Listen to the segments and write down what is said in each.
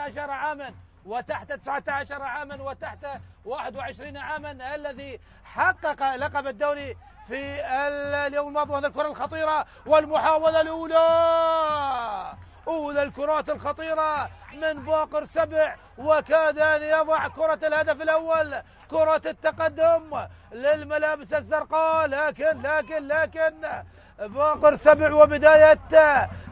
17 عاما وتحت 19 عاما وتحت 21 عاما، الذي حقق لقب الدوري في اليوم الماضي. وهذه الكرة الخطيرة والمحاولة الأولى، أولى الكرات الخطيرة من باقر سبع، وكاد أن يضع كرة الهدف الأول، كرة التقدم للملابس الزرقاء. لكن باقر سبع وبداية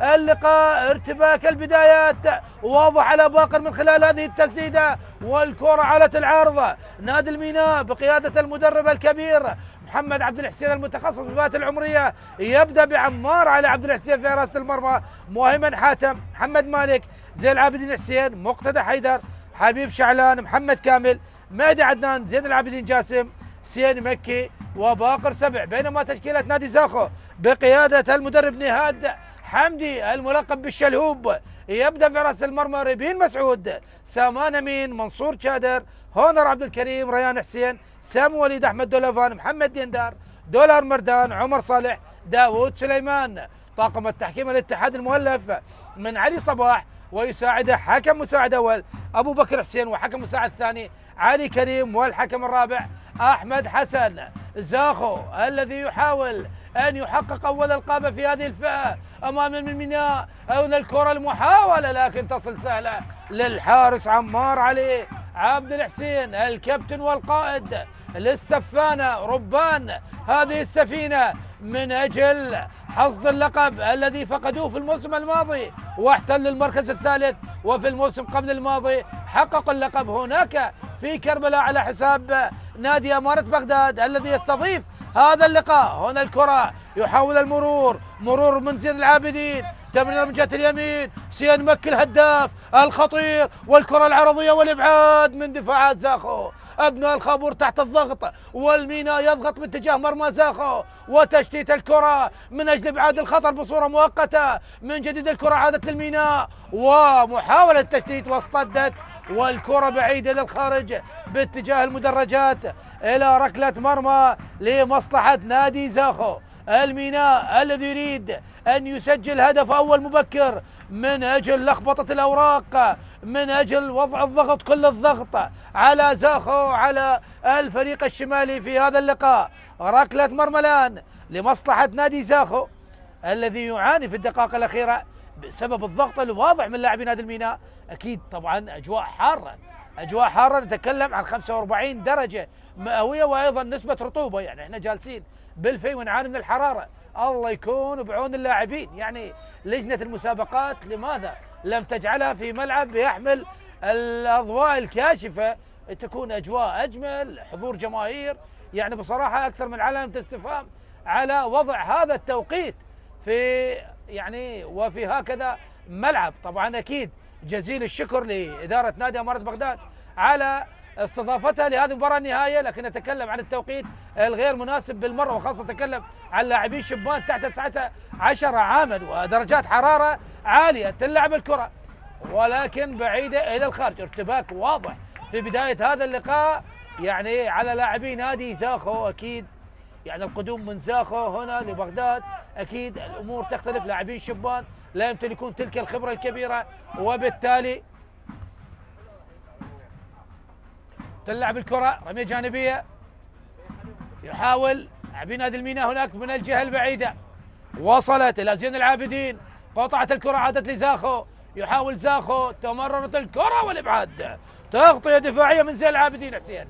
اللقاء، ارتباك البدايات واضح على باقر من خلال هذه التسديدة، والكرة على العارضة. نادي الميناء بقيادة المدرب الكبير محمد عبد الحسين المتخصص في الفئات العمرية يبدأ بعمار علي عبد الحسين في حراسة المرمى، مهيمن حاتم، محمد مالك، زين العابدين حسين، مقتدى حيدر، حبيب شعلان، محمد كامل، مهدي عدنان، زين العابدين جاسم، حسين مكي، وباقر سبع. بينما تشكيلة نادي زاخو بقيادة المدرب نهاد حمدي الملقب بالشلهوب يبدأ في حراسة المرمى ريبين مسعود، سامان امين، منصور شادر، هونر عبد الكريم، ريان حسين، سامي وليد، احمد دولفان، محمد ديندار، دولار مردان، عمر صالح، داوود سليمان. طاقم التحكيم الاتحاد المؤلف من علي صباح، ويساعده حكم مساعد اول ابو بكر حسين، وحكم مساعد ثاني علي كريم، والحكم الرابع احمد حسن. زاخو الذي يحاول ان يحقق اول القابه في هذه الفئه امام الميناء. هنا الكره المحاوله لكن تصل سهله للحارس عمار علي عبد الحسين، الكابتن والقائد للسفانه ربان هذه السفينه، من اجل حصد اللقب الذي فقدوه في الموسم الماضي واحتلوا المركز الثالث، وفي الموسم قبل الماضي حققوا اللقب هناك في كربلاء على حساب نادي أمارة بغداد الذي يستضيف هذا اللقاء. هنا الكرة يحاول المرور، مرور من زين العابدين، تمرير من جهة اليمين، سيان مكي الهداف الخطير، والكرة العرضية والإبعاد من دفاعات زاخو. أبناء الخابور تحت الضغط، والميناء يضغط باتجاه مرمى زاخو، وتشتيت الكرة من أجل إبعاد الخطر بصورة مؤقتة. من جديد الكرة عادت للميناء، ومحاولة تشتيت واصطدت، والكرة بعيدة للخارج باتجاه المدرجات إلى ركلة مرمى لمصلحة نادي زاخو. الميناء الذي يريد أن يسجل هدف أول مبكر من أجل لخبطة الأوراق، من أجل وضع الضغط، كل الضغط على زاخو، على الفريق الشمالي في هذا اللقاء. ركلة مرمى الآن لمصلحة نادي زاخو الذي يعاني في الدقائق الأخيرة بسبب الضغط الواضح من لاعبي نادي الميناء. أكيد طبعا أجواء حارة، نتكلم عن 45 درجة مئوية، وأيضا نسبة رطوبة، يعني احنا جالسين بالفي ونعاني من الحرارة. الله يكون بعون اللاعبين. يعني لجنة المسابقات لماذا لم تجعلها في ملعب يحمل الأضواء الكاشفة، تكون أجواء أجمل، حضور جماهير. يعني بصراحة أكثر من علامة استفهام على وضع هذا التوقيت في يعني وفي هكذا ملعب. طبعا أكيد جزيل الشكر لإدارة نادي أمارة بغداد على استضافتها لهذه المباراة النهائية، لكن نتكلم عن التوقيت الغير مناسب بالمرة، وخاصة نتكلم عن لاعبين شبان تحت 19 عاما ودرجات حرارة عالية تلعب الكرة، ولكن بعيدة إلى الخارج. ارتباك واضح في بداية هذا اللقاء يعني على لاعبي نادي زاخو. أكيد يعني القدوم من زاخو هنا لبغداد أكيد الأمور تختلف، لاعبين شبان لا يمتلكون تلك الخبرة الكبيرة، وبالتالي تلعب الكرة رمية جانبية. يحاول لاعبين نادي الميناء هناك من الجهة البعيدة، وصلت إلى زين العابدين، قطعت الكرة عادت لزاخو، يحاول زاخو، تمررت الكرة والإبعاد. تغطية دفاعية من زين العابدين حسين،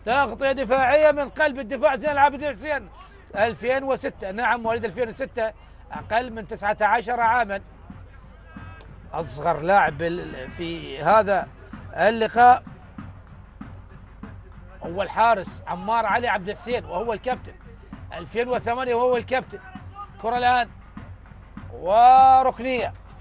تغطية دفاعية من قلب الدفاع زين العابدين حسين. 2006، نعم مواليد 2006، أقل من 19 عاما، أصغر لاعب في هذا اللقاء هو الحارس عمار علي عبد الحسين وهو الكابتن. 2008 وهو الكابتن. كرة الآن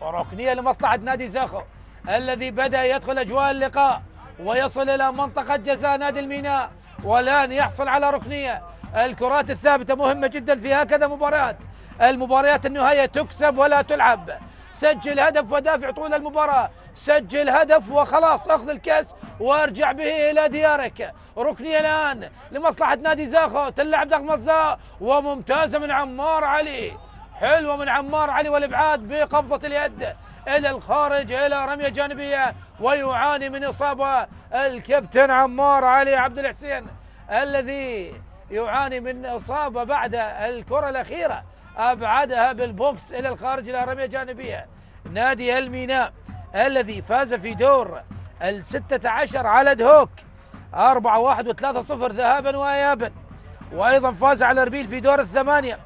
وركنية لمصلحة نادي زاخو الذي بدأ يدخل أجواء اللقاء ويصل إلى منطقة جزاء نادي الميناء، والآن يحصل على ركنية. الكرات الثابتة مهمة جدا في هكذا مباريات، المباريات النهائية تكسب ولا تلعب. سجل هدف ودافع طول المباراة، سجل هدف وخلاص اخذ الكاس وارجع به الى ديارك. ركنية الان لمصلحة نادي زاخو، تلعب ضغط مزاء وممتازة من عمار علي. حلوة من عمار علي والإبعاد بقبضة اليد إلى الخارج إلى رمية جانبية، ويعاني من إصابة الكابتن عمار علي عبد الحسين الذي يعاني من إصابة بعد الكرة الأخيرة أبعدها بالبوكس إلى الخارج إلى رمية جانبية. نادي الميناء الذي فاز في دور ال16 على دهوك 4-1 و3-0 ذهابا وإيابا، وأيضا فاز على أربيل في دور الثمانية.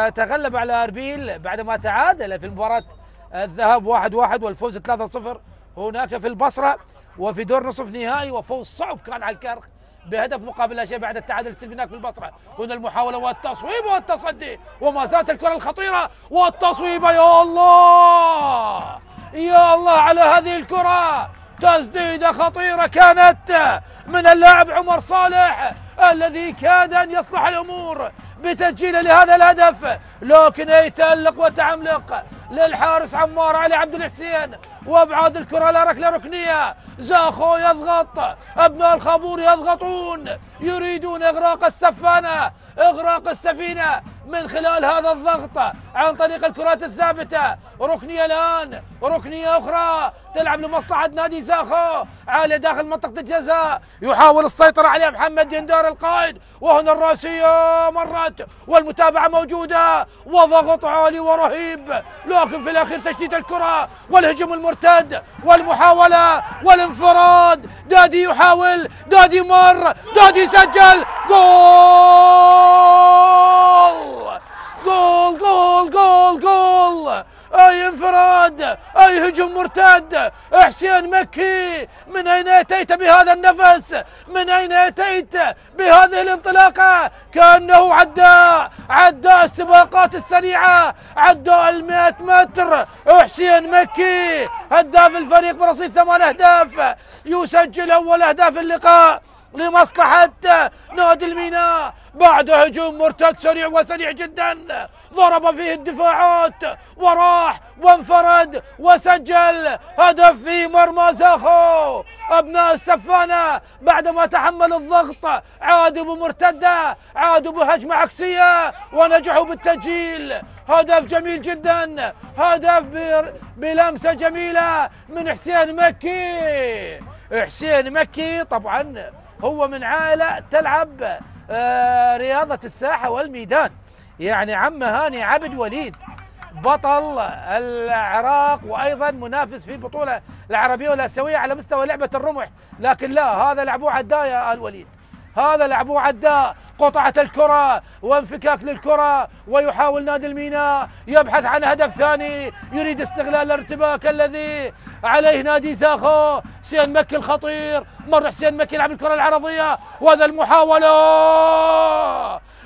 تغلب على أربيل بعدما تعادل في مباراة الذهاب 1-1 والفوز 3-0 هناك في البصرة، وفي دور نصف نهائي وفوز صعب كان على الكرخ بهدف مقابل لا شيء بعد التعادل السلبي هناك في البصرة. هنا المحاولة والتصويب والتصدي وما زالت الكرة الخطيرة والتصويبة. يا الله يا الله على هذه الكرة، تسديدة خطيرة كانت من اللاعب عمر صالح الذي كاد أن يصلح الأمور بتسجيله لهذا الهدف، لكن يتألق وتعملق للحارس عمار علي عبد الحسين، وابعاد الكرة لا ركلة ركنية. زاخو يضغط، أبناء الخابور يضغطون، يريدون إغراق السفانة إغراق السفينة من خلال هذا الضغط عن طريق الكرات الثابتة. ركنية الآن، ركنية أخرى تلعب لمصلحة نادي زاخو، عالية داخل منطقة الجزاء، يحاول السيطرة عليه محمد دندار القائد، وهنا الراسية مرت والمتابعة موجودة وضغط عالي ورهيب، لكن في الأخير تشتيت الكرة والهجوم المرتد والمحاولة والانفراد. دادي يحاول، دادي مر، دادي سجل. جول جول جول جول جول، اي انفراد، اي هجوم مرتد. حسين مكي، من اين اتيت بهذا النفس؟ من اين اتيت بهذه الانطلاقه؟ كانه عداء السباقات السريعه، عداء 100 متر. حسين مكي هداف الفريق برصيد 8 اهداف، يسجل اول اهداف اللقاء لمصلحة نادي الميناء بعد هجوم مرتد سريع وسريع جدا، ضرب فيه الدفاعات وراح وانفرد وسجل هدف في مرمى زاخو. أبناء السفانة بعدما تحمل الضغط عادوا بمرتدة، عادوا بهجمة عكسية ونجحوا بالتسجيل. هدف جميل جدا، هدف بلمسة جميلة من حسين مكي. حسين مكي طبعا هو من عائلة تلعب رياضة الساحة والميدان، يعني عم هاني عبد وليد بطل العراق وأيضا منافس في البطولة العربية والآسيوية على مستوى لعبة الرمح، لكن لا، هذا لعبوه عداء يا آل وليد، هذا لعبوه عداء. قطعة الكرة وانفكاك للكرة، ويحاول نادي الميناء يبحث عن هدف ثاني، يريد استغلال الارتباك الذي عليه نادي زاخو. حسين مكي الخطير، مر حسين مكي يلعب الكرة العرضية، وهذا المحاولة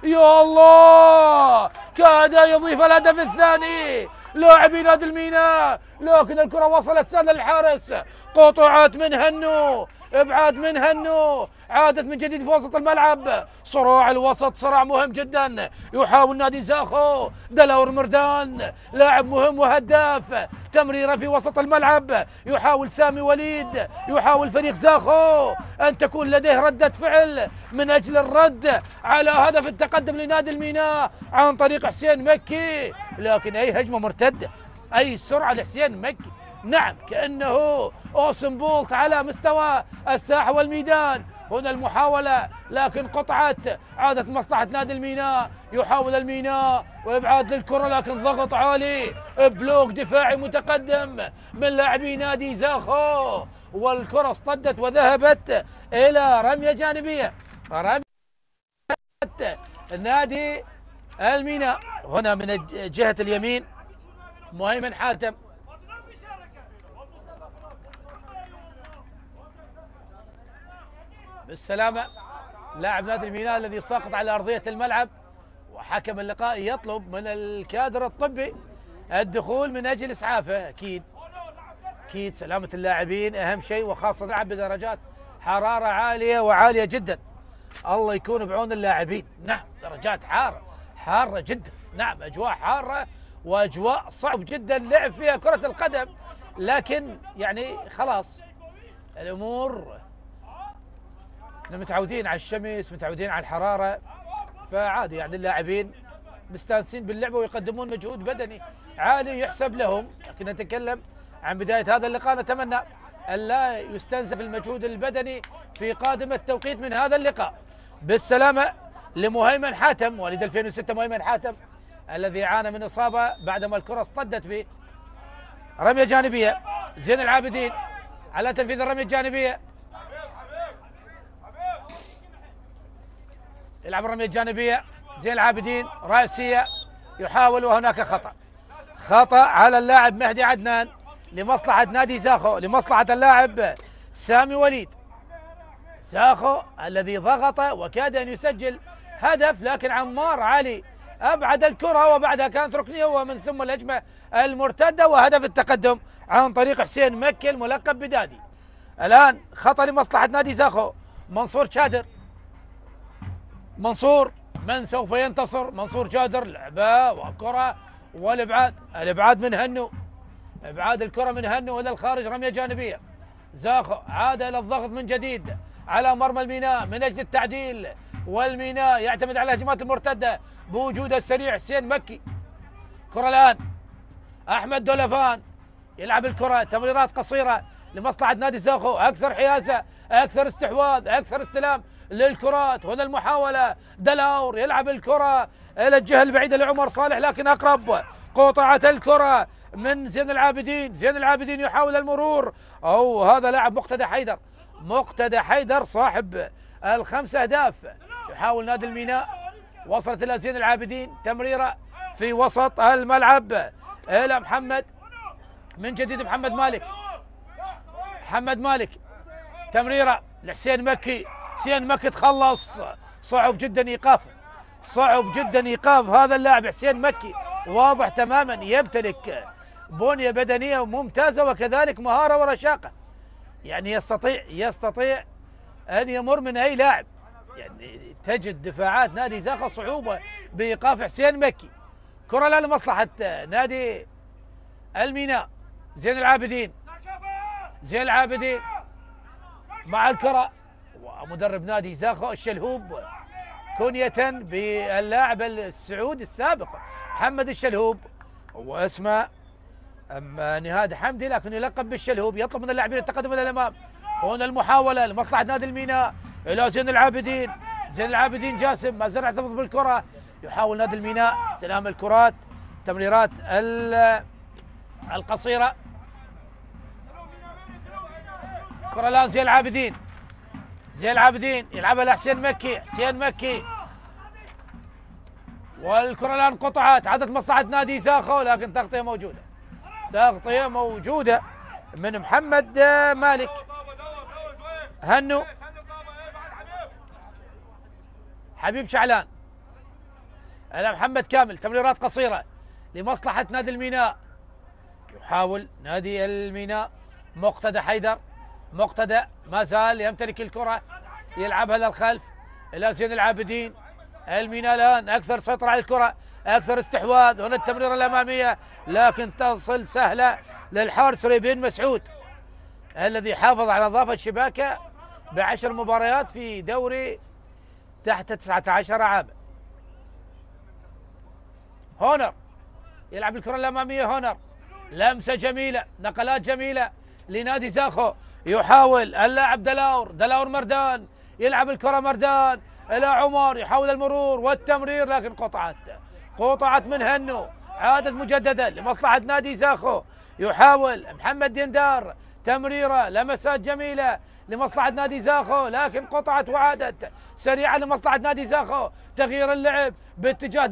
يا الله كاد يضيف الهدف الثاني لاعبي نادي الميناء، لكن الكرة وصلت سهلة للحارس، قطعت من هنو، ابعاد من هنو، عادت من جديد في وسط الملعب. صراع الوسط صراع مهم جدا، يحاول نادي زاخو، دلاور مردان لاعب مهم وهداف، تمريرة في وسط الملعب، يحاول سامي وليد، يحاول فريق زاخو أن تكون لديه ردة فعل من أجل الرد على هدف التقدم لنادي الميناء عن طريق حسين مكي، لكن أي هجمة مرتدة، أي سرعة لحسين مكي، نعم كأنه أوسن بولت على مستوى الساحة والميدان. هنا المحاولة لكن قطعت، عادت مصلحة نادي الميناء، يحاول الميناء وإبعاد للكرة لكن ضغط عالي، بلوك دفاعي متقدم من لاعبي نادي زاخو، والكرة اصطدت وذهبت إلى رمية جانبية، رمية نادي الميناء. هنا من جهة اليمين مهيمن حاتم، بالسلامة لاعب نادي الميناء الذي ساقط على أرضية الملعب، وحكم اللقاء يطلب من الكادر الطبي الدخول من أجل إسعافه. أكيد سلامة اللاعبين أهم شيء، وخاصة نلعب بدرجات حرارة عالية وعالية جدا، الله يكون بعون اللاعبين. نعم درجات حارة جدا، نعم أجواء حارة وأجواء صعب جدا لعب فيها كرة القدم، لكن يعني خلاص الأمور متعودين على الشمس، متعودين على الحرارة، فعادي يعني اللاعبين مستانسين باللعبة ويقدمون مجهود بدني عالي يحسب لهم. لكن نتكلم عن بداية هذا اللقاء، نتمنى أن لا يستنزف المجهود البدني في قادم التوقيت من هذا اللقاء. بالسلامة لمهيمن حاتم، وليد 2006 مهيمن حاتم الذي عانى من إصابة بعدما الكرة اصطدت به. رمية جانبية زين العابدين على تنفيذ الرمية الجانبية، يلعب الرمية الجانبية زين العابدين رأسية يحاول، وهناك خطأ على اللاعب مهدي عدنان لمصلحة نادي زاخو، لمصلحة اللاعب سامي وليد. زاخو الذي ضغط وكاد أن يسجل هدف، لكن عمار علي أبعد الكرة وبعدها كانت ركنية، ومن ثم الهجمة المرتدة وهدف التقدم عن طريق حسين مكي الملقب بدادي. الآن خطأ لمصلحة نادي زاخو، منصور شادر، منصور من سوف ينتصر؟ منصور شادر، لعبة وكرة والإبعاد من هنو، إبعاد الكرة من هنو إلى الخارج، رمية جانبية. زاخو عاد إلى الضغط من جديد على مرمى الميناء من أجل التعديل، والميناء يعتمد على الهجمات المرتدة بوجود السريع حسين مكي. كرة الآن أحمد دولفان يلعب الكرة، تمريرات قصيرة لمصلحة نادي زاخو، أكثر حيازة، أكثر استحواذ، أكثر استلام للكرات. هنا المحاولة، دلاور يلعب الكرة إلى الجهة البعيدة لعمر صالح، لكن أقرب، قطعت الكرة من زين العابدين. زين العابدين يحاول المرور، أو هذا لاعب مقتدى حيدر صاحب ال5 أهداف. يحاول نادي الميناء، وصلت إلى زين العابدين، تمريرة في وسط الملعب إلى محمد من جديد، محمد مالك، تمريرة لحسين مكي. حسين مكي تخلص، صعب جدا إيقاف هذا اللاعب حسين مكي، واضح تماما يمتلك بنية بدنية ممتازة وكذلك مهارة ورشاقة، يعني يستطيع أن يمر من أي لاعب. يعني تجد دفاعات نادي زاخو صعوبة بإيقاف حسين مكي. كرة الآن لمصلحة نادي الميناء، زين العابدين مع الكرة، ومدرب نادي زاخو الشلهوب كنية باللاعب السعودي السابق محمد الشلهوب، واسمه نهاد حمدي لكن يلقب بالشلهوب، يطلب من اللاعبين التقدم الى الامام. هنا المحاولة لمصلحة نادي الميناء الى زين العابدين جاسم ما زال يحتفظ بالكرة، يحاول نادي الميناء استلام الكرات، تمريرات القصيرة. كرة الآن زين العابدين يلعبها لحسين مكي، والكرة الآن قطعت، عادت مصلحة نادي زاخو، لكن تغطية موجودة من محمد مالك. هنو حبيب شعلان إلى محمد كامل، تمريرات قصيرة لمصلحة نادي الميناء. يحاول نادي الميناء، مقتدى حيدر، ما زال يمتلك الكرة، يلعبها للخلف إلى زين العابدين. الميناء الآن أكثر سيطرة على الكرة، أكثر استحواذ. هنا التمريرة الأمامية لكن تصل سهلة للحارس ريبين مسعود الذي حافظ على نظافة شباكه ب10 مباريات في دوري تحت 19 عاما. هونر يلعب الكرة الأمامية، هونر لمسة جميلة، نقلات جميلة لنادي زاخو. يحاول اللاعب دلاور مردان، يلعب الكرة مردان إلى عمر، يحاول المرور والتمرير لكن قطعت من هنو، عادت مجددا لمصلحة نادي زاخو. يحاول محمد ديندار، تمريرة لمسات جميلة لمصلحة نادي زاخو لكن قطعت وعادت سريعة لمصلحة نادي زاخو. تغيير اللعب باتجاه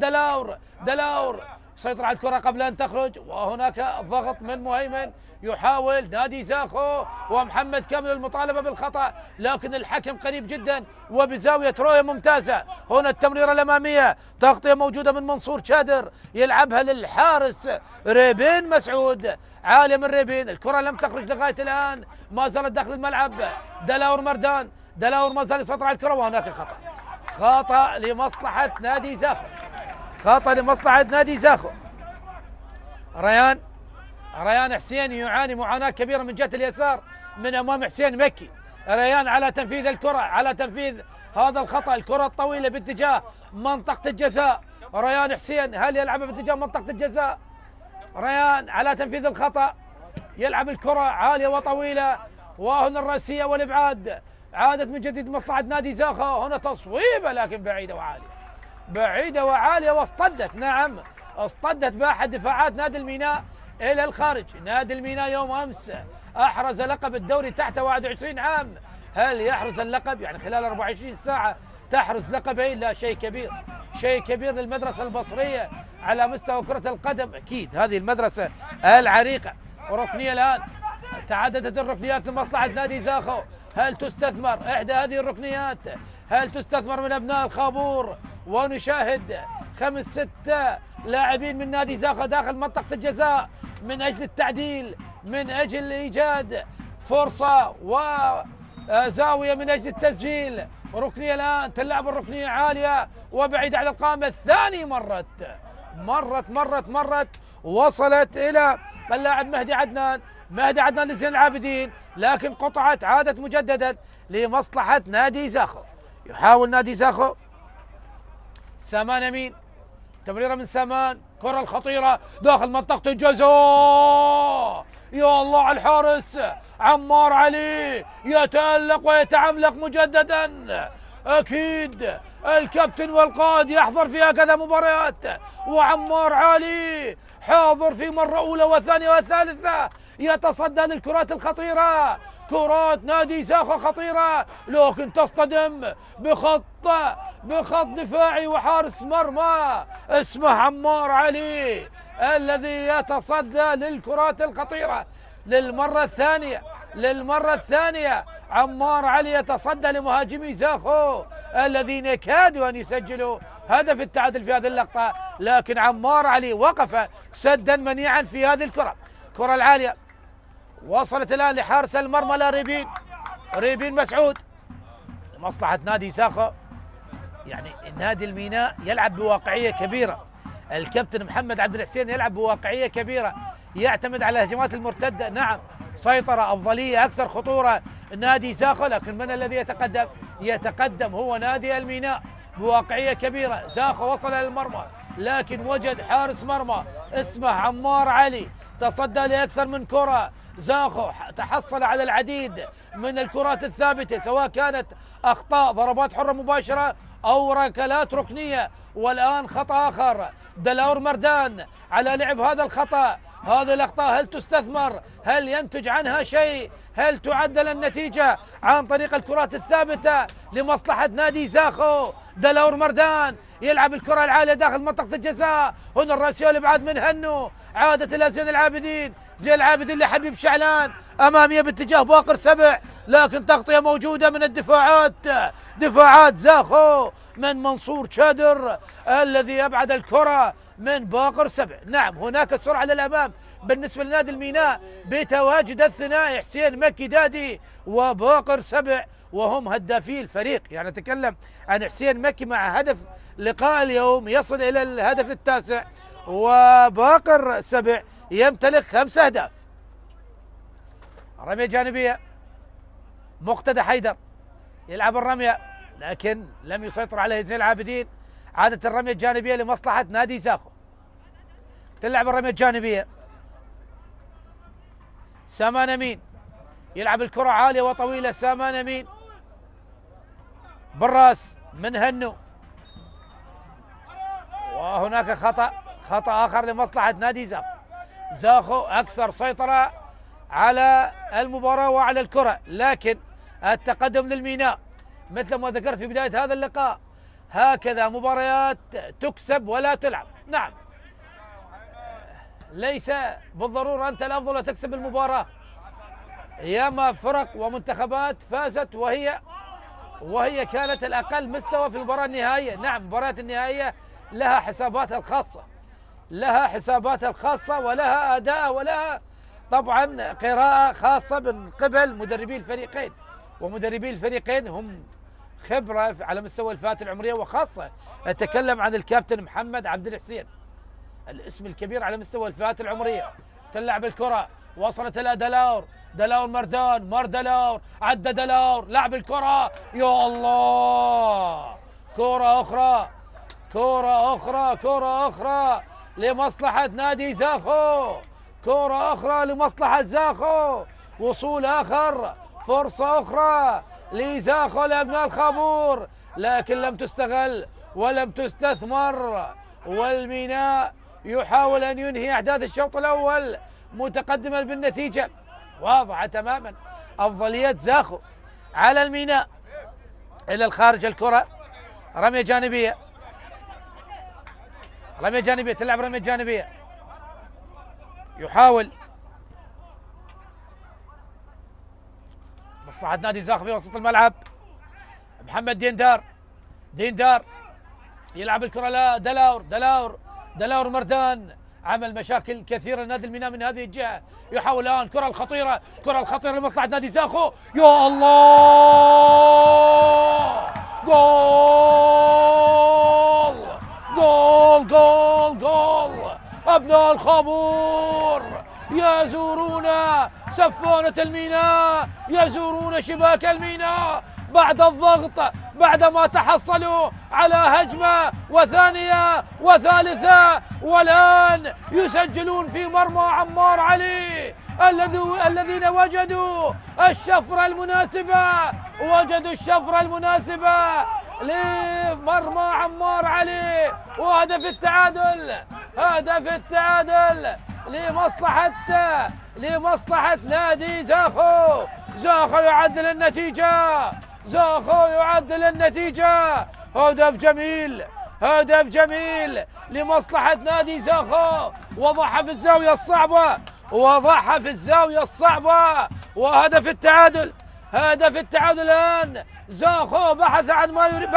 دلاور سيطر على الكرة قبل أن تخرج، وهناك ضغط من مهيمن. يحاول نادي زاخو ومحمد كامل المطالبة بالخطأ، لكن الحكم قريب جدا وبزاوية رؤية ممتازة. هنا التمريرة الأمامية، تغطية موجودة من منصور شادر، يلعبها للحارس ريبين مسعود، عالية من ريبين. الكرة لم تخرج لغاية الآن، ما زالت داخل الملعب. دلاور مردان، ما زال يسيطر على الكرة، وهناك خطأ لمصلحة نادي زاخو. ريان حسين يعاني معاناة كبيرة من جهة اليسار من أمام حسين مكي. ريان على تنفيذ الكرة، على تنفيذ هذا الخطأ، الكرة الطويلة باتجاه منطقة الجزاء، ريان حسين هل يلعب باتجاه منطقة الجزاء؟ ريان على تنفيذ الخطأ، يلعب الكرة عالية وطويلة، وهنا الرأسية والإبعاد، عادت من جديد مصلحة نادي زاخو. هنا تصويبة لكن بعيدة وعالية، بعيدة وعالية، واصطدت، نعم اصطدت بأحد دفاعات نادي الميناء إلى الخارج. نادي الميناء يوم أمس أحرز لقب الدوري تحت 21 عام، هل يحرز اللقب؟ يعني خلال 24 ساعة تحرز لقبين؟ لا، شيء كبير، شيء كبير للمدرسة البصرية على مستوى كرة القدم. أكيد هذه المدرسة العريقة. ركنية الآن، تعددت الركنيات لمصلحة نادي زاخو، هل تستثمر إحدى هذه الركنيات؟ هل تستثمر من أبناء الخابور؟ ونشاهد 5-6 لاعبين من نادي زاخو داخل منطقة الجزاء من أجل التعديل، من أجل إيجاد فرصة وزاوية من أجل التسجيل. ركنية الآن، تلعب الركنية عالية وبعيدة على القائمة الثاني، مرت وصلت إلى اللاعب مهدي عدنان، مهدي عدنان لزين العابدين، لكن قطعت، عادت مجددا لمصلحة نادي زاخو. يحاول نادي زاخو، سامان أمين، تمريرة من سامان، كرة الخطيرة داخل منطقة الجزاء، يا الله على الحارس عمار علي، يتألق ويتعملق مجددا. أكيد الكابتن والقائد يحضر في هكذا مباريات، وعمار علي حاضر في مرة أولى وثانية وثالثة، يتصدى للكرات الخطيرة. كرات نادي زاخو خطيرة، لكن تصطدم بخط دفاعي وحارس مرمى اسمه عمار علي الذي يتصدى للكرات الخطيرة للمرة الثانية. عمار علي يتصدى لمهاجمي زاخو الذين كادوا أن يسجلوا هدف التعادل في هذه اللقطة، لكن عمار علي وقف سدا منيعا في هذه الكرة. كرة العالية وصلت الآن لحارس المرمى ريبين مسعود لمصلحة نادي زاخو. يعني نادي الميناء يلعب بواقعية كبيرة، الكابتن محمد عبد الحسين يلعب بواقعية كبيرة، يعتمد على الهجمات المرتدة، نعم سيطرة، أفضلية، أكثر خطورة نادي زاخو، لكن من الذي يتقدم هو نادي الميناء بواقعية كبيرة. زاخو وصل إلى المرمى، لكن وجد حارس مرمى اسمه عمار علي، تصدى لأكثر من كرة. زاخو تحصل على العديد من الكرات الثابتة، سواء كانت أخطاء ضربات حرة مباشرة أو ركلات ركنية. والآن خطأ آخر، دلاور مردان على لعب هذا الخطأ. هذه الأخطاء هل تستثمر؟ هل ينتج عنها شيء؟ هل تعدل النتيجة عن طريق الكرات الثابتة لمصلحة نادي زاخو؟ دلاور مردان يلعب الكرة العالية داخل منطقة الجزاء، هنا الرأسية والإبعاد من هنو، عادت إلى زين العابدين لحبيب شعلان، أمامية باتجاه باقر سبع، لكن تغطية موجودة من دفاعات زاخو من منصور شادر الذي يبعد الكرة من باقر سبع. نعم هناك سرعة للأمام بالنسبة لنادي الميناء بتواجد الثنائي حسين مكي دادي وباقر سبع، وهم هدافي الفريق. يعني نتكلم عن حسين مكي مع هدف لقاء اليوم يصل إلى الهدف التاسع، وباقر سبع يمتلك 5 أهداف. رمية جانبية، مقتدى حيدر يلعب الرمية لكن لم يسيطر عليه زين العابدين. عادت الرمية الجانبية لمصلحة نادي زاخو، تلعب الرمية الجانبية. سامان أمين يلعب الكرة عالية وطويلة، سامان أمين بالراس من هنو، وهناك خطأ آخر لمصلحة نادي زاخو أكثر سيطرة على المباراة وعلى الكرة، لكن التقدم للميناء. مثل ما ذكرت في بداية هذا اللقاء، هكذا مباريات تكسب ولا تلعب. نعم ليس بالضرورة أنت الأفضل تكسب المباراة، ياما فرق ومنتخبات فازت وهي كانت الأقل مستوى في المباراة النهائية. نعم المباريات النهائية لها حساباتها الخاصة، ولها أداء، ولها طبعا قراءة خاصة من قبل مدربي الفريقين، ومدربي الفريقين هم خبرة على مستوى الفئات العمرية، وخاصة أتكلم عن الكابتن محمد عبد الحسين، الاسم الكبير على مستوى الفئات العمرية. تلعب الكرة، وصلت إلى دلاور مردان، دلاور عدى دلاور، لعب الكرة، يا الله، كرة أخرى كرة أخرى، كرة أخرى لمصلحة نادي زاخو، كرة أخرى لمصلحة زاخو، وصول آخر، فرصة أخرى لزاخو لأبناء الخابور، لكن لم تستغل ولم تستثمر، والميناء يحاول أن ينهي أحداث الشوط الأول متقدما بالنتيجة واضحة تماما. أفضلية زاخو على الميناء. إلى الخارج الكرة، رمية جانبية، رمية جانبية، تلعب رمية جانبية، يحاول مصلحة نادي زاخو في وسط الملعب. محمد ديندار، ديندار يلعب الكرة لا دلاور، دلاور مردان عمل مشاكل كثيرة لنادي الميناء من هذه الجهة. يحاول الآن كرة الخطيرة، كرة الخطيرة لمصلحة نادي زاخو. يا الله، جول جول جول جول. أبناء الخابور يزورون سفانة الميناء، يزورون شباك الميناء بعد الضغط، بعدما تحصلوا على هجمة وثانية وثالثة، والآن يسجلون في مرمى عمار علي الذين وجدوا الشفرة المناسبة، وجدوا الشفرة المناسبة لمرمى عمار علي، وهدف التعادل، هدف التعادل لمصلحة نادي زاخو. زاخو يعدل النتيجة، زاخو يعدل النتيجة. هدف جميل، هدف جميل لمصلحة نادي زاخو، وضعها في الزاوية الصعبة، وضعها في الزاوية الصعبة، وهدف التعادل، هدف التعادل. الآن زاخو بحث عن ما يريد،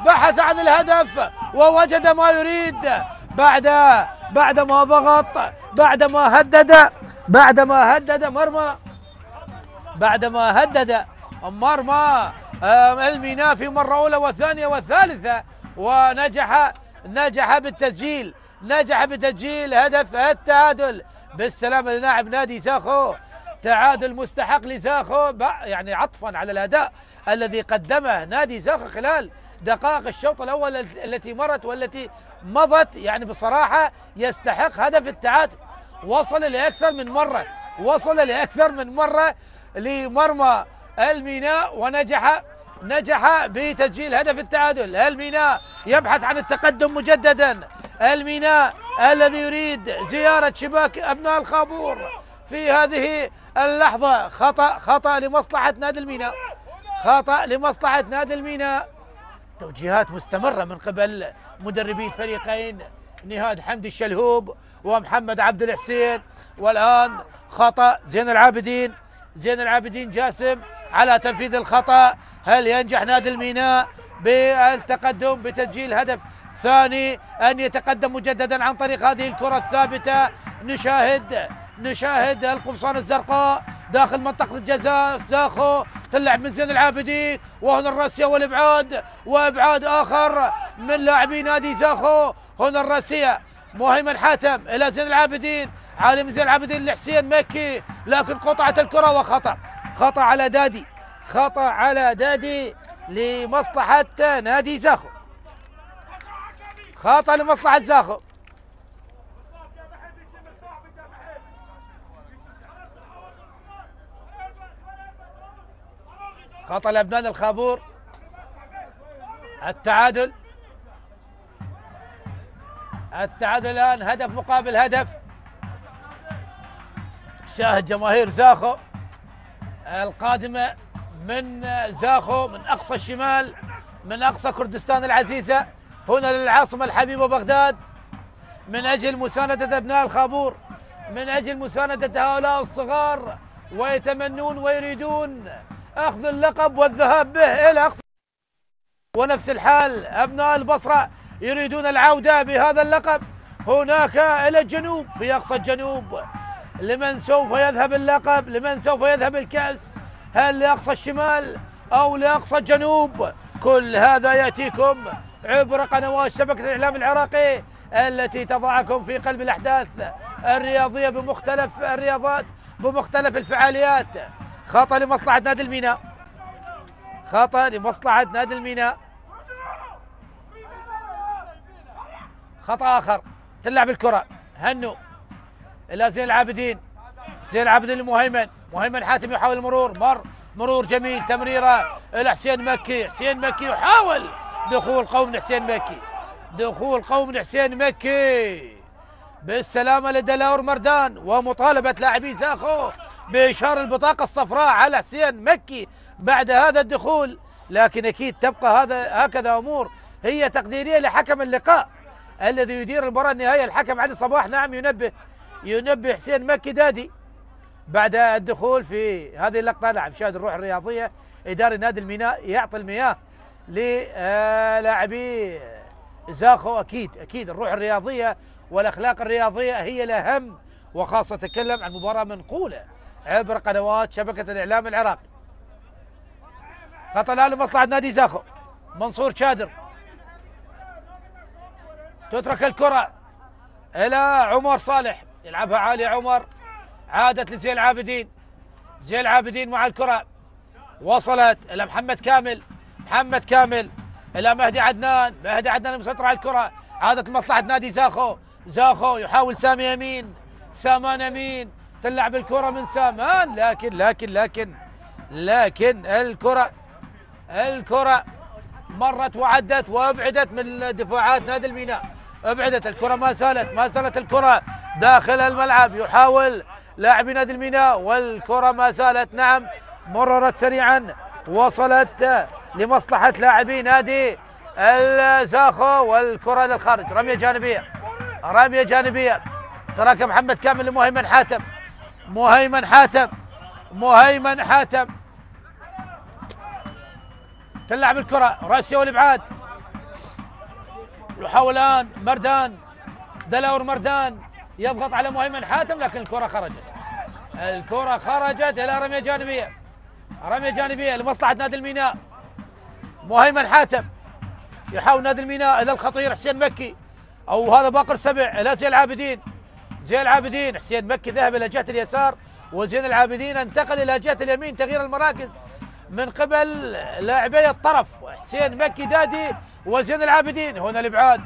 بحث عن الهدف ووجد ما يريد بعدما ضغط، بعدما هدد مرمى الميناء في مرة أولى وثانية وثالثة، ونجح بتسجيل هدف التعادل. بالسلامة للاعب نادي زاخو، تعادل مستحق لزاخو، يعني عطفا على الأداء الذي قدمه نادي زاخو خلال دقائق الشوط الأول التي مرت والتي مضت. يعني بصراحة يستحق هدف التعادل، وصل لأكثر من مرة لمرمى الميناء، ونجح بتسجيل هدف التعادل. الميناء يبحث عن التقدم مجددا، الميناء الذي يريد زيارة شباك أبناء الخابور في هذه اللحظة. خطأ لمصلحة نادي الميناء، توجيهات مستمرة من قبل مدربي الفريقين نهاد حمدي الشلهوب ومحمد عبد الحسين. والآن خطأ زين العابدين جاسم على تنفيذ الخطأ. هل ينجح نادي الميناء بالتقدم بتسجيل هدف ثاني، أن يتقدم مجددا عن طريق هذه الكرة الثابتة؟ نشاهد القمصان الزرقاء داخل منطقة الجزاء. زاخو تلعب من زين العابدين، وهنا الراسية وإبعاد آخر من لاعبي نادي زاخو. هنا الراسية مهيمن حاتم إلى زين العابدين، عالم زين العابدين لحسين مكي، لكن قطعت الكرة وخطأ، خطأ على دادي لمصلحة نادي زاخو، خطأ لمصلحة زاخو. خطأ لأبناء الخابور. التعادل الآن هدف مقابل هدف. شاهد جماهير زاخو القادمة من زاخو، من أقصى الشمال، من أقصى كردستان العزيزة، هنا للعاصمة الحبيبة بغداد، من أجل مساندة أبناء الخابور، من أجل مساندة هؤلاء الصغار، ويتمنون ويريدون أخذ اللقب والذهاب به إلى أقصى. ونفس الحال أبناء البصرة يريدون العودة بهذا اللقب هناك إلى الجنوب، في أقصى الجنوب. لمن سوف يذهب اللقب؟ لمن سوف يذهب الكأس؟ هل لأقصى الشمال أو لأقصى الجنوب؟ كل هذا يأتيكم عبر قنوات شبكة الإعلام العراقي التي تضعكم في قلب الأحداث الرياضية بمختلف الرياضات، بمختلف الفعاليات. خطأ لمصلحة نادي الميناء، خطأ آخر، تلعب الكرة هنو إلى زين العابدين، زين العابدين لمهيمن، مهيمن حاتم يحاول المرور، مرور جميل، تمريرة إلى حسين مكي، حسين مكي يحاول دخول قوي من حسين مكي، دخول قوي من حسين مكي بالسلامة لدلاور مردان، ومطالبة لاعبي زاخو بإشهار البطاقة الصفراء على حسين مكي بعد هذا الدخول. لكن أكيد تبقى هكذا أمور هي تقديرية لحكم اللقاء الذي يدير المباراة النهائية، الحكم علي صباح. نعم، ينبه حسين مكي دادي بعد الدخول في هذه اللقطة. نعم، شاهد الروح الرياضية، إداري نادي الميناء يعطي المياه للاعبي زاخو. أكيد الروح الرياضية والأخلاق الرياضية هي الأهم، وخاصة تكلم عن مباراة منقولة عبر قنوات شبكة الإعلام العراقي. خطأ الآن لمصلحة نادي زاخو، منصور شادر، تترك الكرة إلى عمر صالح، يلعبها عالي عمر، عادت لزين العابدين، زين العابدين مع الكرة، وصلت إلى محمد كامل إلى مهدي عدنان المسيطر على الكرة، عادت لمصلحة نادي زاخو يحاول سامان أمين، تلعب الكرة من سامان، لكن الكرة مرت وعدت وابعدت من دفاعات نادي الميناء، ابعدت الكرة، ما زالت الكرة داخل الملعب، يحاول لاعبي نادي الميناء والكرة ما زالت. نعم، مررت سريعا، وصلت لمصلحة لاعبي نادي الزاخو، والكرة للخارج، رمية جانبية، تراك محمد كامل لمهيمن حاتم، تلعب الكرة راسية والابعاد، يحاول الآن دلاور مردان يضغط على مهيمن حاتم، لكن الكرة خرجت إلى رمية جانبية لمصلحة نادي الميناء. مهيمن حاتم يحاول نادي الميناء إلى الخطير حسين مكي، أو هذا باقر سبع إلى زين العابدين، حسين مكي ذهب إلى جهة اليسار، وزين العابدين انتقل إلى جهة اليمين، تغيير المراكز من قبل لاعبي الطرف حسين مكي دادي وزين العابدين. هنا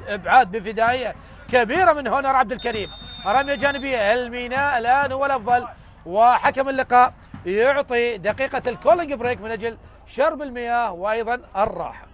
ابعاد بفدائيه كبيره من هنا عبد الكريم، رميه جانبيه، الميناء الان هو الافضل، وحكم اللقاء يعطي دقيقه الكولينج بريك من اجل شرب المياه وايضا الراحه.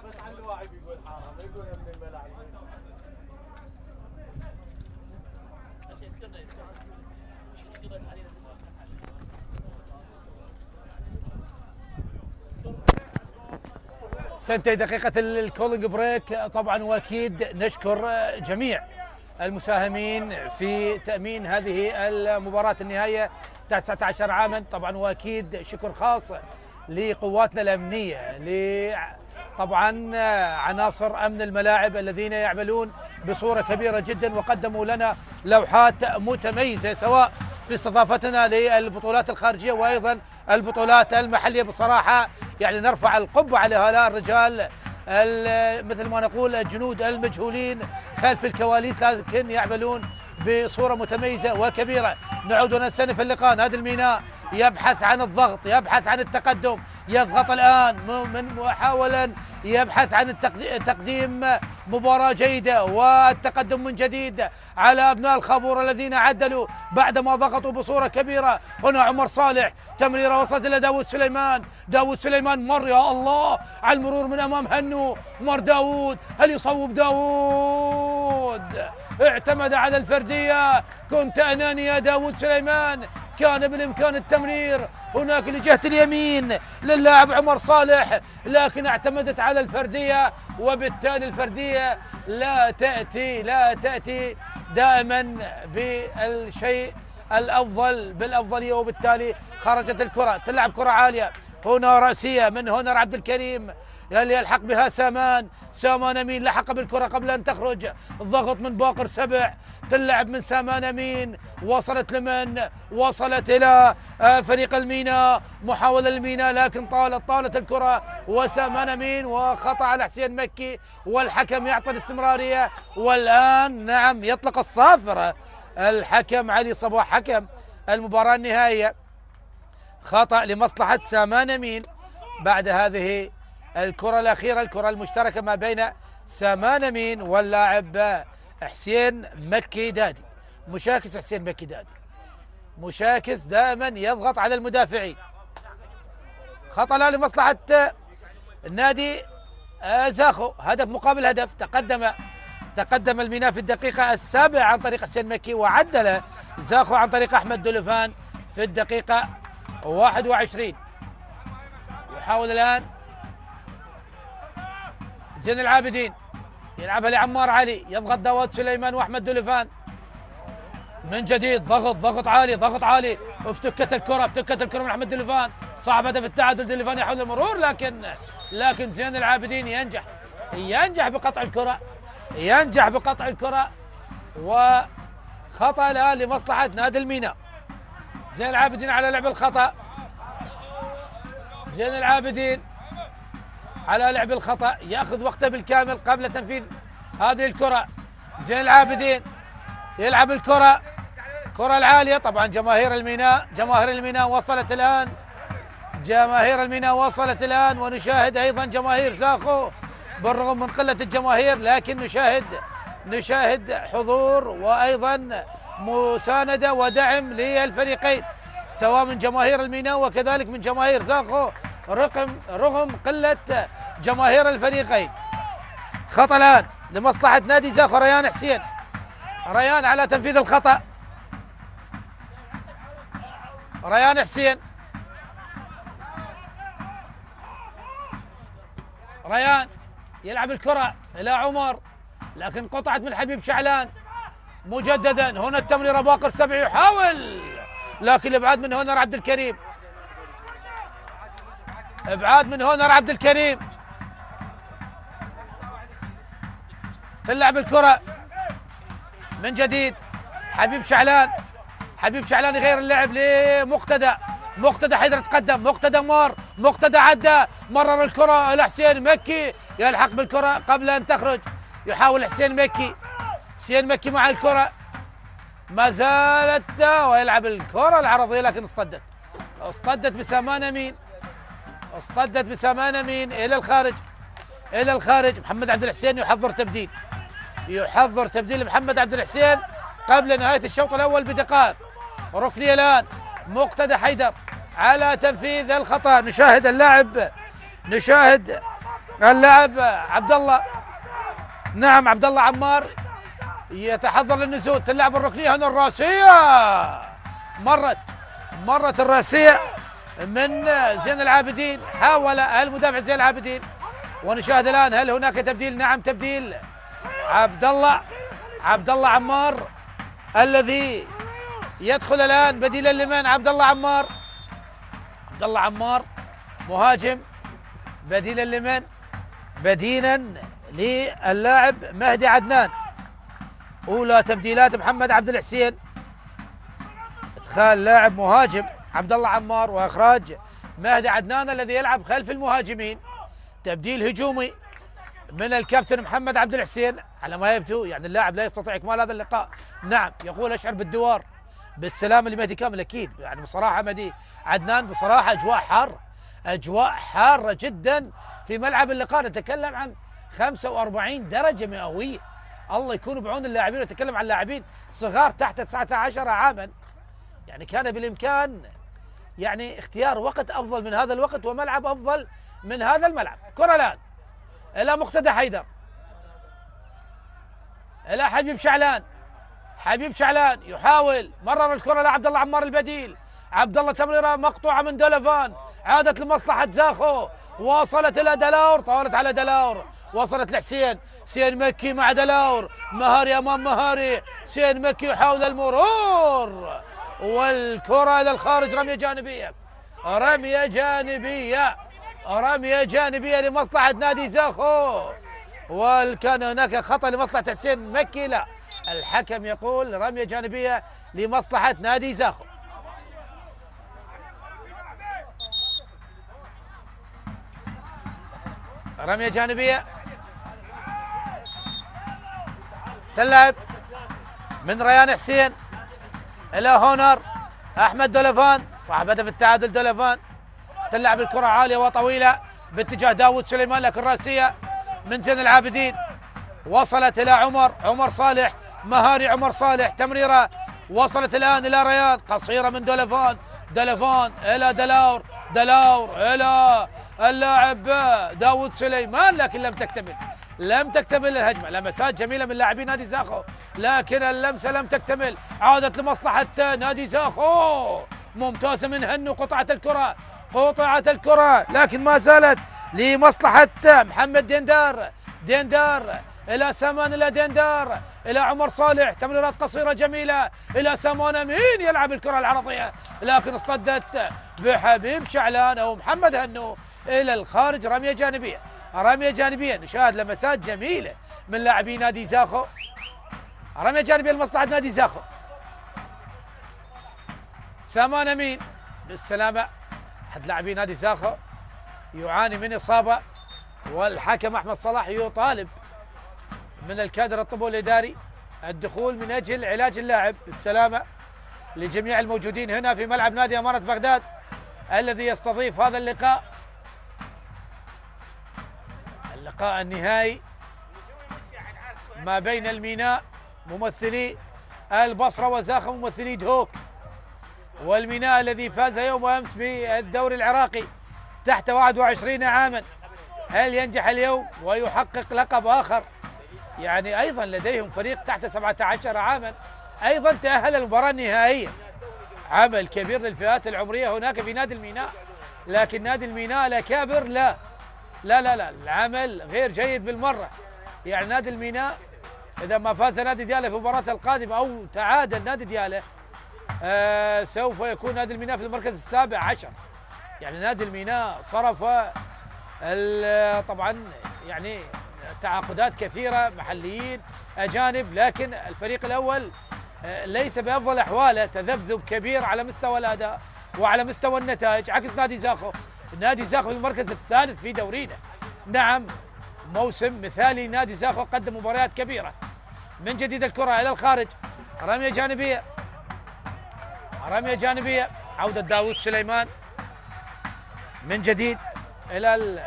بس عن الواحد يقول حرام، يقول من الملاعب. تنتهي دقيقة الكولينج بريك طبعا، واكيد نشكر جميع المساهمين في تأمين هذه المباراة النهائية تحت 19 عاما، طبعا واكيد شكر خاص لقواتنا الأمنية، طبعا عناصر أمن الملاعب الذين يعملون بصورة كبيرة جدا وقدموا لنا لوحات متميزة سواء في استضافتنا للبطولات الخارجية وأيضا البطولات المحلية. بصراحة يعني نرفع القبعة على هؤلاء الرجال مثل ما نقول الجنود المجهولين خلف الكواليس، لكن يعملون بصورة متميزة وكبيرة. نعود ونستأنف اللقاء. نادي الميناء يبحث عن الضغط، يبحث عن التقدم، يضغط الآن من محاولا يبحث عن تقديم مباراة جيدة والتقدم من جديد على أبناء الخابور الذين عدلوا بعدما ضغطوا بصورة كبيرة. هنا عمر صالح، تمريرة وصلت إلى داود سليمان. داود سليمان مر، يا الله على المرور من أمام هنو، مر داود، هل يصوب داود؟ اعتمد على الفردية، كنت أناني يا داود سليمان، كان بالإمكان التمرير هناك لجهة اليمين للاعب عمر صالح، لكن اعتمدت على الفردية، وبالتالي الفردية لا تأتي دائما بالشيء الأفضل بالأفضلية، وبالتالي خرجت الكرة. تلعب كرة عالية هنا رأسية من هونر عبد الكريم، اللي يلحق بها سامان أمين، لحق بالكرة قبل أن تخرج. الضغط من باقر سبع، تلعب من سامان أمين، وصلت لمن؟ وصلت إلى فريق الميناء، محاولة الميناء لكن طالت الكرة وسامان أمين، وخطأ على حسين مكي، والحكم يعطي الاستمرارية. والآن نعم يطلق الصافرة الحكم علي صباح حكم المباراة النهائية، خطأ لمصلحة سامان أمين بعد هذه الكرة الأخيرة، الكرة المشتركة ما بين سامان أمين واللاعب حسين مكي دادي. مشاكس حسين مكي دادي، مشاكس دائما يضغط على المدافعين. خطأ لمصلحة النادي زاخو، هدف مقابل هدف. تقدم الميناء في الدقيقة 7 عن طريق حسين مكي، وعدل زاخو عن طريق أحمد دولفان في الدقيقة 21. يحاول الآن زين العابدين، يلعبها لعمار علي، يضغط داود سليمان واحمد دولفان من جديد، ضغط عالي، افتكت الكرة من احمد دولفان، صعب هدف التعادل. دولفان يحاول المرور، لكن زين العابدين ينجح بقطع الكرة، وخطأ الآن لمصلحة نادي الميناء. زين العابدين على لعب الخطأ، زين العابدين على لعب الخطأ، يأخذ وقته بالكامل قبل تنفيذ هذه الكرة. زين العابدين يلعب الكرة العالية، طبعا جماهير الميناء وصلت الآن، ونشاهد أيضا جماهير زاخو بالرغم من قلة الجماهير، لكن نشاهد حضور وأيضا مساندة ودعم للفريقين، سواء من جماهير الميناء وكذلك من جماهير زاخو رغم قلة جماهير الفريقين. خطأ الآن لمصلحة نادي زاخو، ريان حسين، ريان على تنفيذ الخطأ، ريان حسين، ريان يلعب الكرة إلى عمر، لكن قطعت من حبيب شعلان مجددا. هنا التمريرة باقر سبع يحاول، لكن الابعاد من هونر عبد الكريم، تلعب الكرة من جديد. حبيب شعلان يغير اللعب لمقتدى، حيدر تقدم، مقتدى عدى، مرر الكرة إلى حسين مكي، يلحق بالكرة قبل أن تخرج. يحاول حسين مكي مع الكرة، ما زالت ويلعب الكرة العرضية، لكن اصطدت بسامان أمين إلى الخارج. محمد عبد الحسين يحضر تبديل محمد عبد الحسين قبل نهاية الشوط الأول بدقائق. ركنية الآن، مقتدى حيدر على تنفيذ الخطأ. نشاهد اللاعب عبد الله عمار يتحضر للنزول. تلعب الركنية هنا الراسية، مرت الراسية من زين العابدين، حاول المدافع زين العابدين. ونشاهد الآن هل هناك تبديل؟ نعم، تبديل عبد الله عمار الذي يدخل الآن بديلا لمن؟ عبد الله عمار مهاجم، بديلا لمن؟ بديلا للاعب مهدي عدنان. أولى تبديلات محمد عبد الحسين، إدخال لاعب مهاجم عبد الله عمار وإخراج مهدي عدنان الذي يلعب خلف المهاجمين. تبديل هجومي من الكابتن محمد عبد الحسين على ما يبدو يعني اللاعب لا يستطيع إكمال هذا اللقاء. نعم يقول أشعر بالدوار بالسلام لمهدي كامل. أكيد يعني بصراحة مهدي عدنان بصراحة أجواء حارة، أجواء حارة جدا في ملعب اللقاء. نتكلم عن 45 درجة مئوية. الله يكون بعون اللاعبين. نتكلم عن لاعبين صغار تحت 19 عاما. يعني كان بالإمكان يعني اختيار وقت أفضل من هذا الوقت وملعب أفضل من هذا الملعب. كرة الآن إلى مقتدى حيدر، إلى حبيب شعلان. حبيب شعلان يحاول، مرر الكرة لعبد الله عمار البديل. عبد الله تمريرة مقطوعة من دولفان، عادت لمصلحة زاخو، وصلت إلى دلاور، طالت على دلاور، وصلت لحسين. حسين مكي مع دلاور، مهاري أمام مهاري. حسين مكي يحاول المرور والكرة إلى الخارج. رمية جانبية، رمية جانبية، رمية جانبية لمصلحة نادي زاخو. وكان هناك خطأ لمصلحة حسين مكي. لا، الحكم يقول رمية جانبية لمصلحة نادي زاخو. رمية جانبية تلعب من ريان حسين إلى هونر. أحمد دولفان صاحب هدف التعادل. دولفان تلعب الكرة عالية وطويلة باتجاه داود سليمان، لكن راسية من زين العابدين. وصلت إلى عمر صالح، مهاري عمر صالح، تمريرة وصلت الآن إلى ريان، قصيرة من دولفان. دولفان إلى دلاور إلى اللاعب داود سليمان، لكن لم تكتمل الهجمة. لمسات جميلة من لاعبين نادي زاخو، لكن اللمسة لم تكتمل. عادت لمصلحة نادي زاخو، ممتازة من هنو. قطعت الكرة لكن ما زالت لمصلحة محمد ديندار إلى سامان، إلى ديندار إلى عمر صالح. تمريرات قصيرة جميلة إلى سامان أمين، يلعب الكرة العرضية لكن اصطدت بحبيب شعلان أو محمد هنو إلى الخارج. رمية جانبية. نشاهد لمسات جميلة من لاعبي نادي زاخو. رمية جانبية لمصلحة نادي زاخو. سامان أمين بالسلامة. أحد لاعبي نادي زاخو يعاني من إصابة، والحكم أحمد صلاح يطالب من الكادر الطبي الإداري الدخول من أجل علاج اللاعب بالسلامة لجميع الموجودين هنا في ملعب نادي أمارة بغداد الذي يستضيف هذا اللقاء النهائي ما بين الميناء ممثلي البصرة وزاخو ممثلي دهوك، والميناء الذي فاز يوم أمس بالدوري العراقي تحت 21 عاما. هل ينجح اليوم ويحقق لقب آخر؟ يعني أيضا لديهم فريق تحت 17 عاما أيضا تأهل المباراة النهائية. عمل كبير للفئات العمرية هناك في نادي الميناء، لكن نادي الميناء الأكابر لا العمل غير جيد بالمرة. يعني نادي الميناء إذا ما فاز نادي ديالى في المباراة القادمة أو تعادل نادي ديالى سوف يكون نادي الميناء في المركز السابع عشر. يعني نادي الميناء صرف طبعا يعني تعاقدات كثيرة، محليين أجانب، لكن الفريق الأول ليس بأفضل أحواله، تذبذب كبير على مستوى الأداء وعلى مستوى النتائج، عكس نادي زاخو. نادي زاخو في المركز الثالث في دورينا. نعم موسم مثالي، نادي زاخو قدم مباريات كبيرة. من جديد الكرة إلى الخارج، رمية جانبية، عودة داود سليمان من جديد إلى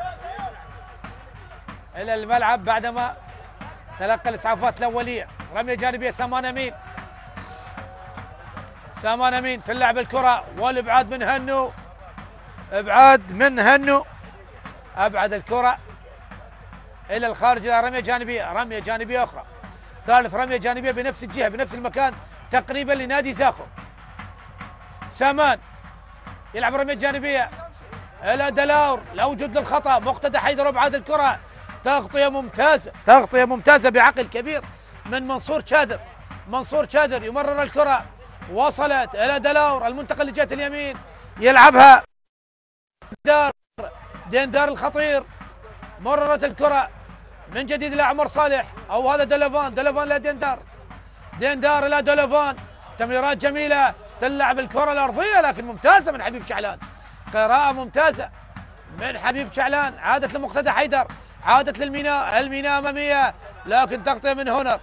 الملعب بعدما تلقى الإسعافات الأولية. رمية جانبية سامان أمين تلعب الكرة والإبعاد من هنو، أبعد الكرة إلى الخارج إلى رمية جانبية أخرى. ثالث رمية جانبية بنفس الجهة بنفس المكان تقريبا لنادي زاخو. سامان يلعب رمية جانبية إلى دلاور، لا وجود للخطأ. مقتدى حيدر أبعد الكرة، تغطية ممتازة بعقل كبير من منصور شادر يمرر الكرة، وصلت إلى دلاور، المنتقل لجهة اليمين يلعبها ديندار الخطير. مررت الكرة من جديد إلى عمر صالح، أو هذا دلفان إلى ديندار إلى دلفان. تمريرات جميلة، تلعب الكرة الأرضية لكن ممتازة من حبيب شعلان، قراءة ممتازة من حبيب شعلان. عادت لمقتدى حيدر، عادت للميناء، الميناء أمامية لكن تغطية من هونر،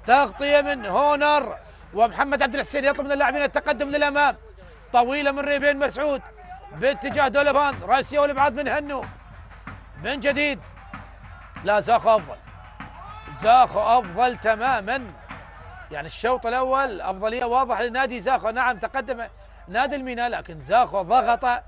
تغطية من هونر، ومحمد عبد الحسين يطلب من اللاعبين التقدم للأمام. طويلة من ريبين مسعود باتجاه دولفان، راسية والابعاد من هنو من جديد. لا زاخو افضل، زاخو افضل تماما، يعني الشوط الاول افضليه واضحه لنادي زاخو. نعم تقدم نادي الميناء لكن زاخو ضغط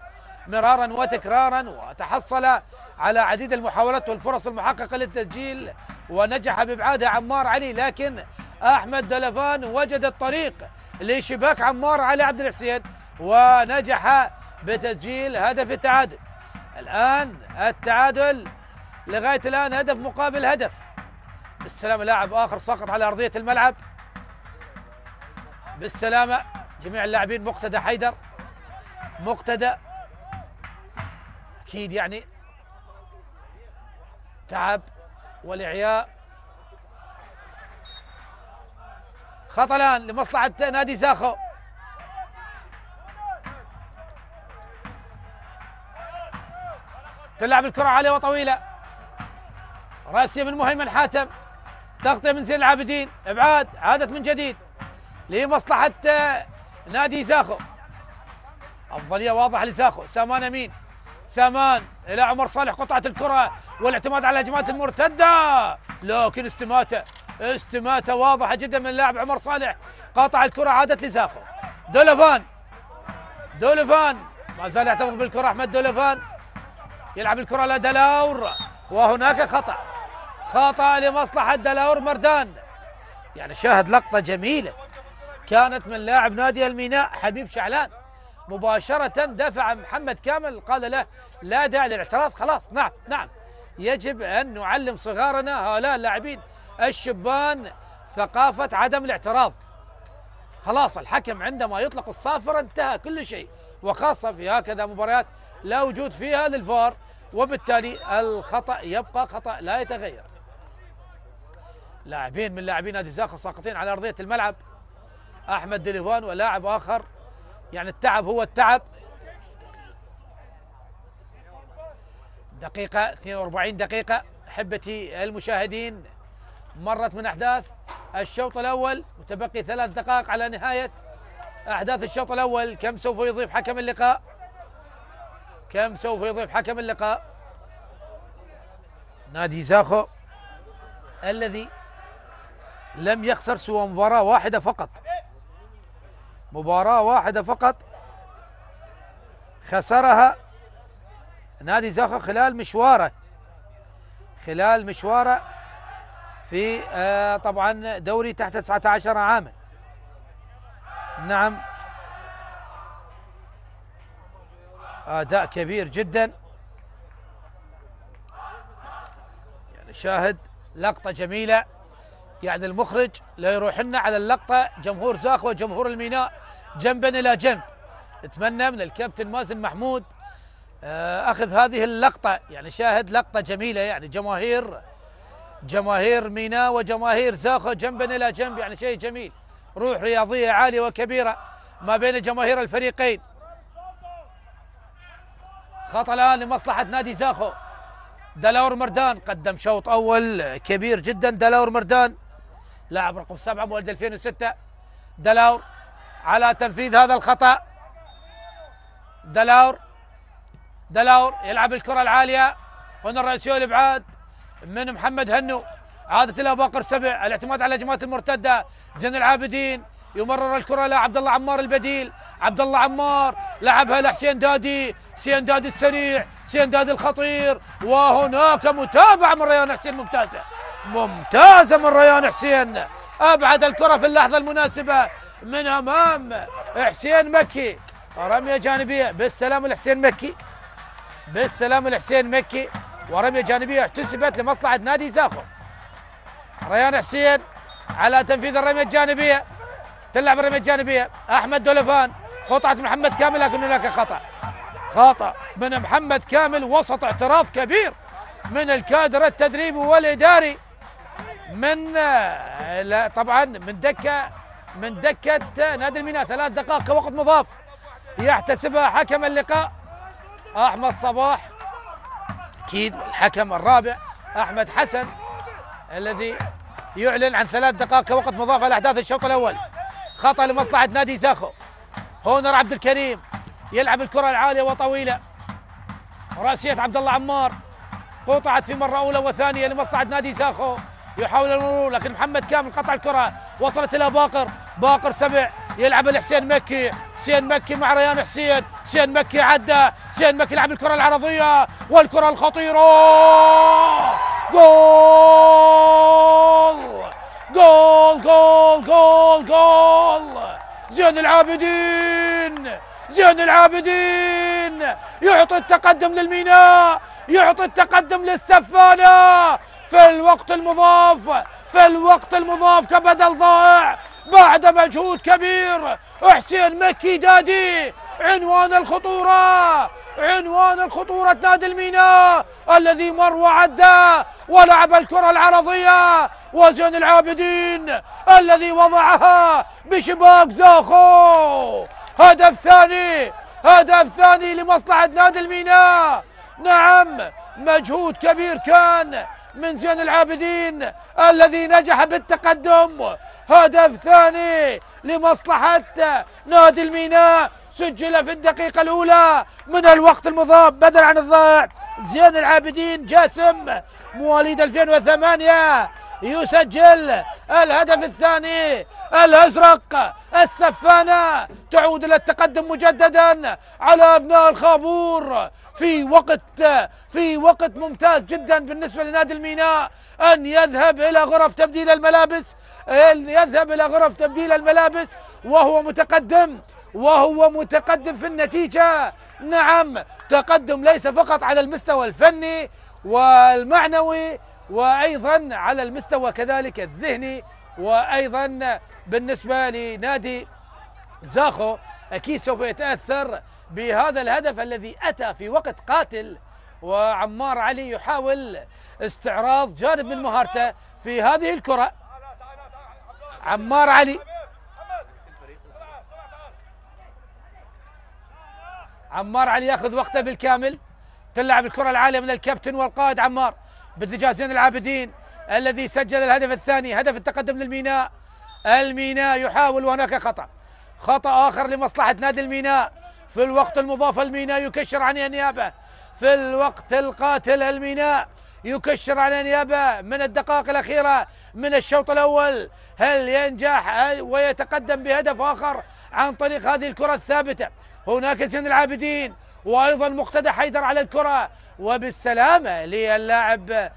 مرارا وتكرارا وتحصل على عديد المحاولات والفرص المحققه للتسجيل ونجح بابعادها عمار علي، لكن احمد دولفان وجد الطريق لشباك عمار علي عبد الحسين ونجح بتسجيل هدف التعادل. الآن التعادل لغاية الآن هدف مقابل هدف. بالسلامة لاعب آخر سقط على أرضية الملعب، بالسلامة جميع اللاعبين. مقتدى حيدر، مقتدى أكيد يعني تعب والإعياء. خطأ الآن لمصلحة نادي زاخو. تلعب الكرة عالية وطويلة، راسية من مهيمن حاتم، تغطية من زين العابدين، ابعاد عادت من جديد لمصلحة نادي زاخو. أفضلية واضحة لزاخو. سامان أمين، سامان إلى عمر صالح، قطعة الكرة والاعتماد على الهجمات المرتدة، لكن استماتة واضحة جدا من اللاعب عمر صالح، قاطع الكرة عادت لزاخو. دولفان ما زال يحتفظ بالكرة أحمد دولفان، يلعب الكرة لدلاور وهناك خطأ لمصلحة دلاور مردان. يعني شاهد لقطة جميلة كانت من لاعب نادي الميناء حبيب شعلان، مباشرة دفع محمد كامل قال له لا داعي للاعتراض، خلاص. نعم يجب أن نعلم صغارنا هؤلاء اللاعبين الشبان ثقافة عدم الاعتراض. خلاص الحكم عندما يطلق الصافرة انتهى كل شيء، وخاصة في هكذا مباريات لا وجود فيها للفار، وبالتالي الخطأ يبقى خطأ لا يتغير. لاعبين من لاعبين نادي زاخو ساقطين على أرضية الملعب، أحمد دولفان ولاعب آخر، يعني التعب هو التعب. دقيقة 42 دقيقة أحبتي المشاهدين، مرت من أحداث الشوط الأول، متبقي 3 دقائق على نهاية أحداث الشوط الأول. كم سوف يضيف حكم اللقاء؟ نادي زاخو الذي لم يخسر سوى مباراة واحدة فقط خسرها نادي زاخو خلال مشواره في طبعا دوري تحت 19 عاما. نعم أداء كبير جدا، يعني شاهد لقطة جميلة، يعني المخرج لا يروح لنا على اللقطة جمهور زاخو وجمهور الميناء جنبا إلى جنب. اتمنى من الكابتن مازن محمود أخذ هذه اللقطة، يعني شاهد لقطة جميلة، يعني جماهير ميناء وجماهير زاخو جنبا إلى جنب، يعني شيء جميل، روح رياضية عالية وكبيرة ما بين جماهير الفريقين. خطأ الآن لمصلحة نادي زاخو. دلاور مردان قدم شوط أول كبير جدا، دلاور مردان لاعب رقم 7 مولد 2006. دلاور على تنفيذ هذا الخطأ، دلاور يلعب الكرة العالية، هنا الرأسية الإبعاد من محمد هنو، عادت إلى باقر سبع، الاعتماد على الهجمات المرتدة. زين العابدين يمرر الكرة لعبد الله عمار البديل، عبد الله عمار لعبها لحسين دادي، سين دادي السريع، سين دادي الخطير، وهناك متابعة من ريان حسين ممتازة من ريان حسين، أبعد الكرة في اللحظة المناسبة من أمام حسين مكي، رمية جانبية. بالسلام الحسين مكي، ورمية جانبية احتسبت لمصلحة نادي زاخو. ريان حسين على تنفيذ الرمية الجانبية، تلعب الرمية الجانبية. أحمد دولفان، قطعة محمد كامل، لكن هناك خطأ من محمد كامل، وسط اعتراض كبير من الكادر التدريبي والإداري، طبعا من دكة نادي الميناء. 3 دقائق كوقت مضاف يحتسبها حكم اللقاء أحمد صباح، أكيد الحكم الرابع أحمد حسن الذي يعلن عن 3 دقائق كوقت مضاف على أحداث الشوط الأول. خطأ لمصلحة نادي زاخو. هونر عبد الكريم يلعب الكرة العالية وطويلة، رأسية عبد الله عمار قطعت في مرة أولى وثانية لمصلحة نادي زاخو، يحاول المرور لكن محمد كامل قطع الكرة، وصلت إلى باقر سبع، يلعب لحسين مكي، حسين مكي مع ريان حسين، حسين مكي عدى، حسين مكي لعب الكرة العرضية والكرة الخطيرة، جول جول جول جول جول زين العابدين، زين العابدين يعطي التقدم للميناء، يعطي التقدم للسفانة في الوقت المضاف، في الوقت المضاف كبدل ضائع بعد مجهود كبير. حسين مكي دادي عنوان الخطورة، عنوان الخطورة نادي الميناء الذي مر وعدى ولعب الكرة العرضية، وزين العابدين الذي وضعها بشباك زاخو. هدف ثاني، هدف ثاني لمصلحة نادي الميناء. نعم مجهود كبير كان من زين العابدين الذي نجح بالتقدم. هدف ثاني لمصلحة نادي الميناء سجل في الدقيقة الأولى من الوقت المضاف بدلا عن الضائع. زين العابدين جاسم مواليد 2008 يسجل الهدف الثاني. الأزرق السفانة تعود إلى التقدم مجددا على أبناء الخابور في وقت ممتاز جدا بالنسبة لنادي الميناء أن يذهب إلى غرف تبديل الملابس، وهو متقدم في النتيجة. نعم تقدم ليس فقط على المستوى الفني والمعنوي وأيضا على المستوى كذلك الذهني، وأيضا بالنسبة لنادي زاخو أكيد سوف يتأثر بهذا الهدف الذي أتى في وقت قاتل، وعمار علي يحاول استعراض جانب من مهارته في هذه الكرة. عمار علي ياخذ وقته بالكامل، تلعب الكرة العالية من الكابتن والقائد عمار باتجاه زين العابدين الذي سجل الهدف الثاني، هدف التقدم للميناء. الميناء يحاول وهناك خطأ آخر لمصلحة نادي الميناء في الوقت المضاف. الميناء يكشر عن النيابة في الوقت القاتل، الميناء يكشر عن النيابة من الدقائق الأخيرة من الشوط الأول. هل ينجح ويتقدم بهدف آخر عن طريق هذه الكرة الثابتة؟ هناك زين العابدين وأيضا مقتدى حيدر على الكرة، وبالسلامة للاعب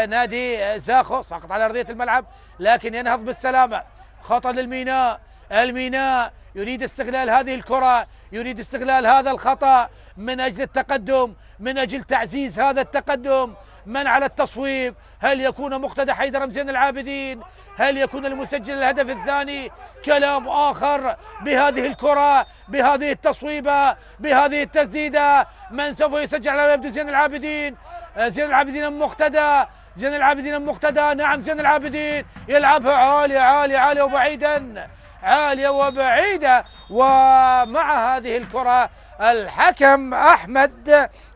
نادي زاخو، ساقط على أرضية الملعب لكن ينهض بالسلامة. خطأ للميناء، الميناء يريد استغلال هذه الكرة، يريد استغلال هذا الخطأ من أجل التقدم، من أجل تعزيز هذا التقدم. من على التصويب؟ هل يكون مقتدى حيدر أم زين العابدين؟ هل يكون المسجل الهدف الثاني؟ كلام آخر بهذه الكرة، بهذه التصويبة، بهذه التسديدة. من سوف يسجل على يبدو زين العابدين؟ زين العابدين أم مقتدى؟ زين العابدين أم مقتدى؟ نعم زين العابدين يلعبها عالية عالية عالية وبعيدا، عالية وبعيدة. ومع هذه الكرة الحكم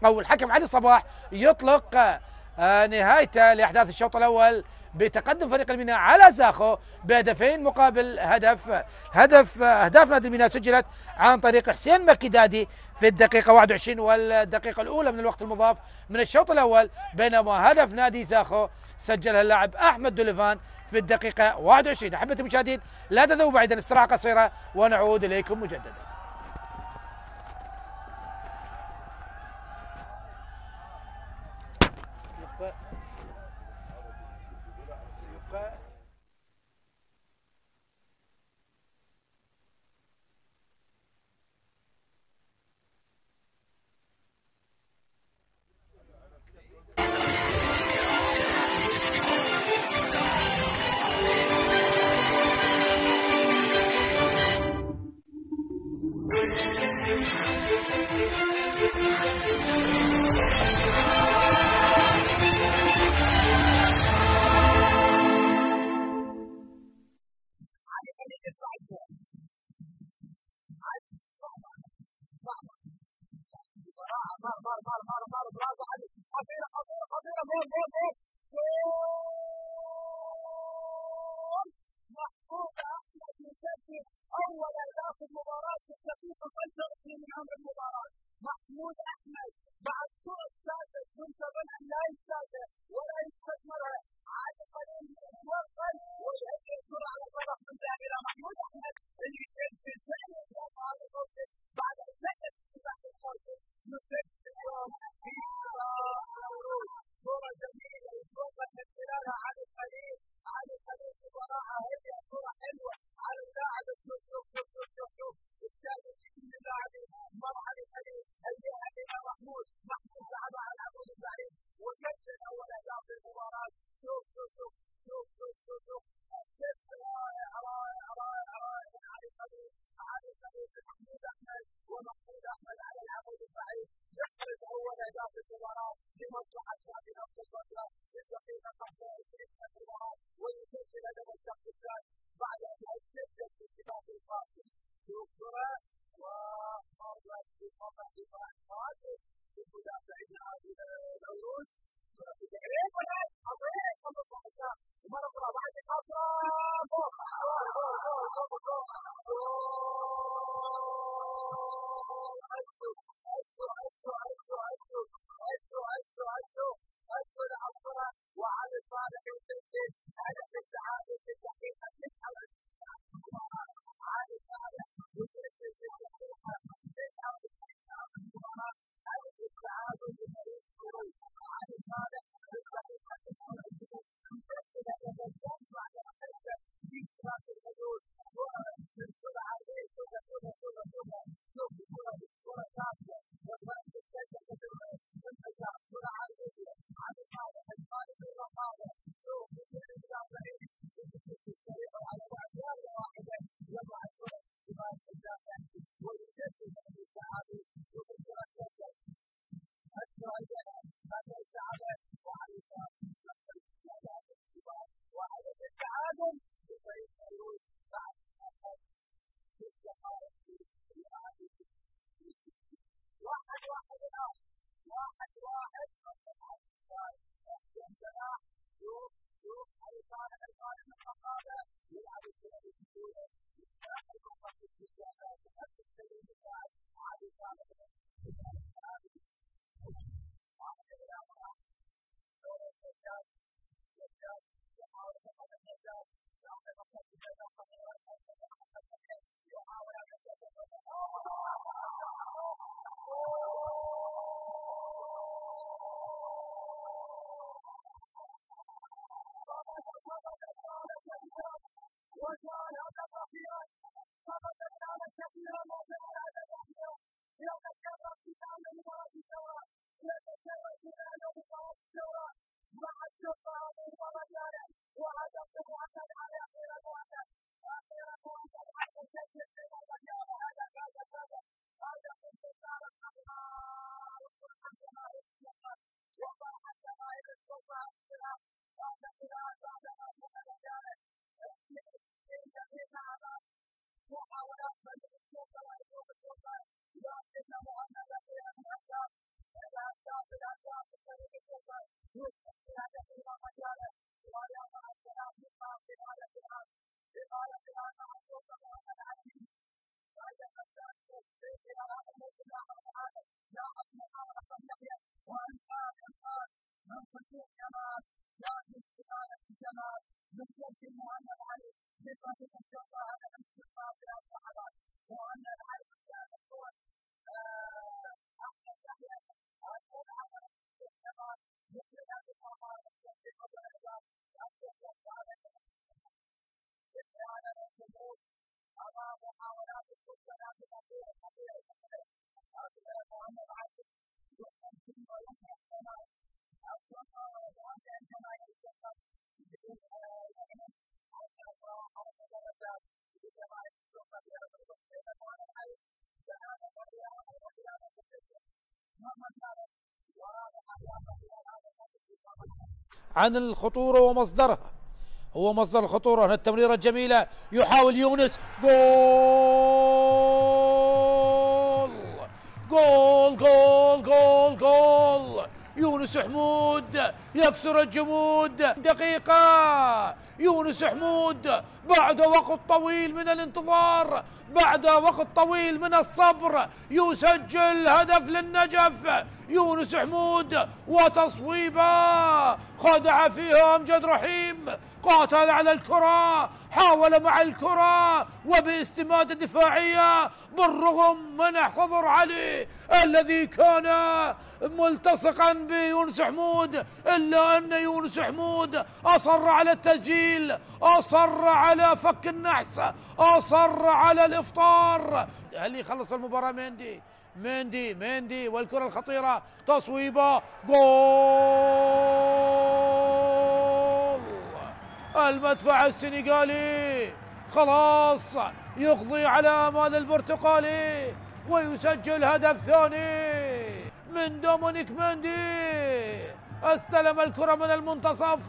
الحكم علي صباح يطلق نهايته لأحداث الشوط الأول بتقدم فريق الميناء على زاخو بهدفين مقابل هدف. أهداف نادي الميناء سجلت عن طريق حسين مكي دادي في الدقيقة 21 والدقيقة الأولى من الوقت المضاف من الشوط الأول، بينما هدف نادي زاخو سجلها اللاعب أحمد دوليفان في الدقيقة 21. أحبة المشاهدين لا تذهبوا بعيدا، استراحة قصيرة ونعود إليكم مجددا. محمود احمد يسجل اول اهداف المباراه في الدقيقه 25 من عمر المباراه. محمود احمد بعد كره استاذت منتظرا لا يستاذن ولا يستثمرها. علي خليل يتوغل ويهدي الكره على طرف من داخل محمود احمد اللي يسجل ثاني اهداف هذا القوسي بعد ان سجل في تحت القوسي. يسجل اليوم في كره جميله يتوغل من خلالها علي خليل. علي خليل بصراحه هي كره حلوه على اللاعب. شوف استاذ من اللاعبين مر علي خليل هيئها الى محمود لعبها على العمود البعيد وسجل اول اهداف المباراه. شوف اسيست رائع علي خليل من محمود احمد ومحمود احمد على العمود البعيد يحرز اول اهداف المباراه لمصلحه نادي نفط البصره في الدقيقه 25 من المباراه ويسجل هدف الشخص الثاني بعد ان يسجل في سباق القاسم. شوف كره ومرت بخطا دفاع قاتل للمدافع نادي نوروز. مرة بعد خطأ العبقرة وعلى صالح يسجل هدف التعادل في الدقيقة 29. على صالح يسجل في الدقيقة 29 هدف التعادل لفريق الكروي. على صالح في الدقيقة 29 يسجل هدف الفوز بعد ان سجل في سباق الحدود. الكرة عرضية شوف الكرة ثابتة وتمشي السجل في الحساب. كرة عرضية على صالح الخالد الرقابة. شوف المدافعين يستريحوا على بعد واحدة يضع الكرة في شمال الشارع ويسجل التعادل. شوف الكرة تسجل السعودية هذا التعادل وعلى وهدف التعادل لفريق الروس بعد 6 دقائق. 1-1 الآن 1-1 حسين جناح. شوف على صالح القائم الرقابة يلعب الكرة بسهولة داخل منطقة السجادة تحت السليم اللاعب على صالح سجاد يحاول تقدم النجاة داخل منطقة يحاول أن يتقدم وكان هدف أخيرا سبق الحالة كثيرا وكان هدف أخيرا يتكرر سنان مباراة الجولة مع الشفاء من المباراة وهدف مؤكد على أخيرا مؤكد على سجل في المباراة وهدف هدف انتصار الأحرار وفرحة جماهير الشفاء وفرحة جماهير الشفاء بعد خلال بعد ما شهد ذلك في 90 دقيقة أمام محاولات فريق الشرطة وهجوم الشرطة لكن مهند أخيرا الأهداف فريق الشرطة يسجل هدف المباراة ويضع الكلام في غاية الآن مع الشرطة مهند علي بعد الشمس في أمام الموسم الآخر العالم لاحظ محاولة يحيى والآن من فتوح جمال لكن استقالة الجمال يسجل مهند علي بفريق الشرطة هذا الانتصار في هذه اللحظات. مهند علي كان الكرة أحمد يحيى أدخل على فتوح جمال مثل هذه المهارة يسجل قبل الأهداف الشرطة على الصمود أمام محاولات الشرطة لكن أخيرا مهند علي يسجل ويفرح جمال الشرطة وأنت جماهير الشرطة عن الخطورة ومصدرها. هو مصدر الخطورة هنا التمريرة الجميلة يحاول يونس. جول يونس حمود يكسر الجمود. دقيقة يونس حمود بعد وقت طويل من الانتظار، بعد وقت طويل من الصبر، يسجل هدف للنجف. يونس حمود وتصويبه خدع فيها أمجد رحيم، قاتل على الكرة، حاول مع الكرة وباستماتة دفاعية بالرغم من خضر علي الذي كان ملتصقا بيونس حمود، إلا أن يونس حمود أصر على التسجيل، أصر على فك النحس، أصر على الإفطار. هل يخلص المباراة مندي والكرة الخطيرة، تصويبة، جول. المدفع السنغالي خلاص يقضي على آمال البرتقالي ويسجل هدف ثاني من دومينيك مندي. استلم الكرة من المنتصف،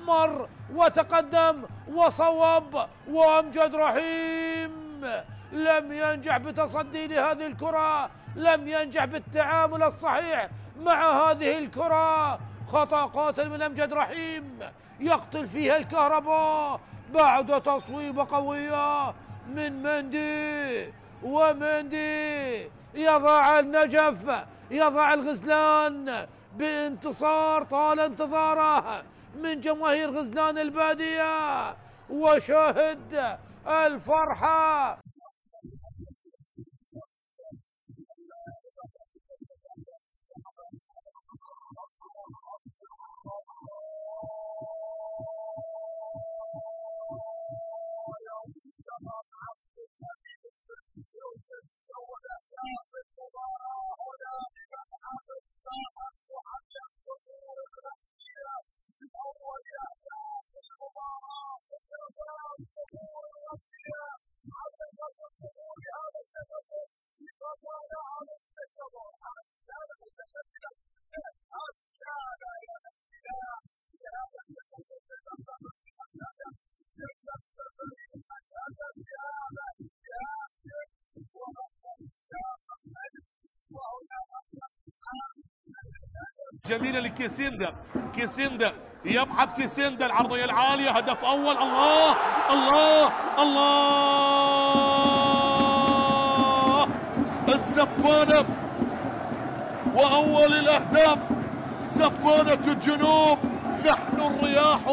مر وتقدم وصوب، وأمجد رحيم لم ينجح بتصدي لهذه الكرة، لم ينجح بالتعامل الصحيح مع هذه الكرة. خطأ قاتل من أمجد رحيم يقتل فيها الكهرباء بعد تصويبة قوية من مندي، ومندي يضع النجف، يضع الغزلان بانتصار طال انتظاره من جماهير غزلان البادية. وشاهد الفرحة. جميلة لكيسيندا، كيسيندا يبحث كيسيندا العرضية العالية، هدف أول. الله الله الله، السفانة وأول الأهداف. سفانة الجنوب، نحن الرياح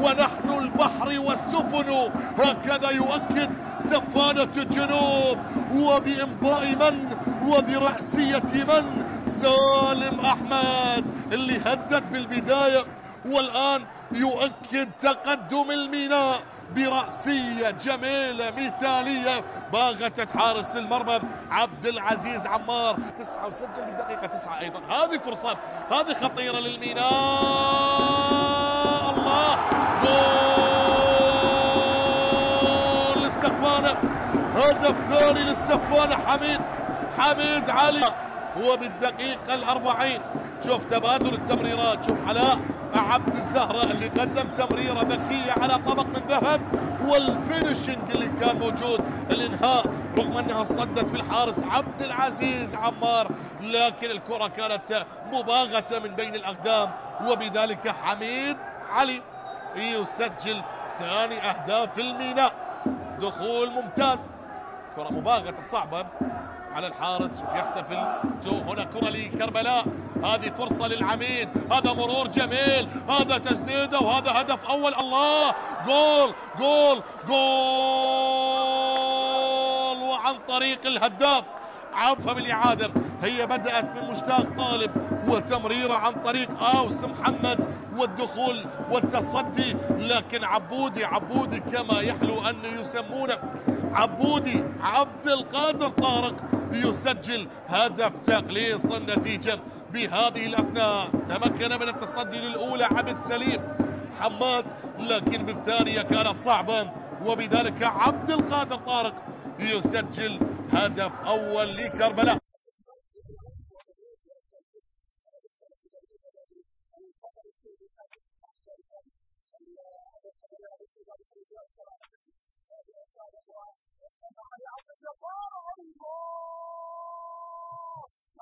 ونحن البحر والسفن، هكذا يؤكد سفانة الجنوب. وبإمضاء من وبرأسية من؟ سالم أحمد اللي هدد بالبداية، والآن يؤكد تقدم الميناء برأسية جميلة مثالية باغتت حارس المرمى عبد العزيز عمار. 9 وسجل بالدقيقة 9 أيضا. هذه فرصة، هذه خطيرة للميناء. الله، جول للسفانة، هدف ثاني للسفانة. حميد علي وبالدقيقة 40. شوف تبادل التمريرات، شوف علاء عبد الزهرة اللي قدم تمريرة ذكية على طبق من ذهب، والفينشنج اللي كان موجود، الانهاء رغم انها اصطدت في الحارس عبد العزيز عمار، لكن الكرة كانت مباغتة من بين الأقدام، وبذلك حميد علي يسجل ثاني أهداف الميناء. دخول ممتاز، كرة مباغتة صعبة على الحارس. شوف يحتفل. هنا كرة لكربلاء، هذه فرصة للعميد، هذا مرور جميل، هذا تسديده، وهذا هدف أول. الله، جول جول جول، وعن طريق الهداف. عفوا بالإعادة، هي بدأت من مشتاق طالب وتمريرة عن طريق أوس محمد والدخول والتصدي، لكن عبودي كما يحلو أن يسمونه، عبودي عبد القادر طارق يسجل هدف تقليص النتيجة. بهذه الأثناء تمكن من التصدي للأولى عبد سليم حماد، لكن بالثانية كانت صعبة، وبذلك عبد القادر طارق يسجل هدف أول لكربلاء.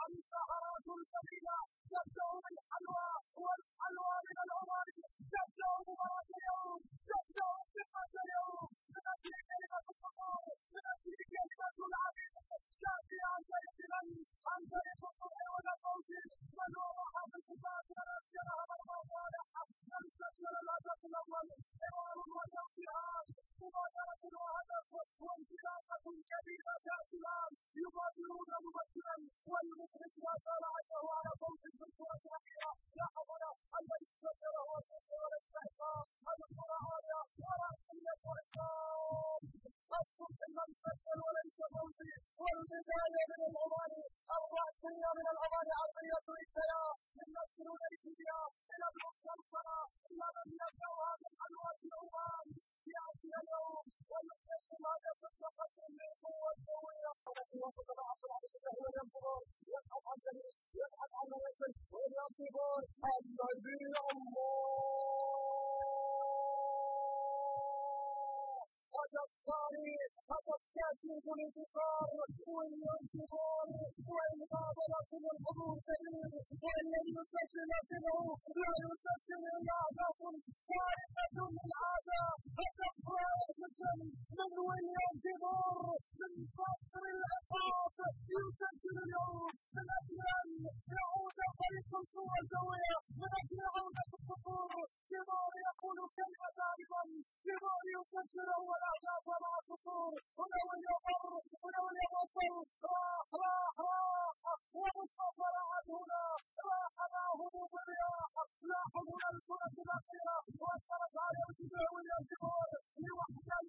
المشاهرات الجميلة تبدأ بالحلوى والحلوى من العمر، تبدأ مباراة اليوم، تبدأ قمة اليوم من أجل كلمة الصفار، من أجل كلمة العريق تأتي عن طريق من؟ عن طريق صبح ولا فوزي، من وضع في الصفات من أسكنها مرمى صالح، من سجل الهدف الأول، حوار وتوجيهات، مبادرة وهدف وانطلاقة كبيرة تأتي الآن، يبادرون مبكرا والمخرج ما زال عينه على فوز في الكرة الأخيرة، لاحظنا الذي سجل هو صبح وليس عصام، الكرة عالية ورأسية عصام، الصبح من سجل وليس فوزي، والبداية من العماني، الرأسية من العماني، عرضية ريتيا من نصر نيجيريا إلى ابن سلطنة، إلى من يبدأ هذه الحلوات العمان يأتي اليوم ويسجل هدف التقدم من قوة جوية في وسط ملعب العربية وينتظر يبحث عن جميل، يبحث عن نيسن وينتظر النبي هدف ثاني، هدف تهديد الانتصار، وينتظر والمقابلة للحضور كبير، والذي يسجل لكنه لا يسجل إلا أهداف فارقة للعادة، هدف رائع جدا من ويليام تيبور من فقر العقاب، يسجل اليوم من أجل أن يعود فريق القوى الجوية، من أجل عودة الصقور، تيبور يقول كلمة أيضا، تيبور يسجل أول أهداف مع الصقور، هنا وليام وصل، راح ومصطفى رعد هنا، راح مع هبوط الرياح، لاحظ هنا الكرة الأخيرة وصلت على وجهه ويليام تيبور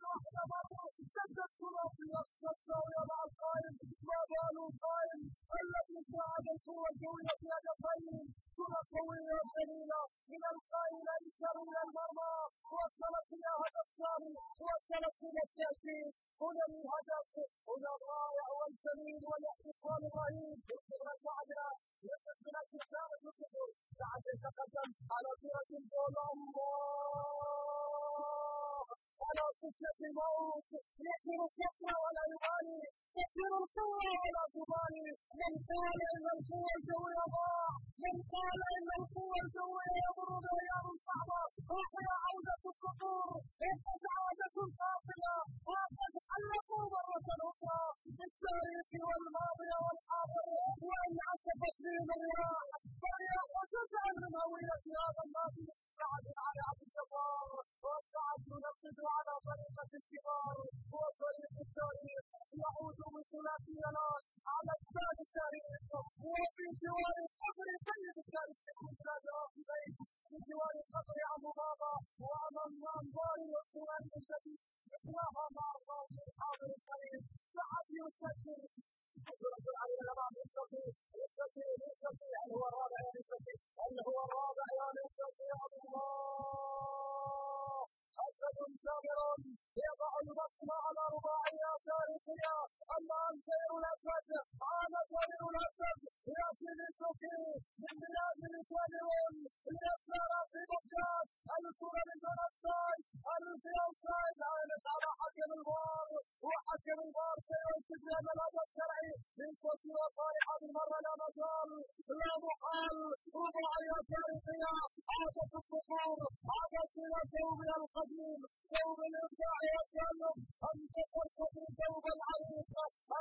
لوحدة مرة، سدد كرة في أقصى الزاوية مع القائم، ما بال القائم الذي ساعد القوة الجوية في هدفين، كرة قوية جميلة من القائم الأيسر إلى المرمى، وصلت إلى هدف ثاني، وصلت إلى التهديد، هنا الهدف، هنا الرائع والجميل والاحتفال الرهيب، وسعدنا يقف من أجل ثالث الصفر، سعد يتقدم على كرة الجول، على سكة الموت، يصل الصفر ولا يبالي، تصير القوة ولا تبالي، من قال إن القوة الجوية ضاع، من قال إن القوة الجوية يمر بأيام صعبة، وهي عودة الصقور، وقد عادت القافلة، وقد حلقوا مرة أخرى بالتاريخ والماضي والحاضر، وإن عصفت بهم الرياح، فرياح جزءا من هوية هذا النادي، سعد علي عبد الجبار، وسعد ينفذ على طريقة الكبار، وفريق التاريخ يعود بثلاثية الآن على استاد التاريخ، وفي جوار قبر سيد التاريخ يكون نادي راقبين، في جوار قبر أبو بابا، وأمام أنظار والسؤال الجديد إطلاها مع الراجل الحاضر الكريم، سعد يسجل كرة العين أمام يسجل هل هو الرابع يا يسجل، هل هو الرابع يا يسجل، يا الله، أسد كاميرون يضع البصمة على رباعية تاريخية، الآن سير الأسد، عاد سير الأسد، يأتي لتشوكي من بلاد الكاميرون ليسار في بغداد، الكرة من دون أوفسايد، في أوفسايد، عينت على حكم الفار، وحكم الفار سيؤكد بأن الهدف شرعي لتشوكي وصالح بالمرة، لا مجال لا محال، رباعية تاريخية، عادت الصقور، عادت إلى ثوبها القديم، ثوب الإبداع والتألق، أنت ترتقي ثوب العريق،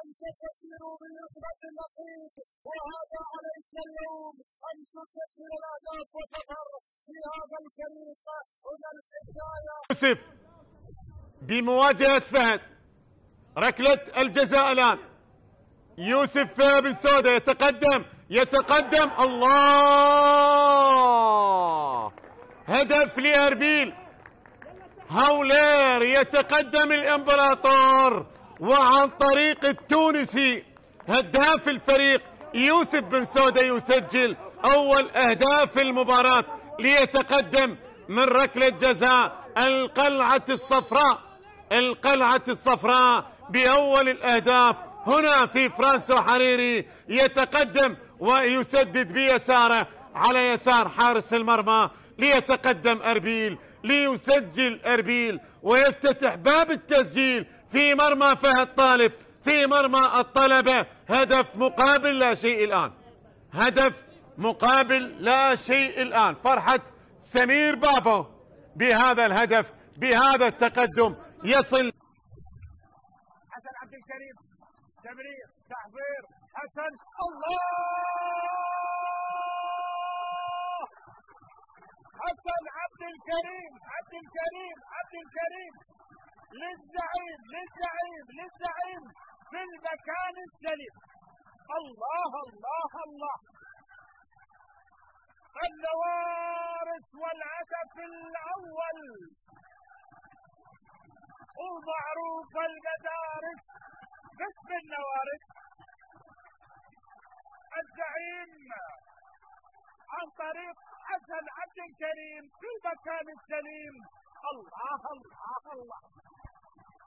أنت تسير بالرتبة النقيض، وهذا عليك اليوم أن تسجل الأهداف وتظهر في هذا الفريق، هنا الحكاية. يوسف بمواجهة فهد، ركلة الجزاء الآن، يوسف بن سودة يتقدم الله، هدف لأربيل، هولير يتقدم الإمبراطور، وعن طريق التونسي هداف الفريق يوسف بن سودة يسجل أول أهداف المباراة ليتقدم من ركلة جزاء القلعة الصفراء بأول الأهداف. هنا في فرانسو حريري يتقدم ويسدد بيساره على يسار حارس المرمى ليتقدم أربيل، ليسجل أربيل ويفتتح باب التسجيل في مرمى فهد طالب، في مرمى الطلبة. هدف مقابل لا شيء الآن، هدف مقابل لا شيء الآن. فرحة سمير بابو بهذا الهدف، بهذا التقدم يصل. حسن عبد الكريم، تمرير، تحضير، حسن، الله! حسن عبد الكريم، عبد الكريم، عبد الكريم للزعيم، للزعيم، للزعيم في المكان السليم. الله الله الله! النوارس والهدف الأول، ومعروف المدارس باسم النوارس. الزعيم عن طريق حسن عبد الكريم في المكان السليم. الله الله الله!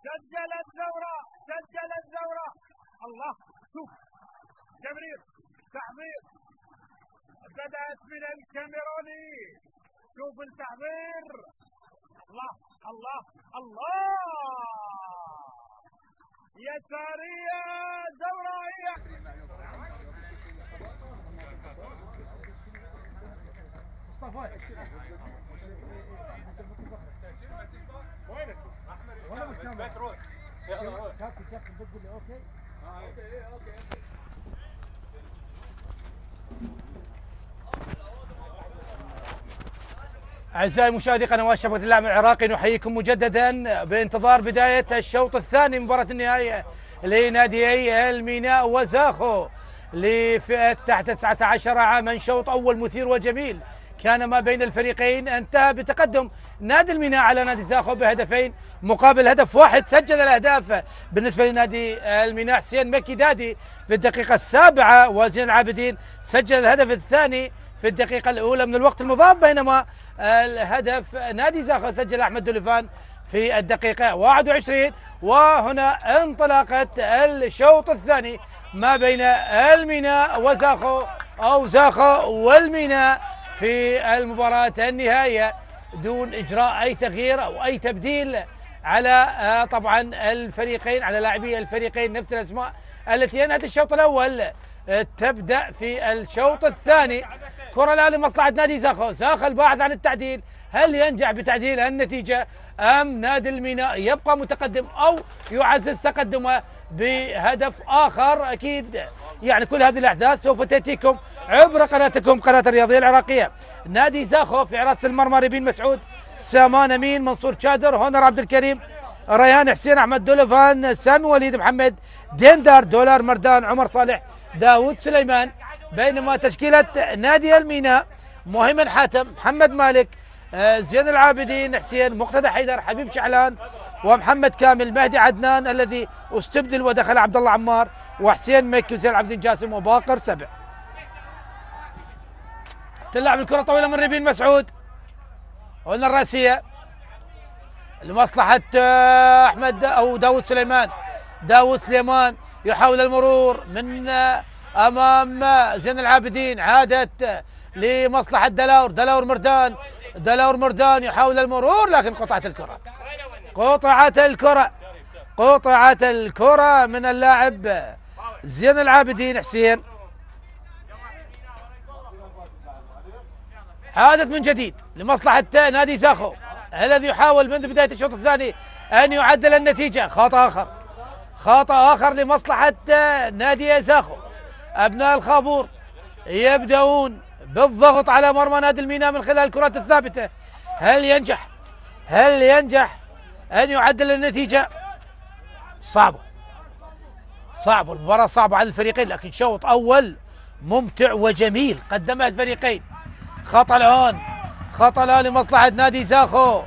سجل الزورة، سجل الزورة. الله! شوف تمرير، تحضير، بدأت من الكاميروني. شوف التحضير. الله الله الله! يسارية دورية. وينك؟ احمد بس روح. يلا روح. كابتن بتقول لي اوكي؟ اوكي. أعزائي مشاهدي قنوات شبكة الإعلام العراقي، نحييكم مجددا بانتظار بداية الشوط الثاني من مباراة النهائية لناديي الميناء وزاخو لفئة تحت 19 عاما. شوط أول مثير وجميل كان ما بين الفريقين، انتهى بتقدم نادي الميناء على نادي زاخو بهدفين مقابل هدف واحد. سجل الأهداف بالنسبة لنادي الميناء حسين مكي دادي في الدقيقة 7، وزين العابدين سجل الهدف الثاني في الدقيقة الأولى من الوقت المضاف، بينما الهدف نادي زاخو سجل أحمد دوليفان في الدقيقة 21. وهنا انطلاقة الشوط الثاني ما بين الميناء وزاخو أو زاخو والميناء في المباراة النهائية، دون إجراء أي تغيير أو أي تبديل على طبعا الفريقين، على لاعبي الفريقين نفس الأسماء التي أنهت الشوط الأول تبدأ في الشوط الثاني. كرة الآن لمصلحة نادي زاخو، زاخو الباحث عن التعديل، هل ينجح بتعديل النتيجة أم نادي الميناء يبقى متقدم أو يعزز تقدمه بهدف آخر؟ أكيد يعني كل هذه الأحداث سوف تأتيكم عبر قناتكم قناة الرياضية العراقية. نادي زاخو في حراسة المرمى ريبين مسعود، سامان أمين، منصور شادر، هونر عبد الكريم، ريان حسين، أحمد دوليفان، سامي وليد، محمد ديندار، دولار مردان، عمر صالح، داود سليمان. بينما تشكيلة نادي الميناء مهيمن حاتم، محمد مالك، زين العابدين، حسين، مقتدى حيدر، حبيب شعلان، ومحمد كامل، مهدي عدنان الذي استبدل ودخل عبد الله عمار، وحسين مكي، وزين العابدين جاسم، وباقر سبع. تلعب الكرة طويلة من ريبين مسعود، قلنا الرأسية لمصلحة أحمد أو داود سليمان. داود سليمان يحاول المرور من أمام زين العابدين، عادت لمصلحة دلاور، دلاور مردان، دلاور مردان يحاول المرور لكن قطعت الكرة، قطعت الكرة، قطعت الكرة من اللاعب زين العابدين حسين. عادت من جديد لمصلحة نادي زاخو الذي يحاول منذ بداية الشوط الثاني أن يعدل النتيجة. خطأ آخر، خطأ آخر لمصلحة نادي زاخو. أبناء الخابور يبدأون بالضغط على مرمى نادي الميناء من خلال الكرات الثابتة. هل ينجح؟ هل ينجح أن يعدل النتيجة؟ صعبة، صعبة المباراة، صعبة على الفريقين، لكن شوط أول ممتع وجميل قدمه الفريقين. خطأ الآن، خطأ الآن لمصلحة نادي زاخو،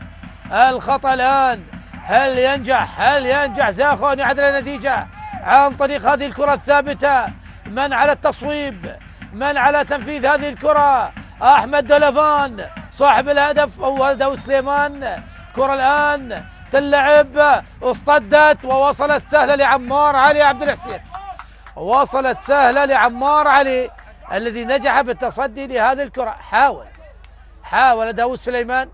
الخطأ الآن. هل ينجح؟ هل ينجح زاخو أن يعدل النتيجة عن طريق هذه الكرة الثابتة؟ من على التصويب؟ من على تنفيذ هذه الكرة؟ أحمد دوليفان صاحب الهدف هو داود سليمان. كرة الآن تلعب، اصطدت ووصلت سهلة لعمار علي عبد الحسين، وصلت سهلة لعمار علي الذي نجح بالتصدي لهذه الكرة. حاول داود سليمان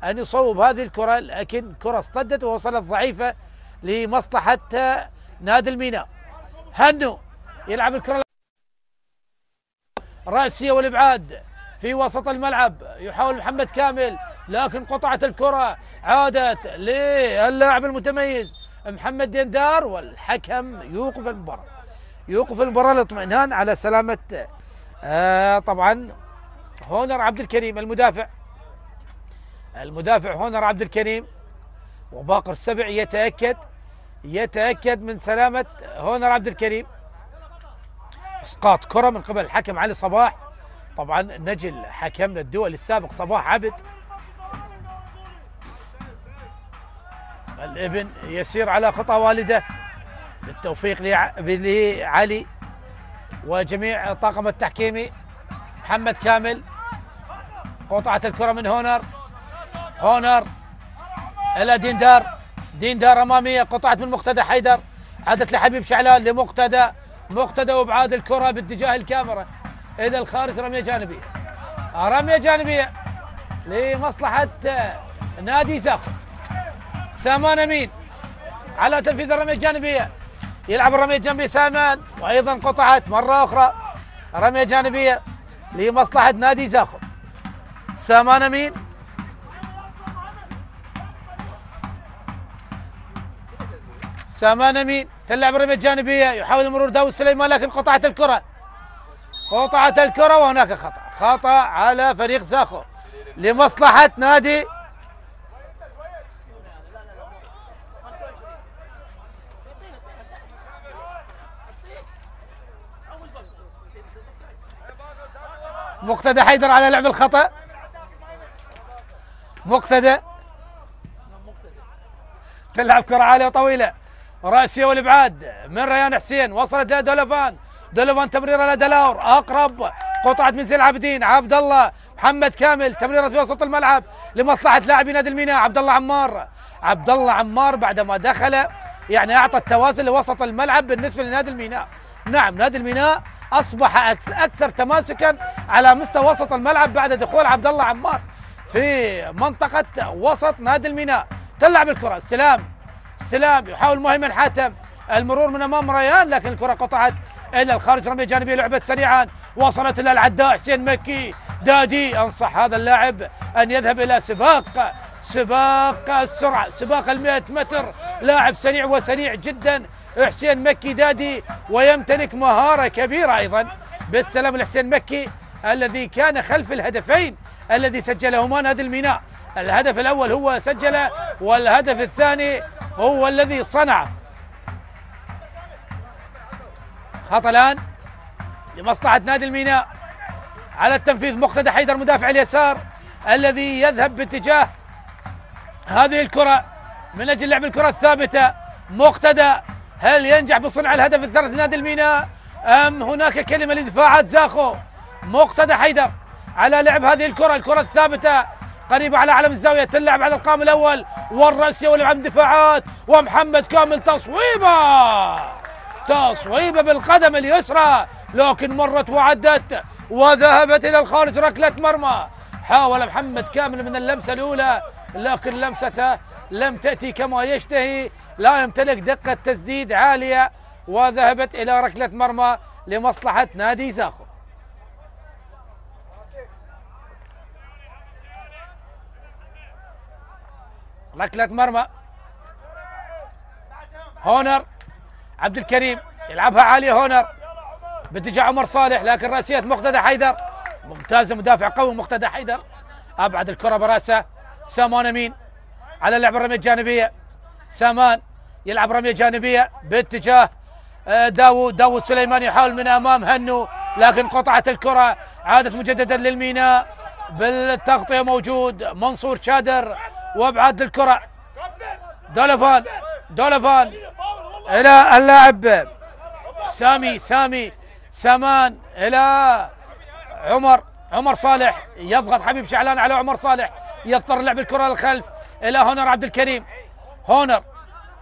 أن يصوب هذه الكرة، لكن كرة اصطدت ووصلت ضعيفة لمصلحة نادي الميناء. هنو يلعب الكرة رأسية والإبعاد في وسط الملعب، يحاول محمد كامل لكن قطعت الكرة، عادت للاعب المتميز محمد ديندار، والحكم يوقف المباراة. يوقف المباراة للاطمئنان على سلامة طبعا هونر عبد الكريم المدافع هونر عبد الكريم، وباقر السبع يتأكد من سلامة هونر عبد الكريم. اسقاط كرة من قبل الحكم علي صباح، طبعا نجل حكمنا الدولي السابق صباح عبد. الابن يسير على خطى والده، بالتوفيق لعلي وجميع الطاقم التحكيمي. محمد كامل، قطعت الكرة من هونر إلى ديندار أمامية، قطعت من مقتدى حيدر، عادت لحبيب شعلان مقتدى وابعاد الكرة باتجاه الكاميرا إلى الخارج. رمية جانبية لمصلحة نادي زاخو. سامان أمين على تنفيذ الرمية الجانبية، يلعب الرمية الجانبية سامان، وأيضا قطعت مرة أخرى رمية جانبية لمصلحة نادي زاخو. سامان أمين تلعب الرمية الجانبية، يحاول مرور داود سليمان لكن قطعت الكرة وهناك خطأ على فريق زاخو لمصلحة نادي مقتدى حيدر على لعب الخطأ. مقتدى تلعب كرة عالية وطويلة، رأسية والإبعاد من ريان حسين، وصلت دولوفان تمريرة لدلاور أقرب، قطعت من زين العابدين، عبد الله محمد كامل، تمريرة في وسط الملعب لمصلحة لاعبي نادي الميناء. عبد الله عمار بعدما دخل يعني أعطى التوازن لوسط الملعب بالنسبة لنادي الميناء. نعم، نادي الميناء أصبح أكثر تماسكا على مستوى وسط الملعب بعد دخول عبد الله عمار في منطقة وسط نادي الميناء. تلعب الكرة، استلام يحاول مهيمن حاتم المرور من أمام ريان، لكن الكرة قطعت إلى الخارج. رمية جانبية لعبت سريعا، وصلت إلى العداء حسين مكي. دادي أنصح هذا اللاعب أن يذهب إلى سباق السرعة، سباق 100 متر. لاعب سريع جدا حسين مكي دادي، ويمتلك مهارة كبيرة أيضا. بالسلام لحسين مكي الذي كان خلف الهدفين الذي سجلهما نادي الميناء. الهدف الأول هو سجله، والهدف الثاني هو الذي صنعه. خطأ الآن لمصلحة نادي الميناء على التنفيذ. مقتدى حيدر مدافع اليسار الذي يذهب باتجاه هذه الكرة من أجل لعب الكرة الثابتة. مقتدى هل ينجح بصنع الهدف الثالث لنادي الميناء أم هناك كلمة لدفاعات زاخو؟ مقتدى حيدر على لعب هذه الكرة الثابتة قريبة على علم الزاوية، تلعب على القائم الأول والرأسية واللعب دفاعات، ومحمد كامل تصويبة بالقدم اليسرى، لكن مرت وعدت وذهبت إلى الخارج. ركلة مرمى، حاول محمد كامل من اللمسة الأولى لكن لمسته لم تأتي كما يشتهي، لا يمتلك دقة تسديد عالية، وذهبت إلى ركلة مرمى لمصلحة نادي زاخو. ركلة مرمى، هونر عبد الكريم يلعبها عالية، هونر باتجاه عمر صالح، لكن رأسية مقتدى حيدر ممتازة، مدافع قوي مقتدى حيدر، أبعد الكرة برأسه. سامان أمين على لعب الرمية الجانبية، سامان يلعب رمية جانبية باتجاه داود سليمان، يحاول من أمام هنو لكن قطعت الكرة، عادت مجددا للميناء، بالتغطية موجود منصور شادر وابعاد الكرة. دولوفان الى اللاعب سامان الى عمر صالح، يضغط حبيب شعلان على عمر صالح، يضطر لعب الكرة للخلف الى هونر عبد الكريم. هونر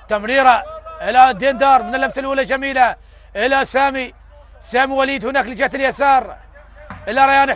تمريرة الى ديندار من اللمسة الاولى جميلة الى سامي وليد هناك لجهة اليسار الى ريان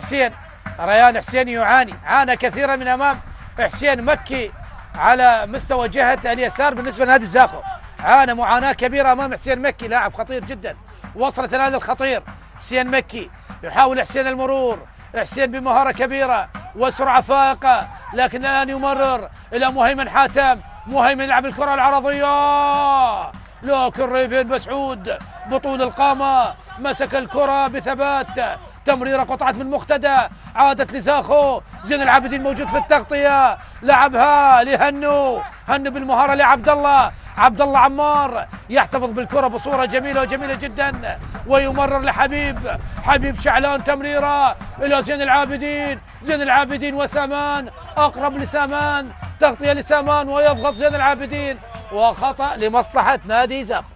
حسين عانى كثيرا من امام حسين مكي على مستوى جهة اليسار بالنسبة لنادي زاخو، عانى معاناة كبيرة امام حسين مكي، لاعب خطير جدا. وصلت الان الخطير حسين مكي يحاول حسين المرور، حسين بمهارة كبيرة وسرعة فائقة، لكن الآن يمرر إلى مهيمن حاتم. مهيمن يلعب الكرة العرضية، لكن ريفين مسعود بطول القامة مسك الكرة بثبات. تمريرة قطعت من مقتدى، عادت لزاخو. زين العابدين موجود في التغطية، لعبها لهنو، هنو بالمهارة لعبد الله. عبد الله عمار يحتفظ بالكرة بصورة جميلة وجميلة جدا، ويمرر لحبيب. حبيب شعلان، تمريرة إلى زين العابدين. زين العابدين وسامان، أقرب لسامان، تغطية لسامان ويضغط زين العابدين، وخطأ لمصلحة نادي زاخو.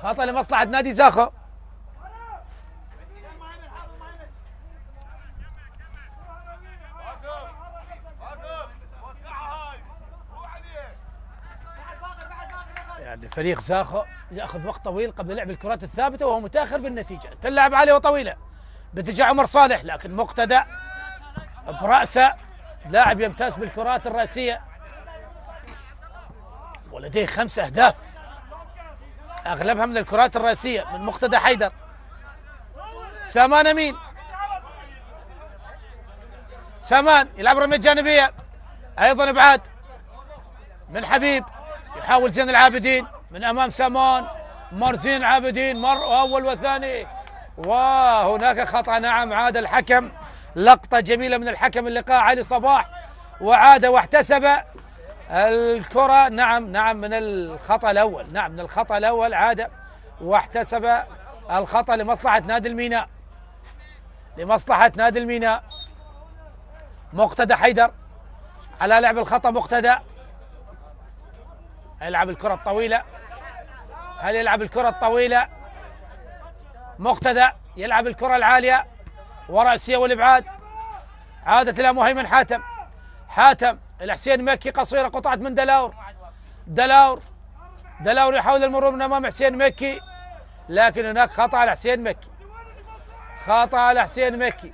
خطأ لمصلحة نادي زاخو. يعني فريق زاخو ياخذ وقت طويل قبل لعب الكرات الثابته وهو متاخر بالنتيجه. تلعب عاليه وطويله باتجاه عمر صالح، لكن مقتدى براسه، لاعب يمتاز بالكرات الراسيه ولديه 5 أهداف اغلبها من الكرات الراسيه من مقتدى حيدر. سامان امين، سامان يلعب رميه جانبيه ايضا ابعاد من حبيب. يحاول زين العابدين من امام سامان، مر زين العابدين، مر اول وثاني، وهناك خطأ. نعم، عاد الحكم، لقطة جميلة من الحكم اللقاء علي صباح، وعاد واحتسب الكرة. نعم من الخطأ الأول، نعم من الخطأ الأول عاد واحتسب الخطأ لمصلحة نادي الميناء، لمصلحة نادي الميناء. مقتدى حيدر على لعب الخطأ. مقتدى يلعب الكرة الطويلة، هل يلعب الكرة الطويلة؟ مقتدى يلعب الكرة العالية ورأسية والإبعاد، عادت إلى مهيمن حاتم. حاتم الحسين مكي، قصيرة قطعت من دلاور. دلاور يحاول المرور من أمام حسين مكي، لكن هناك خطأ على حسين مكي، خطأ على حسين مكي.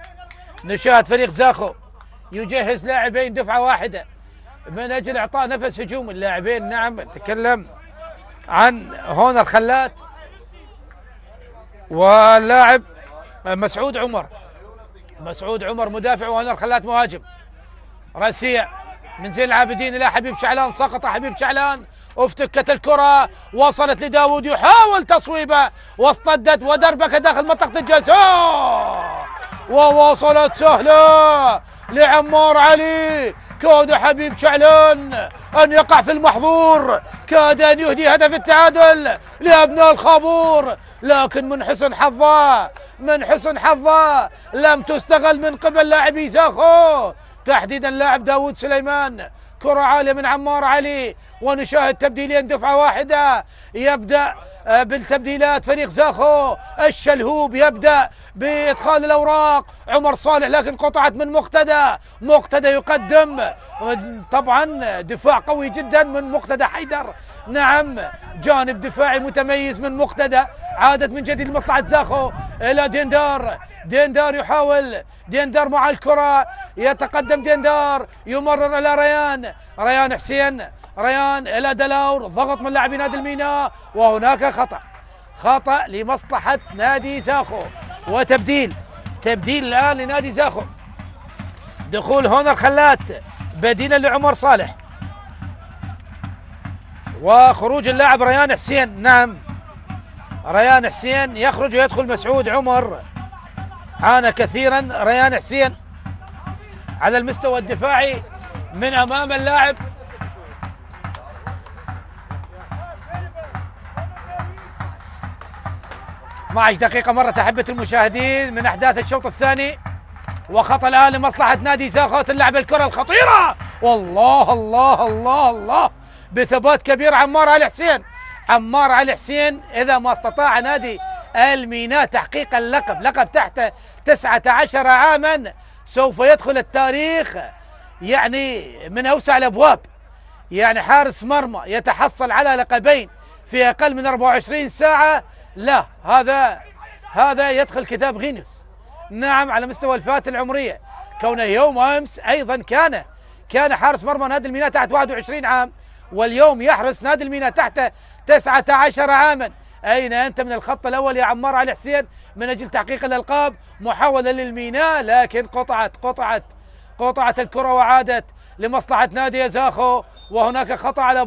نشاهد فريق زاخو يجهز لاعبين دفعة واحدة من أجل إعطاء نفس هجوم اللاعبين. نعم، تكلم عن هون الخلات واللاعب مسعود عمر مدافع، وهنا الخلات مهاجم. راسية من زين العابدين إلى حبيب شعلان، سقط حبيب شعلان، افتكت الكرة، وصلت لداود، يحاول تصويبه واصطدت ودربكة داخل منطقة الجزاء، ووصلت سهلة لعمار علي. كاد حبيب شعلان أن يقع في المحظور، كاد أن يهدي هدف التعادل لأبناء الخابور، لكن من حسن حظه لم تستغل من قبل لاعبي زاخو، تحديدا لاعب داود سليمان. كرة عالية من عمار علي، ونشاهد تبديلين دفعة واحدة. يبدأ بالتبديلات فريق زاخو، الشلهوب يبدأ بإدخال الأوراق، عمر صالح، لكن قطعت من مقتدى يقدم، طبعا دفاع قوي جدا من مقتدى حيدر. نعم، جانب دفاعي متميز من مقتدى. عادت من جديد لمصلحة زاخو إلى ديندار يحاول، ديندار مع الكرة، يتقدم ديندار، يمرر إلى ريان حسين، ريان إلى دلاور، ضغط من لاعبي نادي الميناء، وهناك خطأ لمصلحة نادي زاخو، وتبديل الآن لنادي زاخو. دخول هنا الخلات بديلا لعمر صالح، وخروج اللاعب ريان حسين. نعم، ريان حسين يخرج ويدخل مسعود عمر. عانى كثيرا ريان حسين على المستوى الدفاعي من أمام اللاعب. معش دقيقة مرت أحبة المشاهدين من أحداث الشوط الثاني، وخطأ الآن لمصلحة نادي زاخو. تلعب الكرة الخطيرة، والله الله الله الله، بثبات كبير عمار علي حسين. إذا ما استطاع نادي الميناء تحقيق اللقب، لقب تحت 19 عاما، سوف يدخل التاريخ يعني من أوسع الأبواب. يعني حارس مرمى يتحصل على لقبين في أقل من 24 ساعة، لا، هذا يدخل كتاب غينيس. نعم، على مستوى الفئات العمرية، كونه يوم أمس أيضا كان حارس مرمى نادي الميناء تحت 21 عام، واليوم يحرس نادي الميناء تحت 19 عاما. أين أنت من الخط الأول يا عمار علي حسين من أجل تحقيق الألقاب؟ محاولة للميناء لكن قطعت الكرة وعادت لمصلحة نادي زاخو. وهناك خطأ على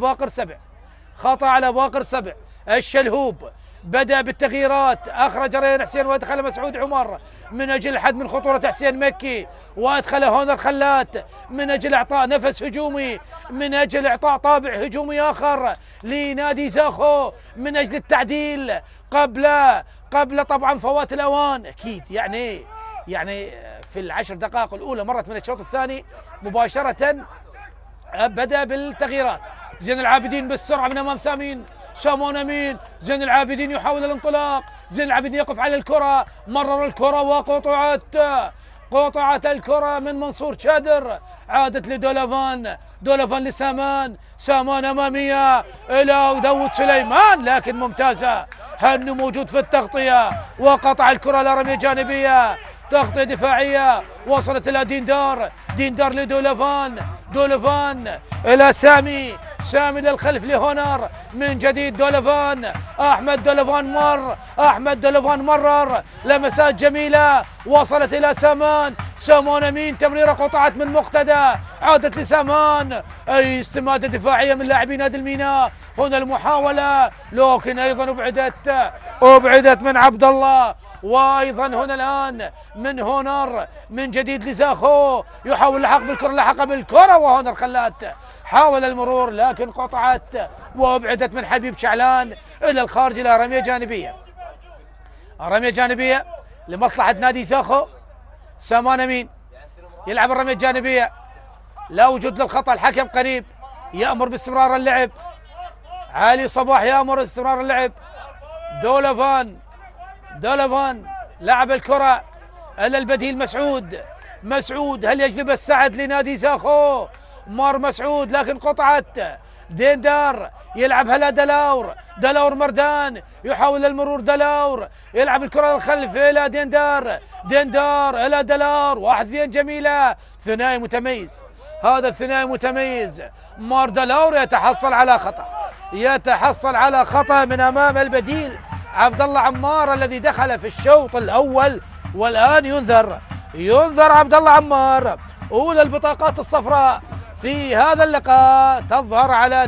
باقر سبع. الشلهوب بدأ بالتغييرات، أخرج ريان حسين وأدخل مسعود عمر من أجل الحد من خطورة حسين مكي، وأدخل هونر خلات من أجل إعطاء نفس هجومي، من أجل إعطاء طابع هجومي آخر لنادي زاخو، من أجل التعديل قبل طبعا فوات الأوان. أكيد يعني في العشر دقائق الأولى مرت من الشوط الثاني مباشرة بدأ بالتغييرات. زين العابدين بالسرعة من أمام سامون أمين. زين العابدين يحاول الانطلاق، زين العابدين يقف على الكرة، مرر الكرة وقطعت الكرة من منصور شادر، عادت دولفان سامان أمامية إلى داود سليمان، لكن ممتازة. هنو موجود في التغطية وقطع الكرة إلى رمية جانبية، تغطية دفاعية وصلت إلى ديندار لدولفان إلى سامي للخلف لهونر من جديد أحمد دولفان مرر لمسات جميلة وصلت إلى سامان أمين، تمريرة قطعت من مقتدى، عادت لسامان، أي استمادة دفاعية من لاعبي نادي الميناء. هنا المحاولة لكن أيضا أبعدت من عبد الله، وأيضا هنا الآن من هونر من جديد لزاخو، يحاول لحق بالكرة وهونر خلات حاول المرور لكن قطعت وأبعدت من حبيب شعلان إلى الخارج إلى رمية جانبية لمصلحة نادي زاخو. سامان أمين يلعب الرمية الجانبية، لا وجود للخطأ، الحكم قريب يأمر باستمرار اللعب، علي صباح يأمر باستمرار اللعب. دولفان لعب الكرة إلى البديل مسعود هل يجلب السعد لنادي زاخو؟ مر مسعود لكن قطعت. ديندار يلعب هلا دلاور مردان يحاول المرور، يلعب الكرة للخلف إلى ديندار إلى دلاور، 1-2 جميلة، ثنائي متميز. هذا الثنائي متميز. مار دلاور يتحصل على خطأ من أمام البديل عبد الله عمار الذي دخل في الشوط الأول، والآن ينذر عبد الله عمار. أولى البطاقات الصفراء في هذا اللقاء تظهر على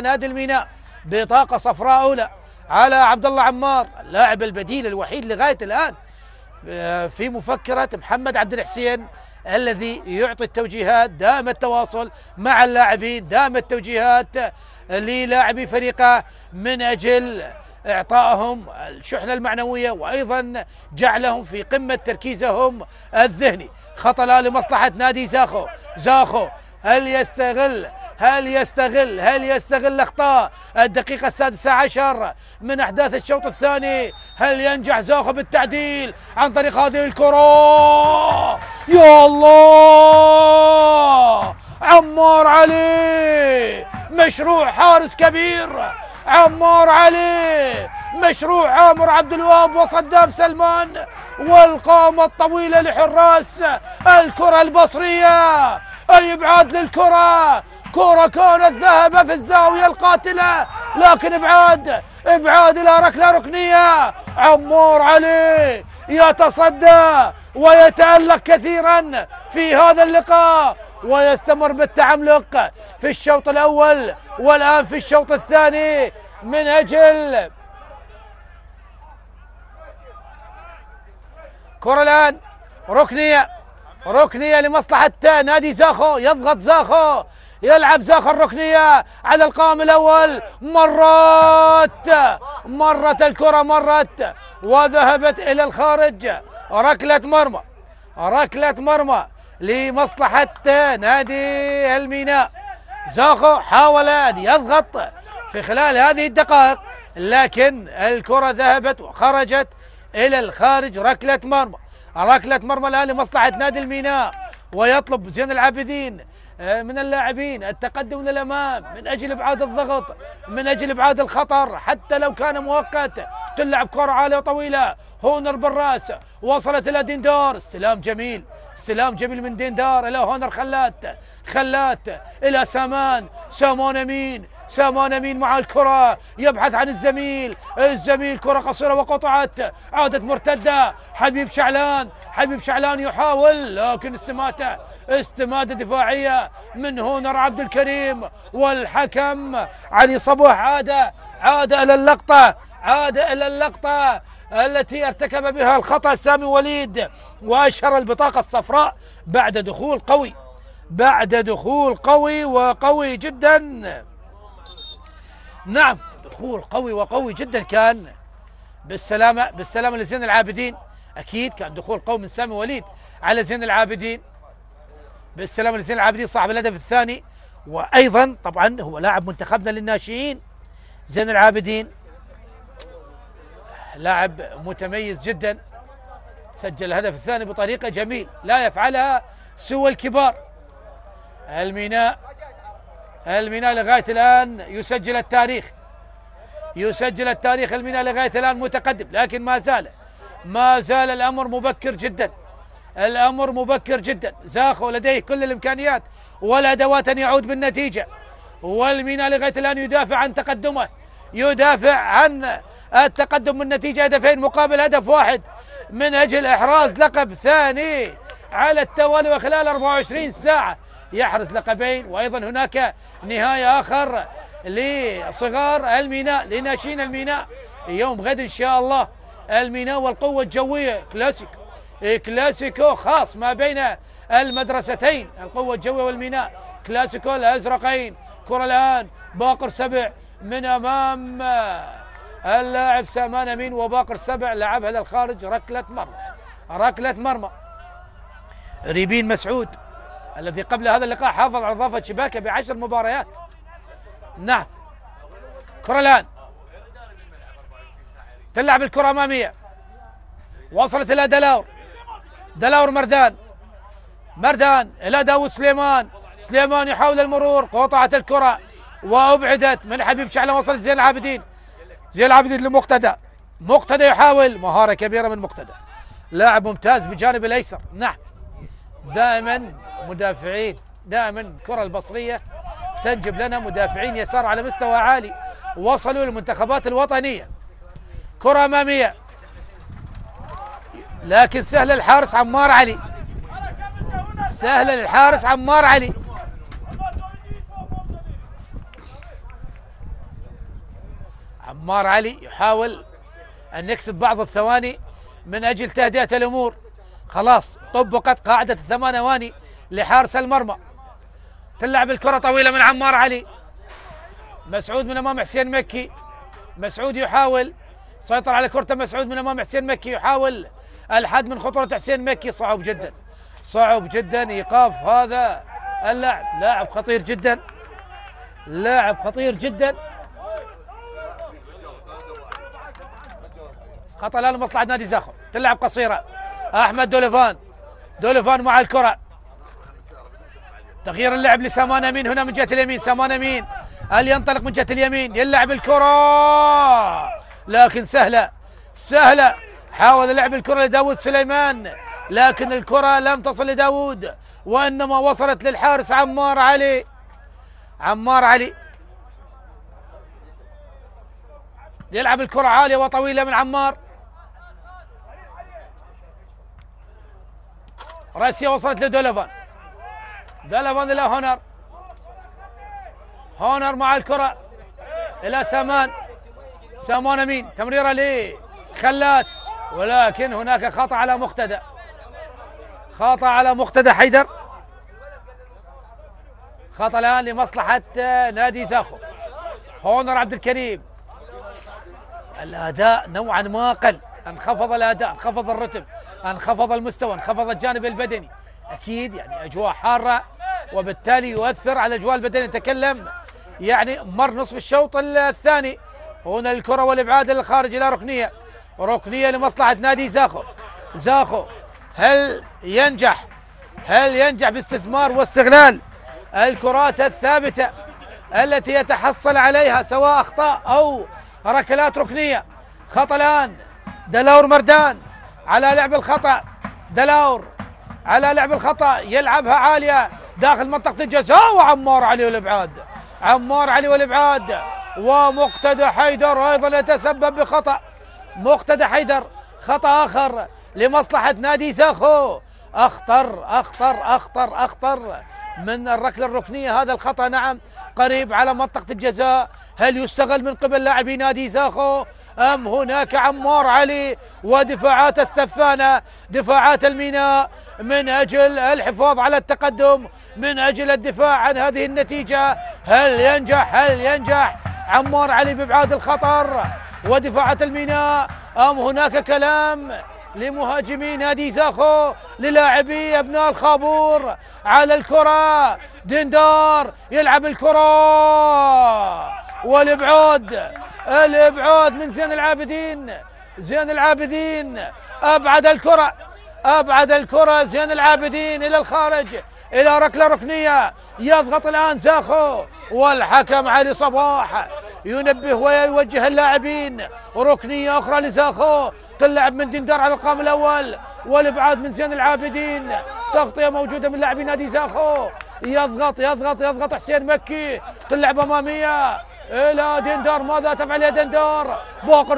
نادي الميناء، بطاقة صفراء أولى على عبد الله عمار، اللاعب البديل الوحيد لغاية الآن في مفكرة محمد عبد الحسين الذي يعطي التوجيهات، دائم التواصل مع اللاعبين، دائم التوجيهات للاعبي فريقه من أجل إعطائهم الشحنة المعنوية وأيضا جعلهم في قمة تركيزهم الذهني. خطأ لمصلحة نادي زاخو هل يستغل أخطاء الدقيقة 16 من أحداث الشوط الثاني؟ هل ينجح زاخو بالتعديل عن طريق هذه الكرة؟ يا الله، عمار علي مشروع حارس كبير، عمار علي مشروع عامر عبد الوهاب وصدام سلمان، والقامة الطويلة لحراس الكرة البصرية، أي إبعاد للكرة، كرة كانت ذهب في الزاوية القاتلة لكن إبعاد إلى ركلة ركنية. عمار علي يتصدى ويتألق كثيرا في هذا اللقاء ويستمر بالتعمق في الشوط الأول والآن في الشوط الثاني من أجل كرة الآن ركنية لمصلحة نادي زاخو، يضغط زاخو، يلعب زاخو الركنية على القائم الأول، مرت الكرة وذهبت إلى الخارج، ركلة مرمى لمصلحة نادي الميناء. زاخو حاول أن يضغط في خلال هذه الدقائق لكن الكرة ذهبت وخرجت إلى الخارج. ركلة مرمى الآن لمصلحة نادي الميناء، ويطلب زين العابدين من اللاعبين التقدم للأمام من أجل إبعاد الضغط، من أجل إبعاد الخطر حتى لو كان مؤقت. تلعب كرة عالية وطويلة، هونر بالراس وصلت إلى ديندار، استلام جميل من ديندار إلى هونر خلات إلى سامان أمين، سامان أمين مع الكرة يبحث عن الزميل، الزميل كرة قصيرة وقطعت، عادة مرتدة، حبيب شعلان يحاول لكن استماتة دفاعية من هونر عبد الكريم، والحكم علي صبوح عاد إلى اللقطة التي ارتكب بها الخطأ سامي وليد، وأشهر البطاقة الصفراء بعد دخول قوي وقوي جدا. نعم، دخول قوي وقوي جدا كان. بالسلامة لزين العابدين، أكيد كان دخول قوي من سامي وليد على زين العابدين. بالسلامة لزين العابدين صاحب الهدف الثاني، وأيضا طبعا هو لاعب منتخبنا للناشئين. زين العابدين لاعب متميز جدا، سجل الهدف الثاني بطريقة جميل لا يفعلها سوى الكبار. الميناء لغاية الآن يسجل التاريخ. الميناء لغاية الآن متقدم، لكن ما زال الأمر مبكر جدا. زاخو لديه كل الإمكانيات والأدوات أن يعود بالنتيجة، والميناء لغاية الآن يدافع عن التقدم بالنتيجة 2 مقابل هدف 1 من أجل إحراز لقب ثاني على التوالي، وخلال 24 ساعة يحرز لقبين. وأيضا هناك نهاية آخر لصغار الميناء، لناشئين الميناء يوم غد إن شاء الله. الميناء والقوة الجوية كلاسيكو خاص ما بين المدرستين، القوة الجوية والميناء، كلاسيكو الأزرقين. كرة الآن باقر سبع من أمام اللاعب سامان أمين، وباقر سبع لعبها للخارج، ركلة مرمى. ريبين مسعود الذي قبل هذا اللقاء حافظ على إضافة شباكه ب10 مباريات. نعم، كرة الآن تلعب الكرة أمامية، وصلت إلى دلاور مردان إلى داود سليمان يحاول المرور، قطعت الكرة وأبعدت من حبيب شعلان، وصلت زين العابدين لمقتدى يحاول، مهارة كبيرة من مقتدى، لاعب ممتاز بجانب الأيسر. نعم، دائما مدافعين، دائما الكرة البصرية تنجب لنا مدافعين يسار على مستوى عالي، وصلوا للمنتخبات الوطنية. كرة أمامية لكن سهل الحارس عمار علي، عمار علي يحاول أن يكسب بعض الثواني من أجل تهدئة الأمور. خلاص طبقت قاعدة ال8 ثواني لحارس المرمى. تلعب الكرة طويلة من عمار علي، مسعود من أمام حسين مكي، مسعود يحاول سيطر على كرة، مسعود من أمام حسين مكي يحاول الحد من خطورة حسين مكي. صعب جدا إيقاف هذا اللاعب، لاعب خطير جدا. خطأ الآن لمصلحة نادي زاخو. تلعب قصيرة، أحمد دوليفان مع الكرة، تغيير اللعب لسامان أمين هنا من جهة اليمين. سامان أمين اللي ينطلق من جهة اليمين، يلعب الكرة لكن سهلة، حاول لعب الكرة لداود سليمان، لكن الكرة لم تصل لداود، وإنما وصلت للحارس عمار علي. يلعب الكرة عالية وطويلة من عمار، راسية وصلت لدوليفان إلى هونر مع الكرة إلى سامان أمين، تمريرة لخلات، ولكن هناك خطأ على مقتدى حيدر. خطأ الآن لمصلحة نادي زاخو. هونر عبد الكريم، الأداء نوعا ما قل، انخفض الأداء، انخفض الرتم، انخفض المستوى، انخفض الجانب البدني. أكيد يعني أجواء حارة، وبالتالي يؤثر على الأجواء البدنية. نتكلم يعني مر نصف الشوط الثاني. هنا الكرة والإبعاد للخارج إلى ركنية لمصلحة نادي زاخو. هل ينجح باستثمار واستغلال الكرات الثابتة التي يتحصل عليها سواء أخطاء أو ركلات ركنية؟ خطأ الآن، دلاور مردان على لعب الخطأ، يلعبها عالية داخل منطقة الجزاء، وعمار علي الإبعاد. عمار علي والابعاد، ومقتدى حيدر ايضا يتسبب بخطأ. مقتدى حيدر خطأ اخر لمصلحة نادي زاخو. اخطر اخطر اخطر اخطر من الركلة الركنية هذا الخطأ، نعم قريب على منطقة الجزاء. هل يستغل من قبل لاعبي نادي زاخو ام هناك عمار علي ودفاعات السفانة، دفاعات الميناء من اجل الحفاظ على التقدم، من اجل الدفاع عن هذه النتيجة؟ هل ينجح عمار علي بابعاد الخطر ودفاعات الميناء ام هناك كلام لمهاجمي نادي زاخو للاعبي ابناء الخابور على الكرة؟ دندار يلعب الكرة والابعاد من زين العابدين ابعد الكرة زين العابدين الى الخارج الى ركلة ركنية. يضغط الان زاخو والحكم علي صباح ينبه ويوجه اللاعبين. ركنية اخرى لزاخو تلعب من دندار على القائم الاول والابعاد من زين العابدين. تغطية موجودة من لاعبي نادي زاخو. يضغط حسين مكي، تلعب امامية الى دندار. ماذا تفعل يا دندار؟ باقر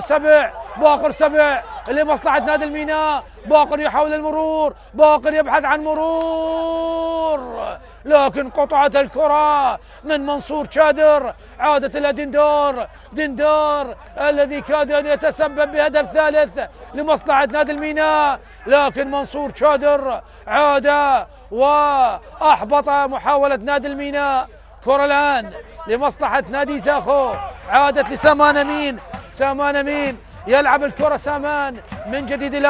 سبع لمصلحة نادي الميناء. باقر يحاول المرور، باقر يبحث عن مرور، لكن قطعت الكرة من منصور شادر. عادت إلى دندار الذي كاد أن يتسبب بهدف ثالث لمصلحة نادي الميناء، لكن منصور شادر عاد وأحبط محاولة نادي الميناء. كرة الآن لمصلحة نادي زاخو، عادت لسامان أمين يلعب الكرة سامان من جديد إلى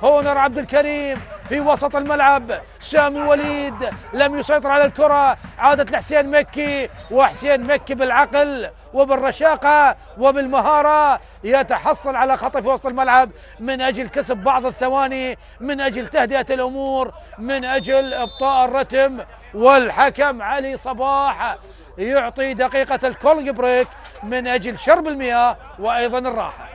هونر عبد الكريم في وسط الملعب. سامي وليد لم يسيطر على الكرة، عادت لحسين مكي، وحسين مكي بالعقل وبالرشاقة وبالمهارة يتحصل على خطأ في وسط الملعب من أجل كسب بعض الثواني، من أجل تهدئة الأمور، من أجل إبطاء الرتم. والحكم علي صباح يعطي دقيقة الكولينج بريك من أجل شرب المياه وأيضا الراحة.